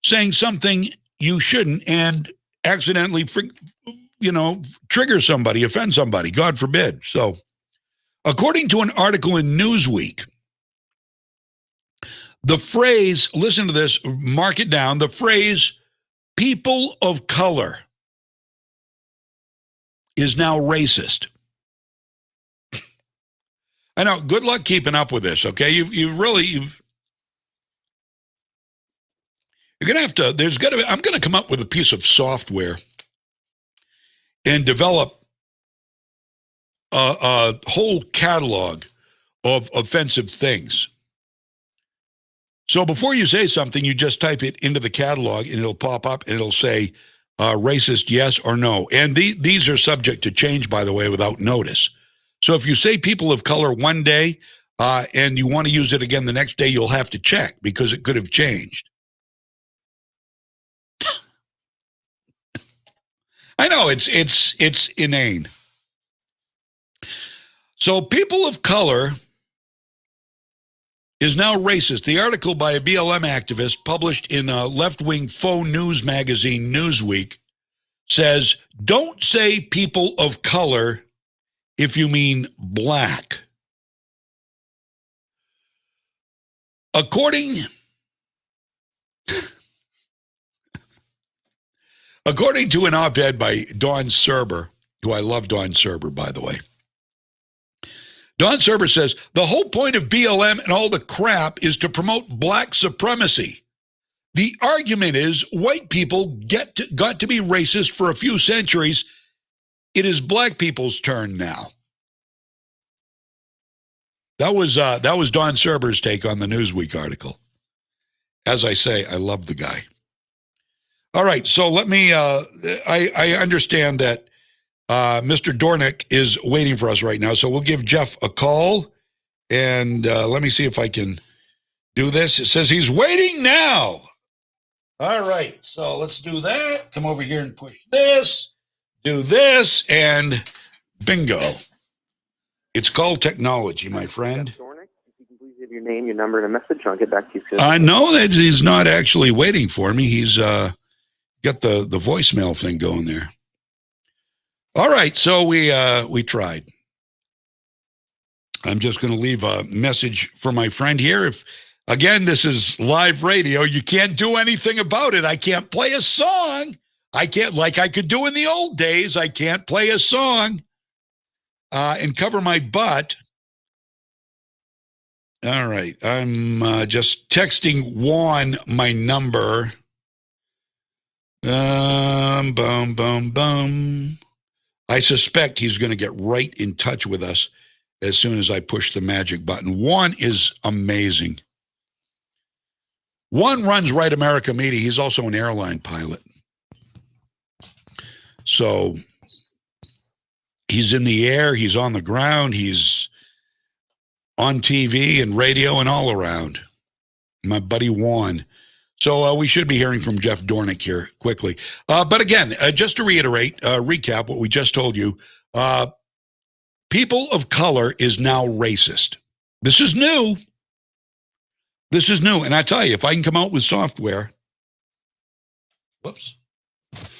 saying something you shouldn't and accidentally trigger somebody, offend somebody, God forbid. So, according to an article in Newsweek, the phrase, listen to this, mark it down, the phrase people of color is now racist. I know, good luck keeping up with this, okay? You're going to have to, I'm going to come up with a piece of software and develop a whole catalog of offensive things. So before you say something, you just type it into the catalog and it'll pop up and it'll say racist, yes or no. And these are subject to change, by the way, without notice. So if you say people of color one day and you want to use it again the next day, you'll have to check because it could have changed. I know it's inane. So people of color is now racist. The article by a BLM activist published in a left-wing faux news magazine Newsweek says, don't say people of color if you mean black. According to an op-ed by Dawn Serber, who I love Dawn Serber, by the way, Dawn Serber says, the whole point of BLM and all the crap is to promote black supremacy. The argument is white people got to be racist for a few centuries. It is black people's turn now. That was Dawn Serber's take on the Newsweek article. As I say, I love the guy. All right, so let me, I understand that Mr. Dornick is waiting for us right now, so we'll give Jeff a call, and let me see if I can do this. It says he's waiting now. All right, so let's do that. Come over here and push this, do this, and bingo. It's called technology, my friend. Dornick, if you can please give your name, your number, and a message, and I'll get back to you soon. I know that he's not actually waiting for me. He's got the voicemail thing going there. All right, so we tried. I'm just going to leave a message for my friend here. If, again, this is live radio, you can't do anything about it. I can't play a song. I can't, like I could do in the old days, I can't play a song and cover my butt. All right, I'm just texting Juan my number. I suspect he's going to get right in touch with us as soon as I push the magic button. Juan is amazing. Juan runs Right America Media. He's also an airline pilot. So he's in the air, he's on the ground, he's on TV and radio and all around. My buddy Juan. So we should be hearing from Jeff Dornick here quickly. But again, just to reiterate, recap what we just told you, people of color is now racist. This is new. This is new. And I tell you, if I can come out with software, whoops,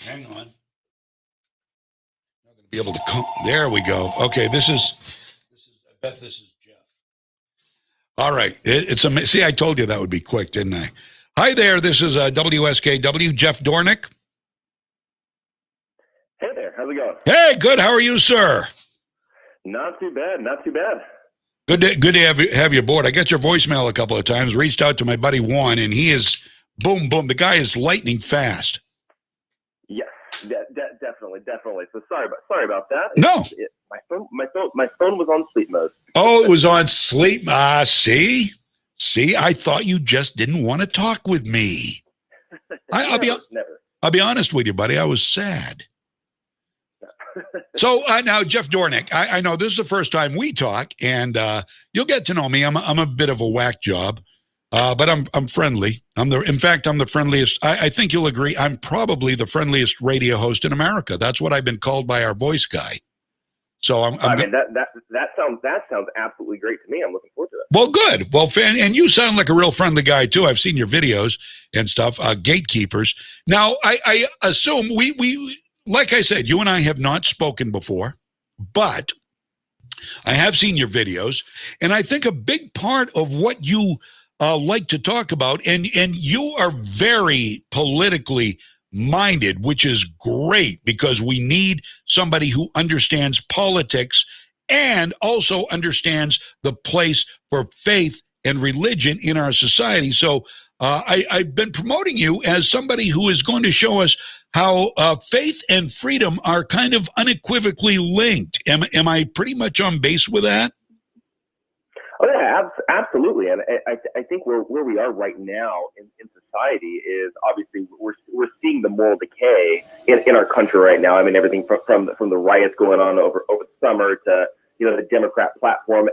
hang on. Not going to be able to come. There we go. Okay, this is I bet this is Jeff. All right. See, I told you that would be quick, didn't I? Hi there, this is WSKW, Jeff Dornick. Hey there, how's it going? Hey, good, how are you, sir? Not too bad, not too bad. Good to have you aboard. I got your voicemail a couple of times, reached out to my buddy Juan, and he is, boom, boom, the guy is lightning fast. Yes, definitely. So sorry about that. No. My phone was on sleep mode. Oh, it was on sleep, See, I thought you just didn't want to talk with me. I'll be honest with you, buddy. I was sad. So now, Jeff Dornick, I know this is the first time we talk, and you'll get to know me. I'm a bit of a whack job, but I'm friendly. In fact, I'm the friendliest. I think you'll agree. I'm probably the friendliest radio host in America. That's what I've been called by our voice guy. So that sounds absolutely great to me. I'm looking forward to it. Well, good. Well, and you sound like a real friendly guy too. I've seen your videos and stuff. Gatekeepers. Now, I assume we like I said, you and I have not spoken before, but I have seen your videos, and I think a big part of what you like to talk about, and you are very politically minded, which is great because we need somebody who understands politics and also understands the place for faith and religion in our society. So I've been promoting you as somebody who is going to show us how faith and freedom are kind of unequivocally linked. Am I pretty much on base with that? Absolutely, and I think where we are right now in society is obviously we're seeing the moral decay in our country right now. I mean, everything from the riots going on over the summer to the Democrat platform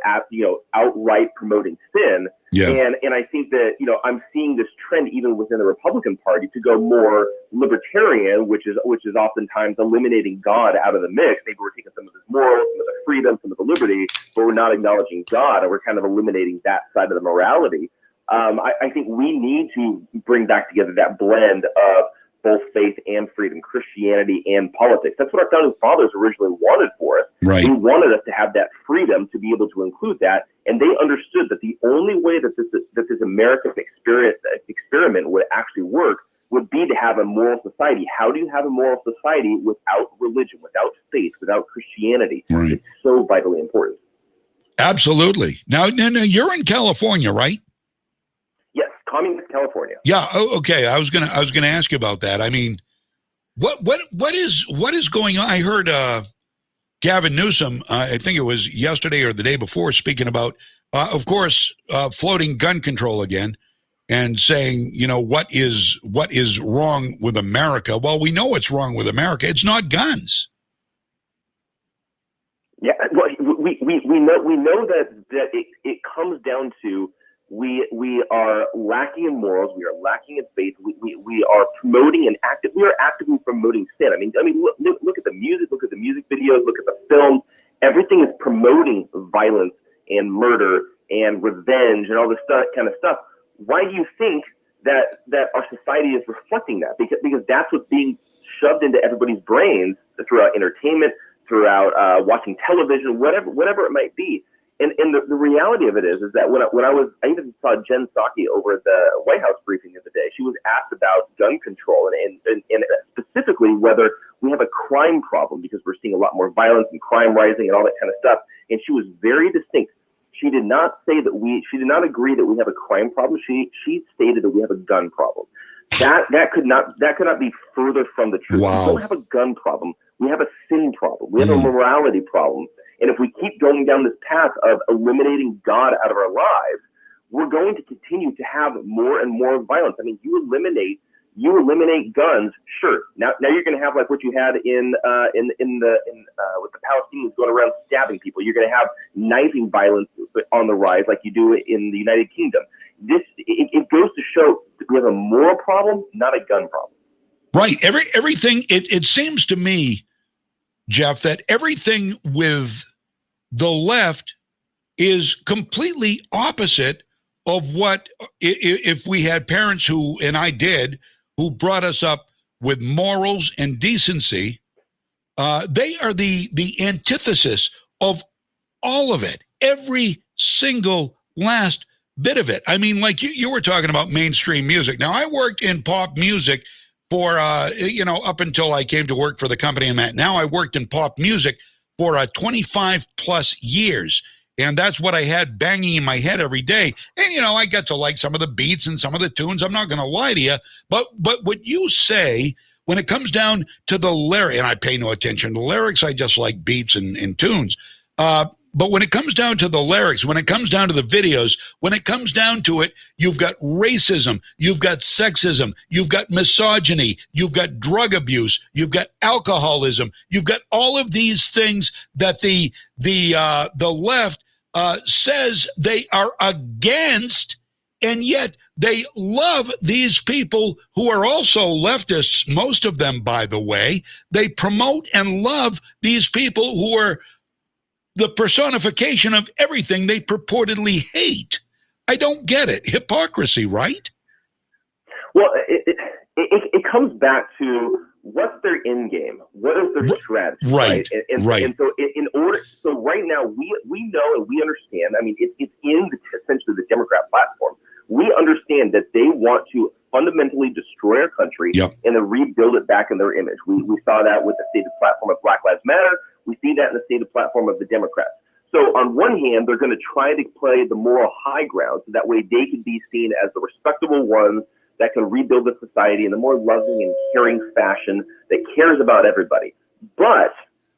outright promoting sin. Yeah. And I think that I'm seeing this trend even within the Republican Party to go more libertarian, which is oftentimes eliminating God out of the mix. Maybe we're taking some of his morals, some of the freedom, some of the liberty, but we're not acknowledging God, and we're kind of eliminating that side of the morality. I think we need to bring back together that blend of both faith and freedom, Christianity and politics. That's what our founding fathers originally wanted for us. Right. They wanted us to have that freedom to be able to include that, and they understood that the only way that this American experiment would actually work would be to have a moral society. How do you have a moral society without religion, without faith, without Christianity? Right. It's so vitally important. Absolutely. Now you're in California, right? Yes, communist California. Yeah. Okay. I was gonna ask you about that. I mean, what is going on? I heard Gavin Newsom, I think it was yesterday or the day before, speaking about, of course, floating gun control again, and saying, what is wrong with America? Well, we know what's wrong with America. It's not guns. Yeah. Well, we know that it comes down to. We are lacking in morals. We are lacking in faith. We are promoting we are actively promoting sin. I mean, look at the music. Look at the music videos. Look at the films. Everything is promoting violence and murder and revenge and all this kind of stuff. Why do you think that our society is reflecting that? Because that's what's being shoved into everybody's brains throughout entertainment, throughout watching television, whatever it might be. And the reality of it is that when I even saw Jen Psaki over at the White House briefing the other day, she was asked about gun control and specifically whether we have a crime problem, because we're seeing a lot more violence and crime rising and all that kind of stuff. And she was very distinct. She did not say she did not agree that we have a crime problem. She stated that we have a gun problem. That could not be further from the truth. Wow. We don't have a gun problem. We have a sin problem. We have a morality problem. And if we keep going down this path of eliminating God out of our lives, we're going to continue to have more and more violence. I mean, you eliminate guns, sure. Now you're going to have like what you had with the Palestinians going around stabbing people. You're going to have knifing violence on the rise, like you do in the United Kingdom. It goes to show that we have a moral problem, not a gun problem. Right. Everything. It seems to me, Jeff, that everything with the left is completely opposite of what, if we had parents who brought us up with morals and decency, they are the antithesis of all of it, every single last bit of it. I mean, like you were talking about mainstream music. Now, I worked in pop music for, up until I came to work for the company I'm at now. I worked in pop music for 25 plus years. And that's what I had banging in my head every day. And, I got to like some of the beats and some of the tunes. I'm not going to lie to you. But what you say, when it comes down to the lyric, and I pay no attention to the lyrics, I just like beats and tunes. But when it comes down to the lyrics, when it comes down to the videos, when it comes down to it, you've got racism, you've got sexism, you've got misogyny, you've got drug abuse, you've got alcoholism, you've got all of these things that the left says they are against, and yet they love these people who are also leftists, most of them, by the way. They promote and love these people who are the personification of everything they purportedly hate. I don't get it. Hypocrisy, right? Well, it comes back to what's their end game? What is their strategy? Right. Right. And so right now we know and we understand. I mean, it's in essentially the Democrat platform. We understand that they want to fundamentally destroy our country and then rebuild it back in their image. We saw that with the stated platform of Black Lives Matter. We see that in the stated platform of the Democrats. So on one hand, they're going to try to play the moral high ground so that way they can be seen as the respectable ones that can rebuild the society in a more loving and caring fashion that cares about everybody. But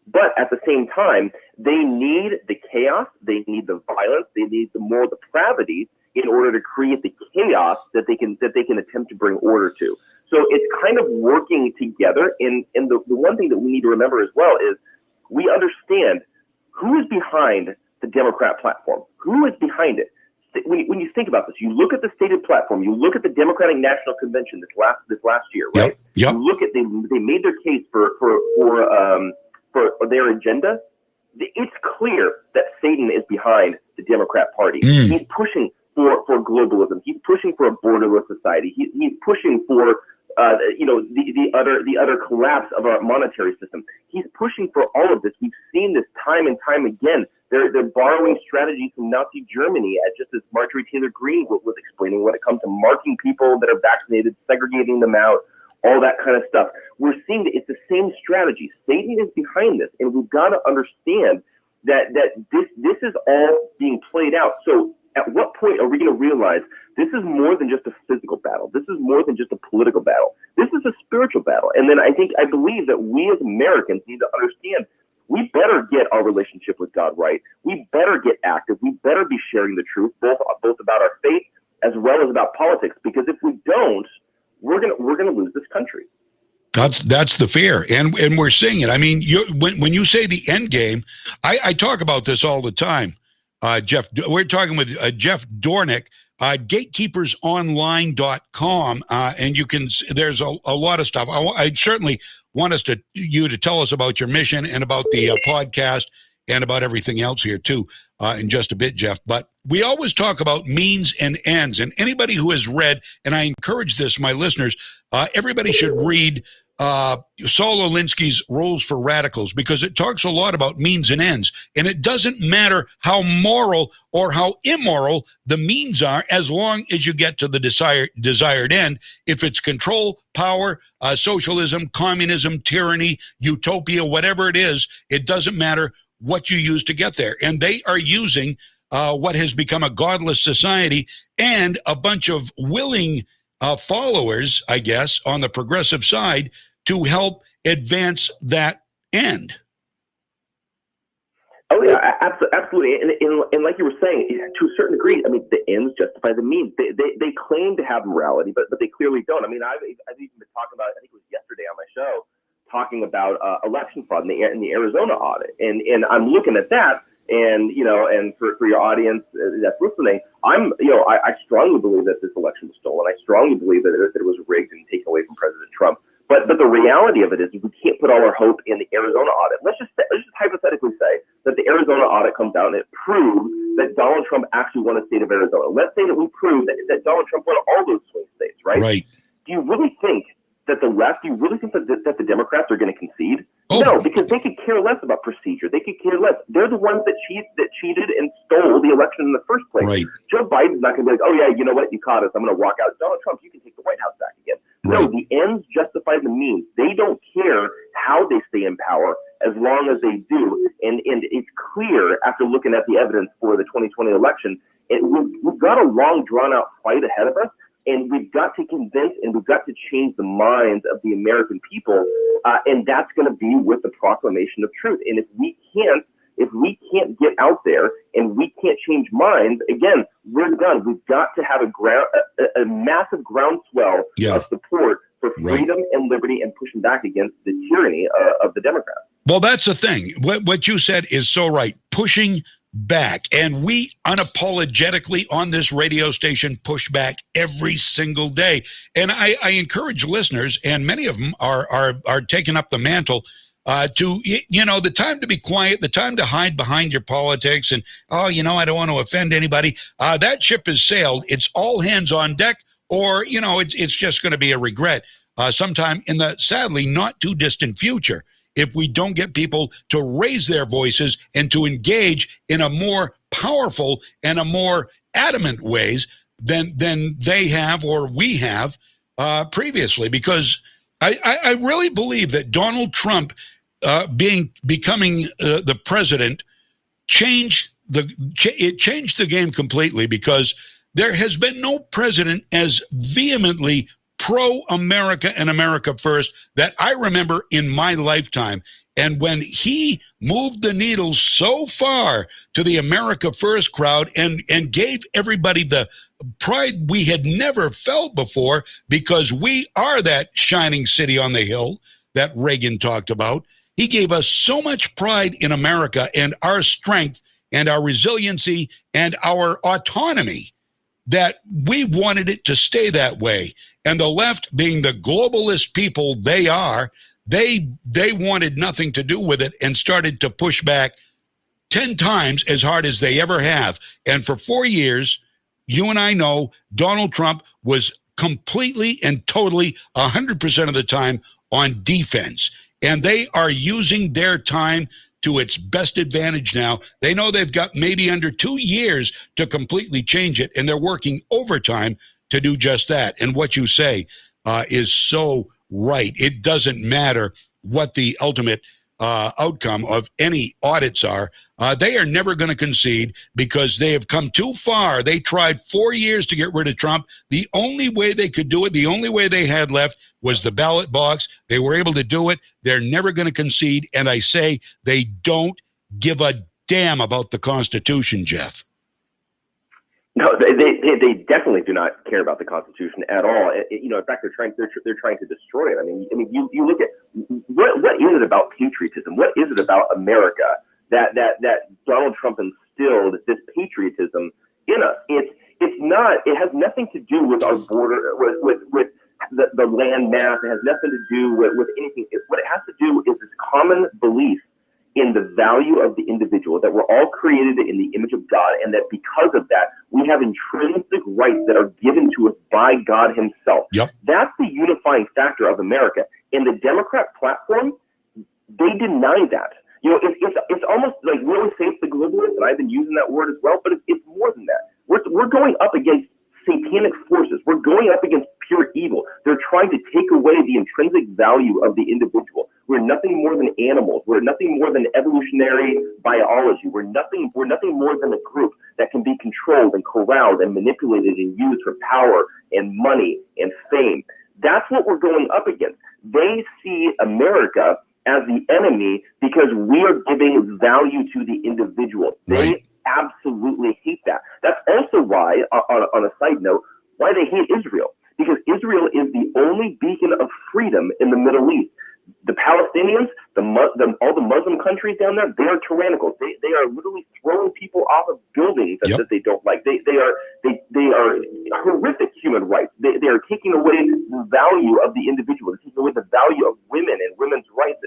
But at the same time, they need the chaos, they need the violence, they need the moral depravity in order to create the chaos that they can attempt to bring order to. So it's kind of working together. And the one thing that we need to remember as well is we understand who is behind the Democrat platform. Who is behind it? When you think about this, you look at the stated platform, you look at the Democratic National Convention this last year, right? Yep. You look at they made their case for their agenda. It's clear that Satan is behind the Democrat Party. He's pushing for globalism. He's pushing for a borderless society. He's pushing for the utter collapse of our monetary system. He's pushing for all of this. We've seen this time and time again. They're borrowing strategies from Nazi Germany, just as Marjorie Taylor Greene was explaining when it comes to marking people that are vaccinated, segregating them out, all that kind of stuff. We're seeing that it's the same strategy. Satan is behind this, and we've got to understand that this is all being played out. So at what point are we going to realize this is more than just a physical battle? This is more than just a political battle. This is a spiritual battle. And then I believe that we as Americans need to understand we better get our relationship with God right. We better get active. We better be sharing the truth, both about our faith as well as about politics. Because if we don't, we're gonna lose this country. That's the fear, and we're seeing it. I mean, when you say the end game, I talk about this all the time. Jeff, we're talking with Jeff Dornick, gatekeepersonline.com, and you can. There's a lot of stuff. I certainly want you to tell us about your mission and about the podcast and about everything else here too in just a bit, Jeff. But we always talk about means and ends, and anybody who has read, and I encourage this, my listeners, everybody should read Saul Alinsky's Rules for Radicals, because it talks a lot about means and ends, and it doesn't matter how moral or how immoral the means are as long as you get to the desired end. If it's control, power, socialism, communism, tyranny, utopia, whatever it is, it doesn't matter what you use to get there. And they are using what has become a godless society and a bunch of willing followers, I guess, on the progressive side to help advance that end. Oh yeah, absolutely. And like you were saying, to a certain degree, I mean, the ends justify the means. They claim to have morality, but they clearly don't. I mean, I've even been talking about, I think it was yesterday on my show, talking about election fraud in the Arizona audit, and I'm looking at that, and and for your audience that's listening, I strongly believe that this election was stolen. I strongly believe that it was rigged and taken away from President Trump. But the reality of it is we can't put all our hope in the Arizona audit. Let's just hypothetically say that the Arizona audit comes out and it proves that Donald Trump actually won the state of Arizona. Let's say that we prove that Donald Trump won all those swing states, right? Right. Do you really think that the left, do you really think that the Democrats are going to concede? No, because they could care less about procedure. They could care less. They're the ones that cheated and stole the election in the first place. Right. Joe Biden's not going to be like, oh yeah, you know what, you caught us, I'm going to walk out. Donald Trump, you can take the White House back again. Right. No, the ends justify the means. They don't care how they stay in power as long as they do. And it's clear after looking at the evidence for the 2020 election, we've got a long drawn out fight ahead of us. And we've got to convince and we've got to change the minds of the American people. And that's going to be with the proclamation of truth. And if we can't get out there and we can't change minds, again, we're done. We've got to have a massive groundswell of support for freedom and liberty and pushing back against the tyranny of the Democrats. Well, that's the thing. What you said is so right. Pushing back. And we unapologetically on this radio station push back every single day. And I encourage listeners, and many of them are taking up the mantle to, the time to be quiet, the time to hide behind your politics and, I don't want to offend anybody. That ship has sailed. It's all hands on deck, or, it's just going to be a regret sometime in the sadly not too distant future, if we don't get people to raise their voices and to engage in a more powerful and a more adamant ways than they have or we have previously. Because I really believe that Donald Trump becoming the president changed the game completely, because there has been no president as vehemently pro-America and America first that I remember in my lifetime. And when he moved the needle so far to the America First crowd and gave everybody the pride we had never felt before, because we are that shining city on the hill that Reagan talked about, he gave us so much pride in America and our strength and our resiliency and our autonomy that we wanted it to stay that way. And the left, being the globalist people they are, they wanted nothing to do with it and started to push back 10 times as hard as they ever have. And for 4 years, you and I know Donald Trump was completely and totally 100% of the time on defense. And they are using their time to its best advantage now. They know they've got maybe under 2 years to completely change it, and they're working overtime to do just that. And what you say is so right. It doesn't matter what the ultimate outcome of any audits are. They are never going to concede because they have come too far. They tried 4 years to get rid of Trump. The only way they could do it, the only way they had left was the ballot box. They were able to do it. They're never going to concede. And I say they don't give a damn about the Constitution, Jeff. No, they definitely do not care about the Constitution at all. In fact, they're trying to destroy it. I mean, you look at what is it about patriotism? What is it about America that Donald Trump instilled this patriotism in us? It's not. It has nothing to do with our border, with the land mass. It has nothing to do with anything. What it has to do is this common belief in the value of the individual, that we're all created in the image of God, and that because of that, we have intrinsic rights that are given to us by God himself. Yep. That's the unifying factor of America. In the Democrat platform, they deny that. It's almost like we always say it's the globalists, and I've been using that word as well, but it's more than that. We're going up against satanic forces. We're going up against pure evil. They're trying to take away the intrinsic value of the individual. We're nothing more than animals. We're nothing more than evolutionary biology. We're nothing more than a group that can be controlled and corralled and manipulated and used for power and money and fame. That's what we're going up against. They see America as the enemy because we are giving value to the individual. They absolutely hate that. That's also why, on a side note, why they hate Israel. Because Israel is the only beacon of freedom in the Middle East. The Palestinians, all the Muslim countries down there, they are tyrannical. They are literally throwing people off of buildings that they don't like. They are horrific human rights. They are taking away the value of the individual. They're taking away the value of women and women's rights.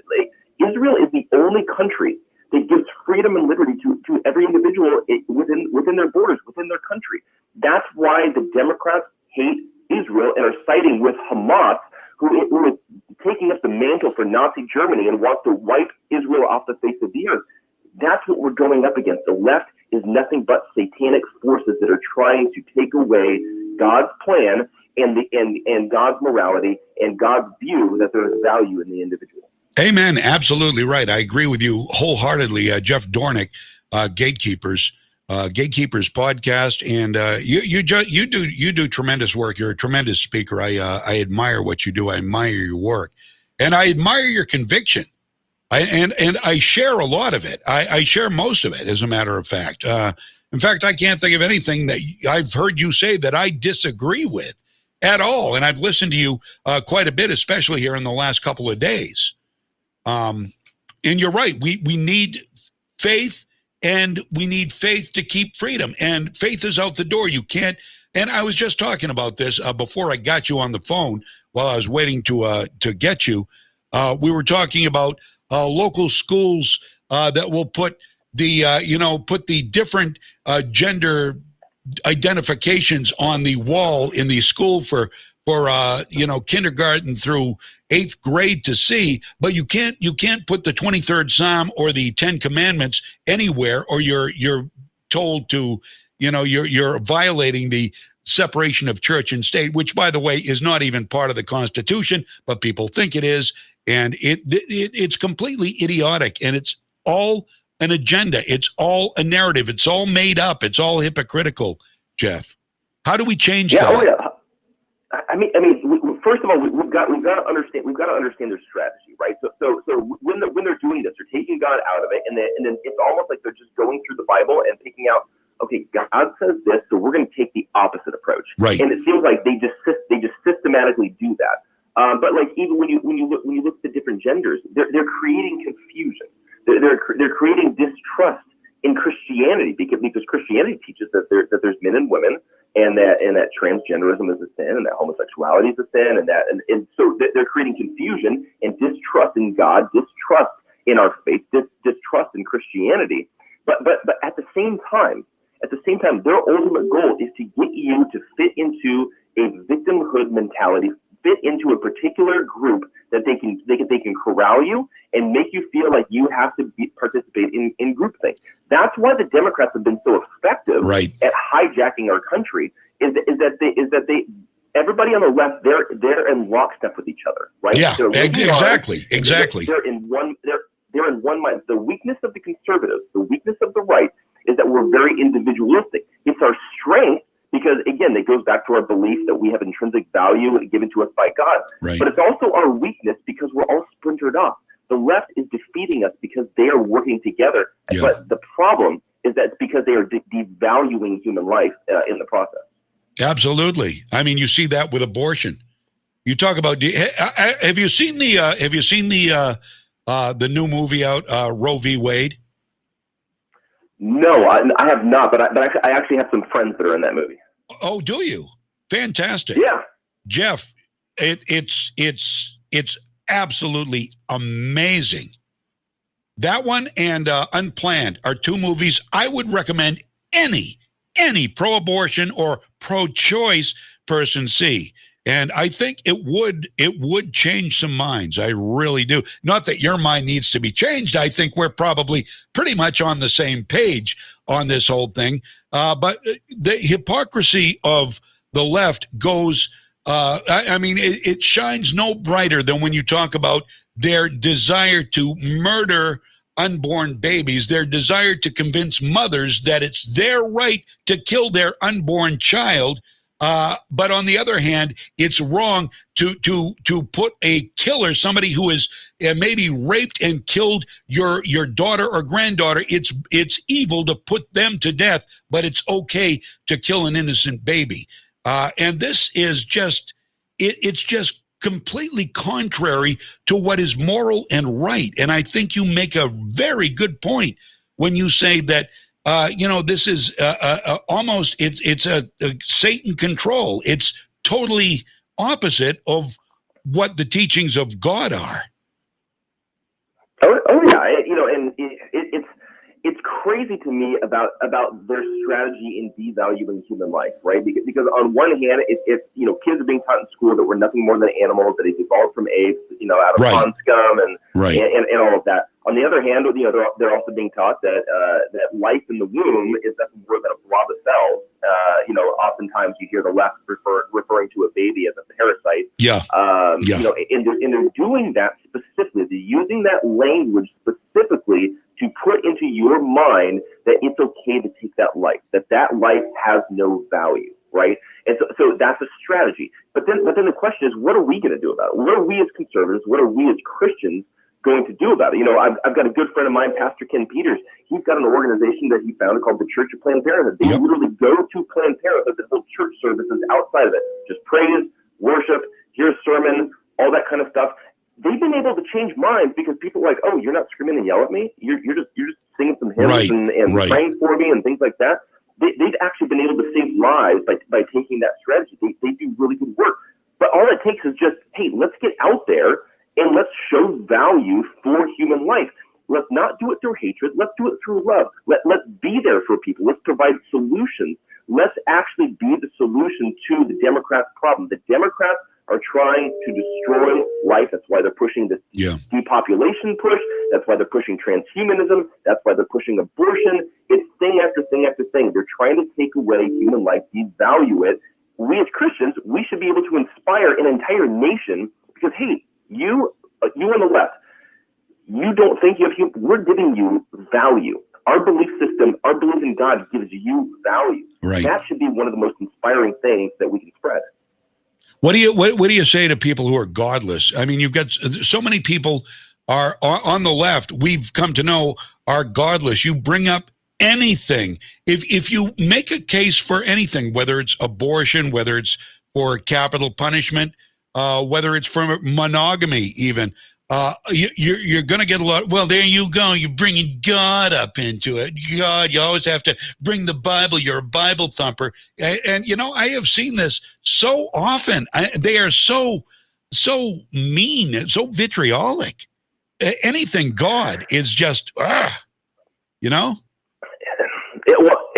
Israel is the only country that gives freedom and liberty to every individual within their borders, within their country. That's why the Democrats hate Israel and are siding with Hamas, who is taking up the mantle for Nazi Germany and wants to wipe Israel off the face of the earth. That's what we're going up against. The left is nothing but satanic forces that are trying to take away God's plan and God's morality and God's view that there is value in the individual. Amen. Absolutely right. I agree with you wholeheartedly. Jeff Dornick, Gatekeepers podcast, and you do tremendous work. You're a tremendous speaker. I admire what you do. I admire your work, and I admire your conviction. I share a lot of it. I share most of it, as a matter of fact. In fact, I can't think of anything that I've heard you say that I disagree with at all. And I've listened to you quite a bit, especially here in the last couple of days. And you're right. We need faith. And we need faith to keep freedom. And faith is out the door. You can't. And I was just talking about this before I got you on the phone while I was waiting to get you. We were talking about local schools that will put the different gender identifications on the wall in the school for kindergarten through 8th grade to see, but you can't put the 23rd Psalm or the 10 Commandments anywhere, or you're told to, you're violating the separation of church and state, which, by the way, is not even part of the Constitution, but people think it is, and it's completely idiotic, and it's all an agenda. It's all a narrative. It's all made up. It's all hypocritical, Jeff. How do we change that? Oh, yeah. I mean, first of all, we've got to understand their strategy, right? So when they're doing this, they're taking God out of it, and then it's almost like they're just going through the Bible and picking out, okay, God says this, so we're going to take the opposite approach, right? And it seems like they just systematically do that. But like even when you look at the different genders, they're creating confusion. They're creating distrust in Christianity because Christianity teaches that there's men and women, and that transgenderism is a sin, and that homosexuality is a sin, and so they're creating confusion and distrust in God, distrust in our faith, distrust in Christianity. But at the same time, their ultimate goal is to get you to fit into a victimhood mentality, fit into a particular group that they can corral you and make you feel like you have to participate in groupthink. That's why the Democrats have been so effective at hijacking our country. Is that they everybody on the left, they're in lockstep with each other, right? Yeah, exactly. They're in one mind. The weakness of the conservatives, the weakness of the right, is that we're very individualistic. It's our strength because, again, it goes back to our belief that we have intrinsic value given to us by God. Right. But it's also our weakness because we're all splintered off. The left is defeating us because they are working together. Yeah. But the problem is that it's because they are devaluing human life in the process. Absolutely. I mean, you see that with abortion. You talk about. Have you seen the new movie out, Roe v. Wade? No, I have not, but I actually have some friends that are in that movie. Oh, do you? Fantastic. Yeah, Jeff, it's absolutely amazing. That one and Unplanned are two movies I would recommend any pro-abortion or pro-choice person see. And I think it would change some minds. I really do. Not that your mind needs to be changed. I think we're probably pretty much on the same page on this whole thing. But the hypocrisy of the left goes, I mean, it shines no brighter than when you talk about their desire to murder unborn babies, their desire to convince mothers that it's their right to kill their unborn child. But on the other hand, it's wrong to put a killer, somebody who is maybe raped and killed your daughter or granddaughter. It's evil to put them to death, but it's okay to kill an innocent baby. And this is it's just completely contrary to what is moral and right. And I think you make a very good point when you say that. This is almost it's a Satan control. It's totally opposite of what the teachings of God are. Oh yeah, and it's crazy to me about their strategy in devaluing human life, right? Because on one hand, it's kids are being taught in school that we're nothing more than animals, that they evolved from apes, out of pond scum and all of that. On the other hand, they're also being taught that life in the womb is nothing more than a blob of cells. Oftentimes you hear the left referring to a baby as a parasite. Yeah. And they're doing that specifically. They're using that language specifically to put into your mind that it's okay to take that life, that life has no value, right? And so that's a strategy. But then the question is, what are we going to do about it? What are we as conservatives? What are we as Christians going to do about it? I've got a good friend of mine, Pastor Ken Peters. He's got an organization that he founded called the Church of Planned Parenthood. They literally go to Planned Parenthood to hold church services outside of it. Just praise, worship, hear a sermon, all that kind of stuff. They've been able to change minds because people are like, oh, you're not screaming and yell at me. You're just singing some hymns and praying for me and things like that. They've actually been able to save lives by taking that strategy. They do really good work. But all it takes is just, hey, let's get out there and let's show value for human life. Let's not do it through hatred. Let's do it through love. Let's be there for people. Let's provide solutions. Let's actually be the solution to the Democrats' problem. The Democrats are trying to destroy life. That's why they're pushing this depopulation push. That's why they're pushing transhumanism. That's why they're pushing abortion. It's thing after thing after thing. They're trying to take away human life, devalue it. We as Christians, we should be able to inspire an entire nation because, hey, you on the left, you don't think you have we're giving you value. Our belief system, our belief in God gives you value. Right. That should be one of the most inspiring things that we can spread. What do you say to people who are godless? I mean, you've got so many people are on the left. We've come to know are godless. You bring up anything. If you make a case for anything, whether it's abortion, whether it's for capital punishment, whether it's for monogamy, even. You're going to get a lot. Well, there you go. You're bringing God up into it. God, you always have to bring the Bible. You're a Bible thumper. And I have seen this so often. They are so mean, so vitriolic. Anything God is just, Well,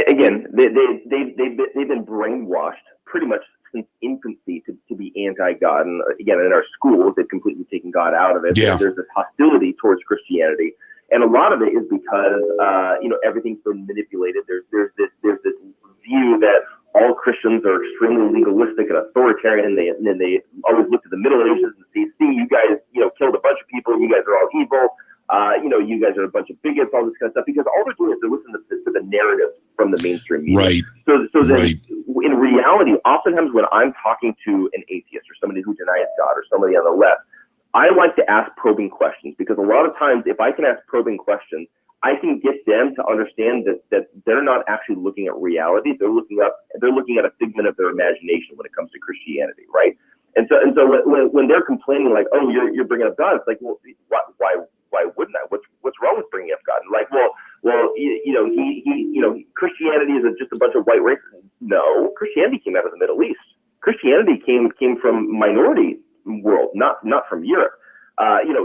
again, they've been brainwashed pretty much since infancy to be anti-God. And again, in our schools, they've completely taken God out of it. Yeah. There's this hostility towards Christianity. And a lot of it is because, everything's been manipulated. There's this view that all Christians are extremely legalistic and authoritarian, and then they always look to the Middle Ages and say, see, you guys, killed a bunch of people. You guys are all evil. You guys are a bunch of bigots, all this kind of stuff, because all they're doing is they're listening to the narrative from the mainstream media. Right. So then, in reality, oftentimes when I'm talking to an atheist or somebody who denies God or somebody on the left, I like to ask probing questions, because a lot of times, if I can ask probing questions, I can get them to understand that they're not actually looking at reality. They're looking at a figment of their imagination when it comes to Christianity, right? And so when they're complaining like, oh, you're bringing up God, it's like, well, why wouldn't I? What's wrong with bringing up God? And like, well, Christianity is just a bunch of white racists. No, Christianity came out of the Middle East. Christianity came from minority world, not from Europe. Some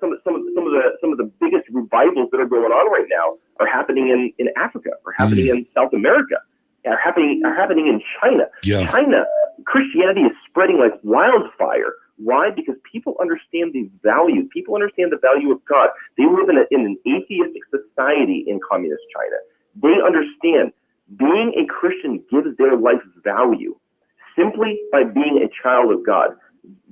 of the biggest revivals that are going on right now are happening in Africa, are happening in South America, are happening in China. Yeah. China, Christianity is spreading like wildfire. Why? Because people understand the value. People understand the value of God. They live in an atheistic society in communist China. They understand being a Christian gives their life value simply by being a child of God.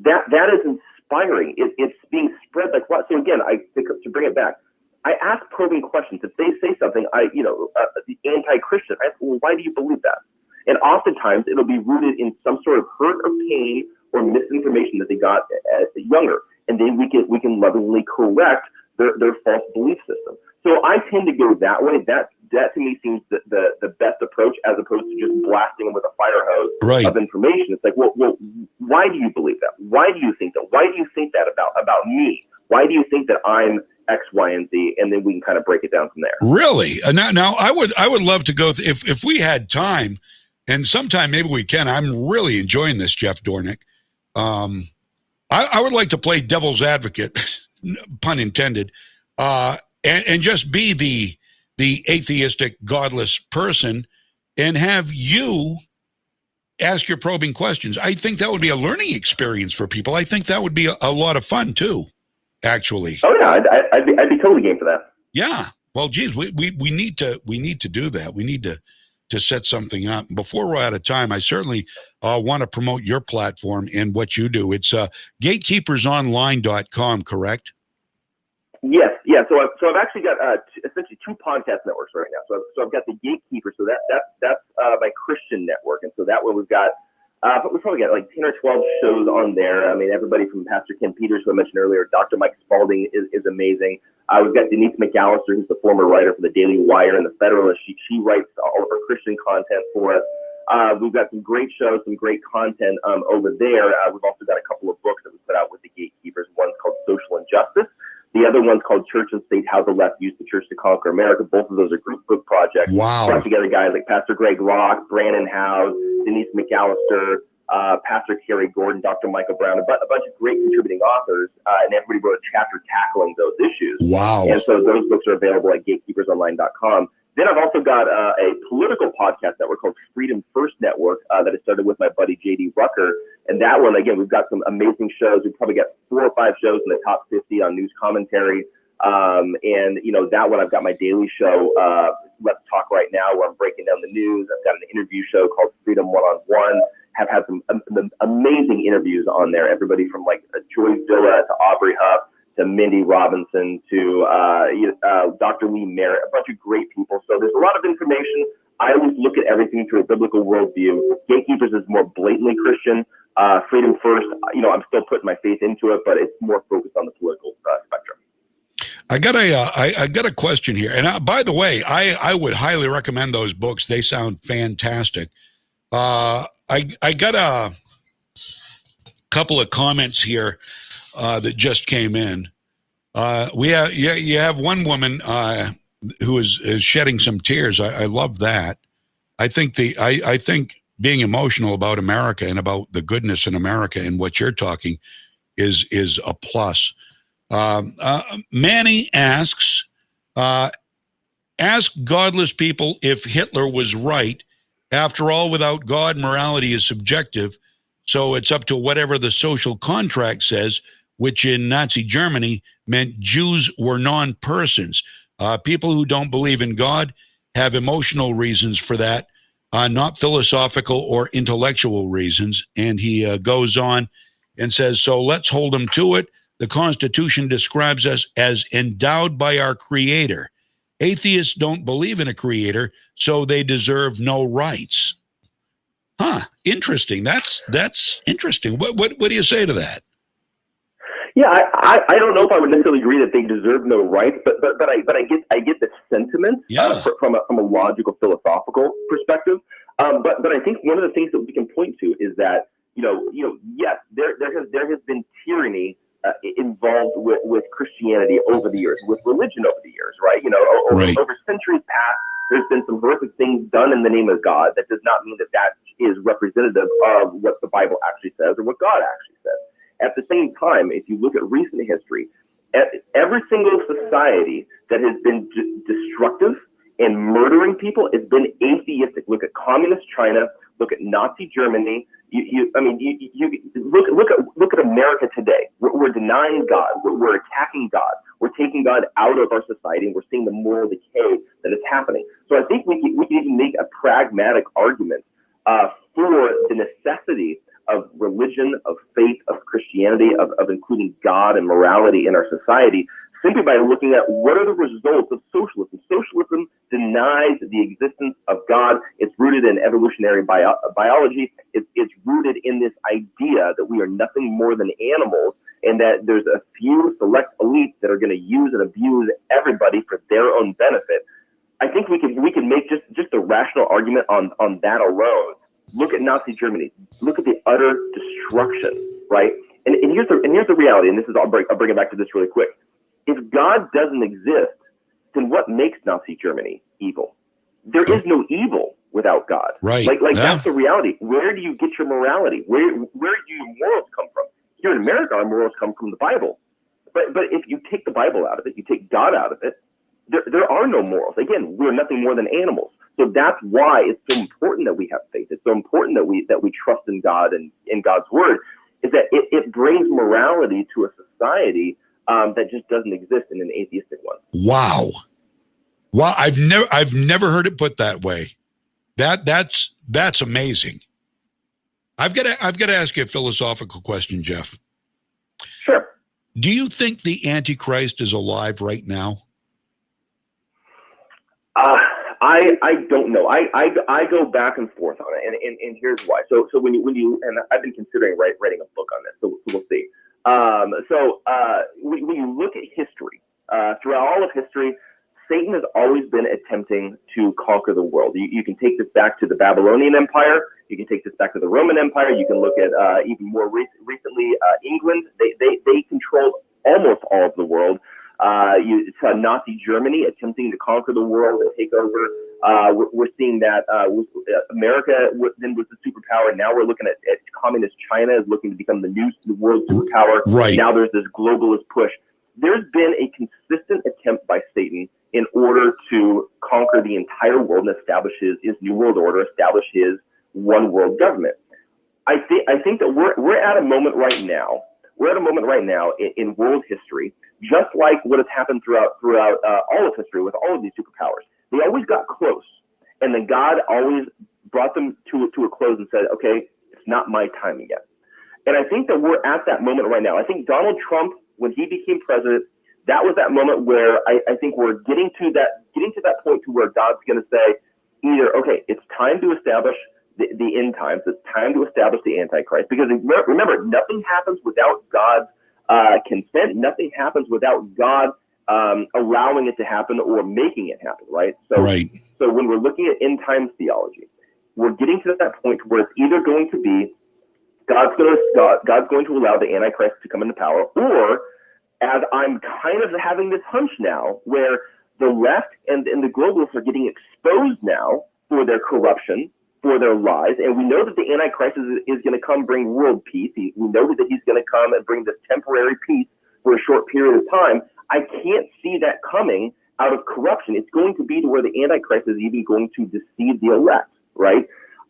That is inspiring. It's being spread like what? So again, to bring it back, I ask probing questions. If they say something, the anti-Christian, I ask, well, why do you believe that? And oftentimes it'll be rooted in some sort of hurt or pain or misinformation that they got as younger, and then we can lovingly correct their false belief system. So I tend to go that way. That to me seems the best approach, as opposed to just blasting them with a fire hose of information. It's like, well, why do you believe that? Why do you think that? Why do you think that about me? Why do you think that I'm X, Y, and Z? And then we can kind of break it down from there. Really? Now I would love to go if we had time, and sometime maybe we can. I'm really enjoying this, Jeff Dornick. I would like to play devil's advocate, pun intended, and just be the atheistic, godless person, and have you ask your probing questions. I think that would be a learning experience for people. I think that would be a lot of fun too, actually. Oh yeah, I'd be totally game for that. Yeah. Well, geez, we need to do that. We need to set something up. Before we're out of time, I certainly want to promote your platform and what you do. It's gatekeepersonline.com, correct? Yes, yeah. So I've actually got essentially two podcast networks right now. So I've got the Gatekeeper. So that's my Christian network, and so that one we've probably got like 10 or 12 shows on there. I mean, everybody from Pastor Ken Peters, who I mentioned earlier, Dr. Mike Spalding is amazing. We've got Denise McAllister, who's the former writer for the Daily Wire and the Federalist. She writes all of our Christian content for us. We've got some great shows, some great content over there. We've also got a couple of books that we put out with the Gatekeepers. One's called Social Injustice. The other one's called Church and State, How the Left Used the Church to Conquer America. Both of those are group book projects. Wow. Brought together guys like Pastor Greg Rock, Brandon Howes, Denise McAllister, Pastor Kerry Gordon, Dr. Michael Brown, a bunch of great contributing authors, and everybody wrote a chapter tackling those issues. Wow. And so those books are available at gatekeepersonline.com. Then I've also got a political podcast network called Freedom First Network that I started with my buddy J.D. Rucker. And that one, again, we've got some amazing shows. We've probably got 4 or 5 shows in the top 50 on news commentary. And, that one, I've got my daily show, Let's Talk Right Now, where I'm breaking down the news. I've got an interview show called Freedom One-on-One. Have had some amazing interviews on there. Everybody from like Joy Villa to Aubrey Huff to Mindy Robinson to Dr. Lee Merritt, a bunch of great people. So there's a lot of information. I always look at everything through a biblical worldview. Gatekeepers is more blatantly Christian. Freedom first, I'm still putting my faith into it, but it's more focused on the political spectrum. I got a question here, and by the way, I would highly recommend those books. They sound fantastic. I got a couple of comments here that just came in. You have one woman who is shedding some tears. I love that. I think being emotional about America and about the goodness in America and what you're talking is a plus. Manny asks, ask godless people if Hitler was right. After all, without God, morality is subjective. So it's up to whatever the social contract says, which in Nazi Germany meant Jews were non-persons. People who don't believe in God have emotional reasons for that, not philosophical or intellectual reasons. And he goes on and says, so let's hold them to it. The Constitution describes us as endowed by our Creator. Atheists don't believe in a Creator, so they deserve no rights. Interesting. That's interesting. What do you say to that? Yeah, I don't know if I would necessarily agree that they deserve no rights, but I get the sentiment from a logical, philosophical perspective. But I think one of the things that we can point to is that yes, there has been tyranny involved with Christianity over the years, with religion over the years, right? Over centuries past, there's been some horrific things done in the name of God. That does not mean that is representative of what the Bible actually says or what God actually says. At the same time, if you look at recent history, every single society that has been destructive and murdering people has been atheistic. Look at communist China. Look at Nazi Germany. You look at America today. We're denying God. We're attacking God. We're taking God out of our society, and we're seeing the moral decay that is happening. So I think we can even make a pragmatic argument for the necessity of religion, of faith, of Christianity, of including God and morality in our society, simply by looking at what are the results of socialism. Socialism denies the existence of God. It's rooted in evolutionary biology. It's rooted in this idea that we are nothing more than animals, and that there's a few select elites that are going to use and abuse everybody for their own benefit. I think we can make just a rational argument on that alone. Look at Nazi Germany. Look at the utter destruction, right? And here's the reality. And this is I'll bring it back to this really quick. If God doesn't exist, then what makes Nazi Germany evil? There is no evil without God. Right. That's the reality. Where do you get your morality? Where do your morals come from? Here in America, our morals come from the Bible. But if you take the Bible out of it, you take God out of it, there are no morals. Again, we're nothing more than animals. So that's why it's so important that we have faith. It's so important that we trust in God and in God's word, is that it brings morality to a society that just doesn't exist in an atheistic one. Wow. I've never heard it put that way. That's amazing. I've got to ask you a philosophical question, Jeff. Sure. Do you think the Antichrist is alive right now? I don't know. I go back and forth on it, and here's why. So when you and I've been considering writing a book on this, so we'll see. When you look at history, throughout all of history, Satan has always been attempting to conquer the world. You can take this back to the Babylonian Empire. You can take this back to the Roman Empire. You can look at even more recently England. They controlled almost all of the world. You saw Nazi Germany attempting to conquer the world and take over. We're seeing that America then was the superpower. Now we're looking at communist China is looking to become the world superpower. Right. Now there's this globalist push. There's been a consistent attempt by Satan in order to conquer the entire world and establish his new world order, establish his one world government. I think that we're at a moment right now. We're at a moment right now in world history, just like what has happened throughout all of history with all of these superpowers. They always got close, and then God always brought them to a close and said, "Okay, it's not my time yet." And I think that we're at that moment right now. I think Donald Trump, when he became president, that was that moment where I think we're getting to that point to where God's going to say, either, okay, it's time to establish the end times. It's time to establish the Antichrist, because remember, nothing happens without God's consent. Nothing happens without God allowing it to happen or making it happen, right? So when we're looking at end times theology, we're getting to that point where it's either going to be God's going to allow the Antichrist to come into power, or, as I'm kind of having this hunch now, where the left and the globalists are getting exposed now for their corruption, for their lies, and we know that the Antichrist is going to come bring world peace. We know that he's going to come and bring this temporary peace for a short period of time. I can't see that coming out of corruption. It's going to be to where the Antichrist is even going to deceive the elect, right?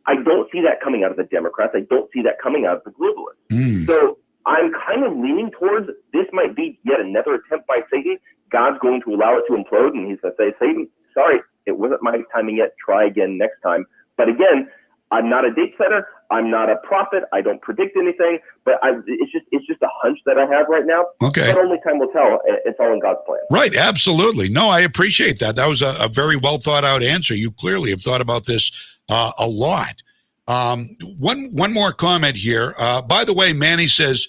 I don't see that coming out of the Democrats. I don't see that coming out of the globalists. So I'm kind of leaning towards this might be yet another attempt by Satan. God's going to allow it to implode, and he's going to say, Satan, sorry, it wasn't my timing yet. Try again next time. But again, I'm not a date setter. I'm not a prophet. I don't predict anything. But it's just a hunch that I have right now. Okay. But only time will tell. It's all in God's plan. Right. Absolutely. No, I appreciate that. That was a very well thought out answer. You clearly have thought about this a lot. One more comment here. By the way, Manny says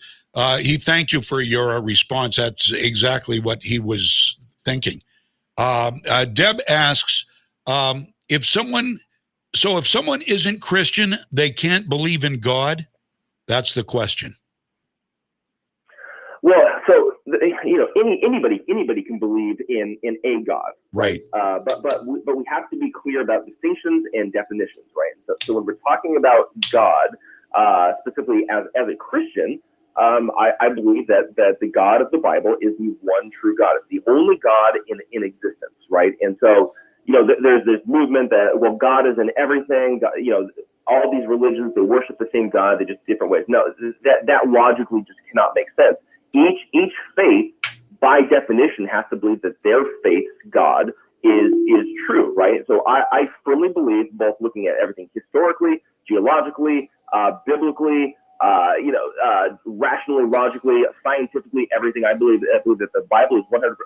he thanked you for your response. That's exactly what he was thinking. Deb asks, if someone isn't Christian, they can't believe in God? That's the question. Well, so anybody can believe in a God, right? But we have to be clear about distinctions and definitions, right? So when we're talking about God, specifically as a Christian, I believe that the God of the Bible is the one true God. It's the only God in existence, right? And so, there's this movement that, well, God is in everything. God, all these religions, they worship the same God, they just different ways. No, that logically just cannot make sense. Each faith, by definition, has to believe that their faith's God is true, right? So I firmly believe, both looking at everything historically, geologically, biblically, rationally, logically, scientifically, everything. I believe that the Bible is 100%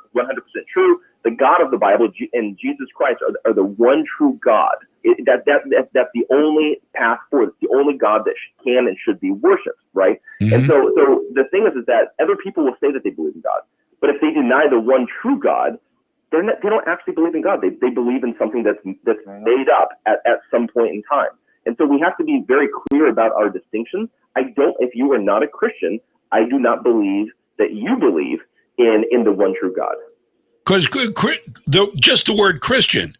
true. The God of the Bible and Jesus Christ are the one true God. That's the only path forward. It's the only God that can and should be worshipped, right? Mm-hmm. And so the thing is that other people will say that they believe in God, but if they deny the one true God, they don't actually believe in God. They believe in something that's made up at some point in time. And so we have to be very clear about our distinctions. If you are not a Christian, I do not believe that you believe in the one true God. Because just the word Christian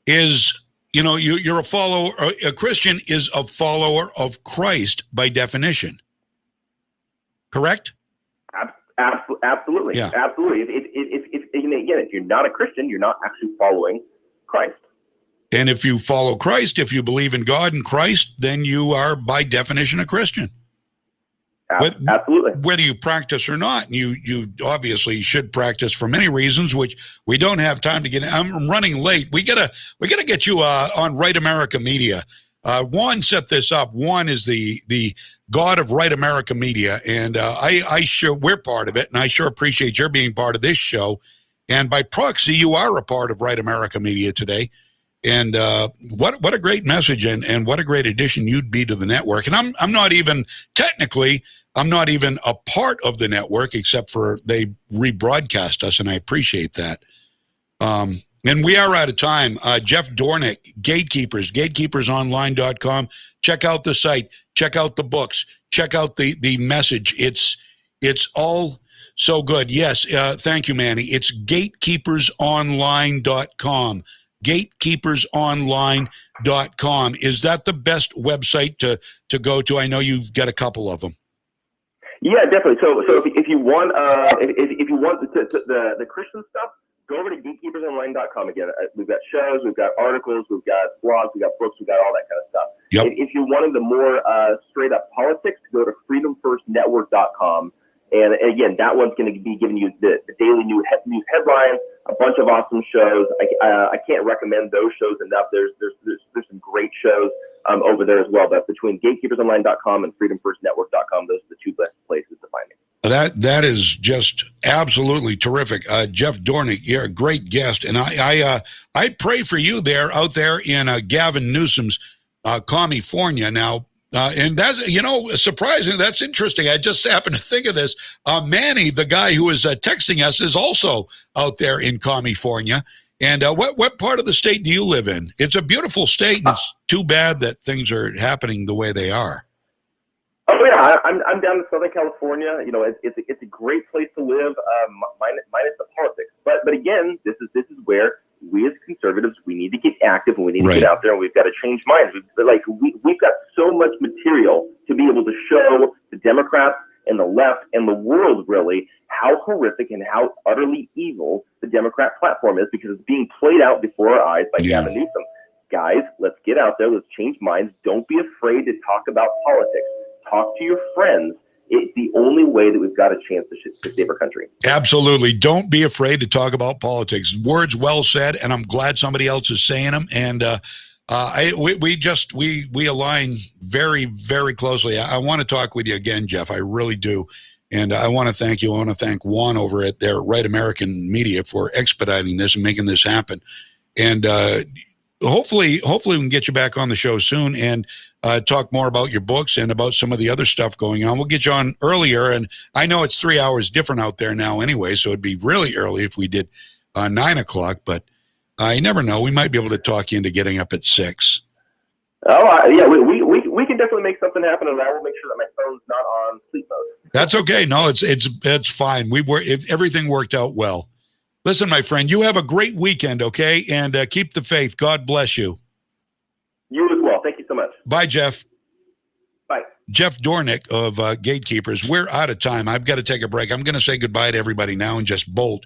is, you're a follower. A Christian is a follower of Christ by definition. Correct? Absolutely. Yeah. Absolutely. If you're not a Christian, you're not actually following Christ. And if you follow Christ, if you believe in God and Christ, then you are by definition a Christian. Absolutely. Whether you practice or not, you obviously should practice for many reasons, which we don't have time to get. I'm running late. We gotta get you on Right America Media. Juan set this up. Juan is the god of Right America Media, and we're part of it, and I sure appreciate your being part of this show. And by proxy, you are a part of Right America Media today. And what a great message, and what a great addition you'd be to the network. And I'm not even a part of the network, except for they rebroadcast us, and I appreciate that. And we are out of time. Jeff Dornick, Gatekeepers, gatekeepersonline.com. Check out the site. Check out the books. Check out the message. It's all so good. Yes, thank you, Manny. It's gatekeepersonline.com. gatekeepersonline.com. Is that the best website to go to? I know you've got a couple of them. Yeah, definitely. So if you want if you want the Christian stuff, go over to gatekeepersonline.com. Again, we've got shows, we've got articles, we've got blogs, we've got books, we've got all that kind of stuff. Yep. If you wanted the more straight up politics, go to freedomfirstnetwork.com. And again, that one's going to be giving you the daily news headlines, a bunch of awesome shows. I can't recommend those shows enough. There's some great shows over there as well. But between gatekeepersonline.com and freedomfirstnetwork.com, those are the two best places to find me. That is just absolutely terrific. Jeff Dornick, you're a great guest, and I pray for you out there in Gavin Newsom's California now. And that's, surprising. That's interesting. I just happened to think of this. Manny, the guy who is texting us, is also out there in California. And what part of the state do you live in? It's a beautiful state, and it's too bad that things are happening the way they are. Oh yeah, I'm down in Southern California. It's a great place to live, minus the politics. But again, this is where we as conservatives, we need to get active, and we need to get out there, and we've got to change minds. We've got so much material to be able to show the Democrats and the left and the world really how horrific and how utterly evil the Democrat platform is, because it's being played out before our eyes by Gavin Newsom. Guys, let's get out there. Let's change minds. Don't be afraid to talk about politics. Talk to your friends. It's the only way that we've got a chance to save our country. Absolutely. Don't be afraid to talk about politics. Words well said, and I'm glad somebody else is saying them. And we align very, very closely. I want to talk with you again, Jeff. I really do. And I want to thank you. I want to thank Juan over at their Right American Media for expediting this and making this happen. And hopefully we can get you back on the show soon and talk more about your books and about some of the other stuff going on. We'll get you on earlier, and I know it's 3 hours different out there now anyway, so it'd be really early if we did 9 o'clock, but you never know. We might be able to talk you into getting up at 6. Oh, yeah, we can definitely make something happen, and I will make sure that my phone's not on sleep mode. That's okay. No, it's fine. If everything worked out well. Listen, my friend, you have a great weekend, okay? And keep the faith. God bless you. You as well. Thank you so much. Bye, Jeff. Bye. Jeff Dornick of Gatekeepers. We're out of time. I've got to take a break. I'm going to say goodbye to everybody now and just bolt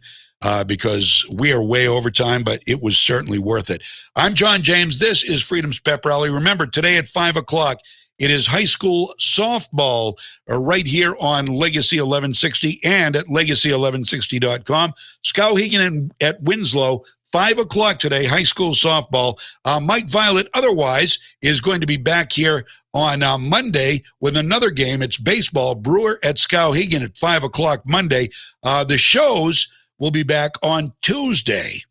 because we are way over time, but it was certainly worth it. I'm John James. This is Freedom's Pep Rally. Remember, today at 5 o'clock, it is high school softball right here on Legacy 1160 and at legacy1160.com. Skowhegan at Winslow, 5 o'clock today, high school softball. Mike Violette, otherwise, is going to be back here on Monday with another game. It's baseball, Brewer at Skowhegan at 5 o'clock Monday. The shows will be back on Tuesday,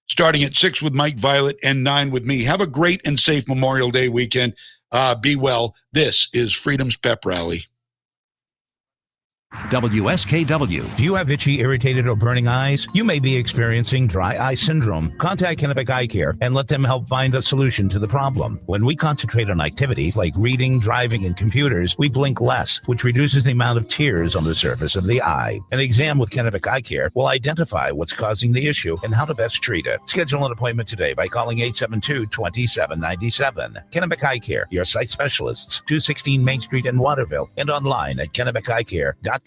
starting at 6 with Mike Violette and 9 with me. Have a great and safe Memorial Day weekend. Be well. This is Freedom's Pep Rally. WSKW. Do you have itchy, irritated, or burning eyes? You may be experiencing dry eye syndrome. Contact Kennebec Eye Care and let them help find a solution to the problem. When we concentrate on activities like reading, driving, and computers, we blink less, which reduces the amount of tears on the surface of the eye. An exam with Kennebec Eye Care will identify what's causing the issue and how to best treat it. Schedule an appointment today by calling 872-2797. Kennebec Eye Care, your site specialists, 216 Main Street in Waterville, and online at KennebecEyeCare.com.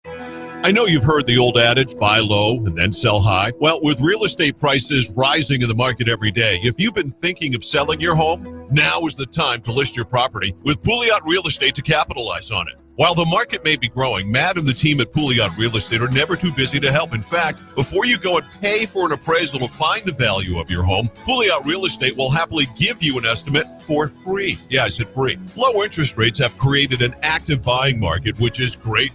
I know you've heard the old adage, buy low and then sell high. Well, with real estate prices rising in the market every day, if you've been thinking of selling your home, now is the time to list your property with Pouliot Real Estate to capitalize on it. While the market may be growing, Matt and the team at Pouliot Real Estate are never too busy to help. In fact, before you go and pay for an appraisal to find the value of your home, Pouliot Real Estate will happily give you an estimate for free. Yeah, I said free. Low interest rates have created an active buying market, which is great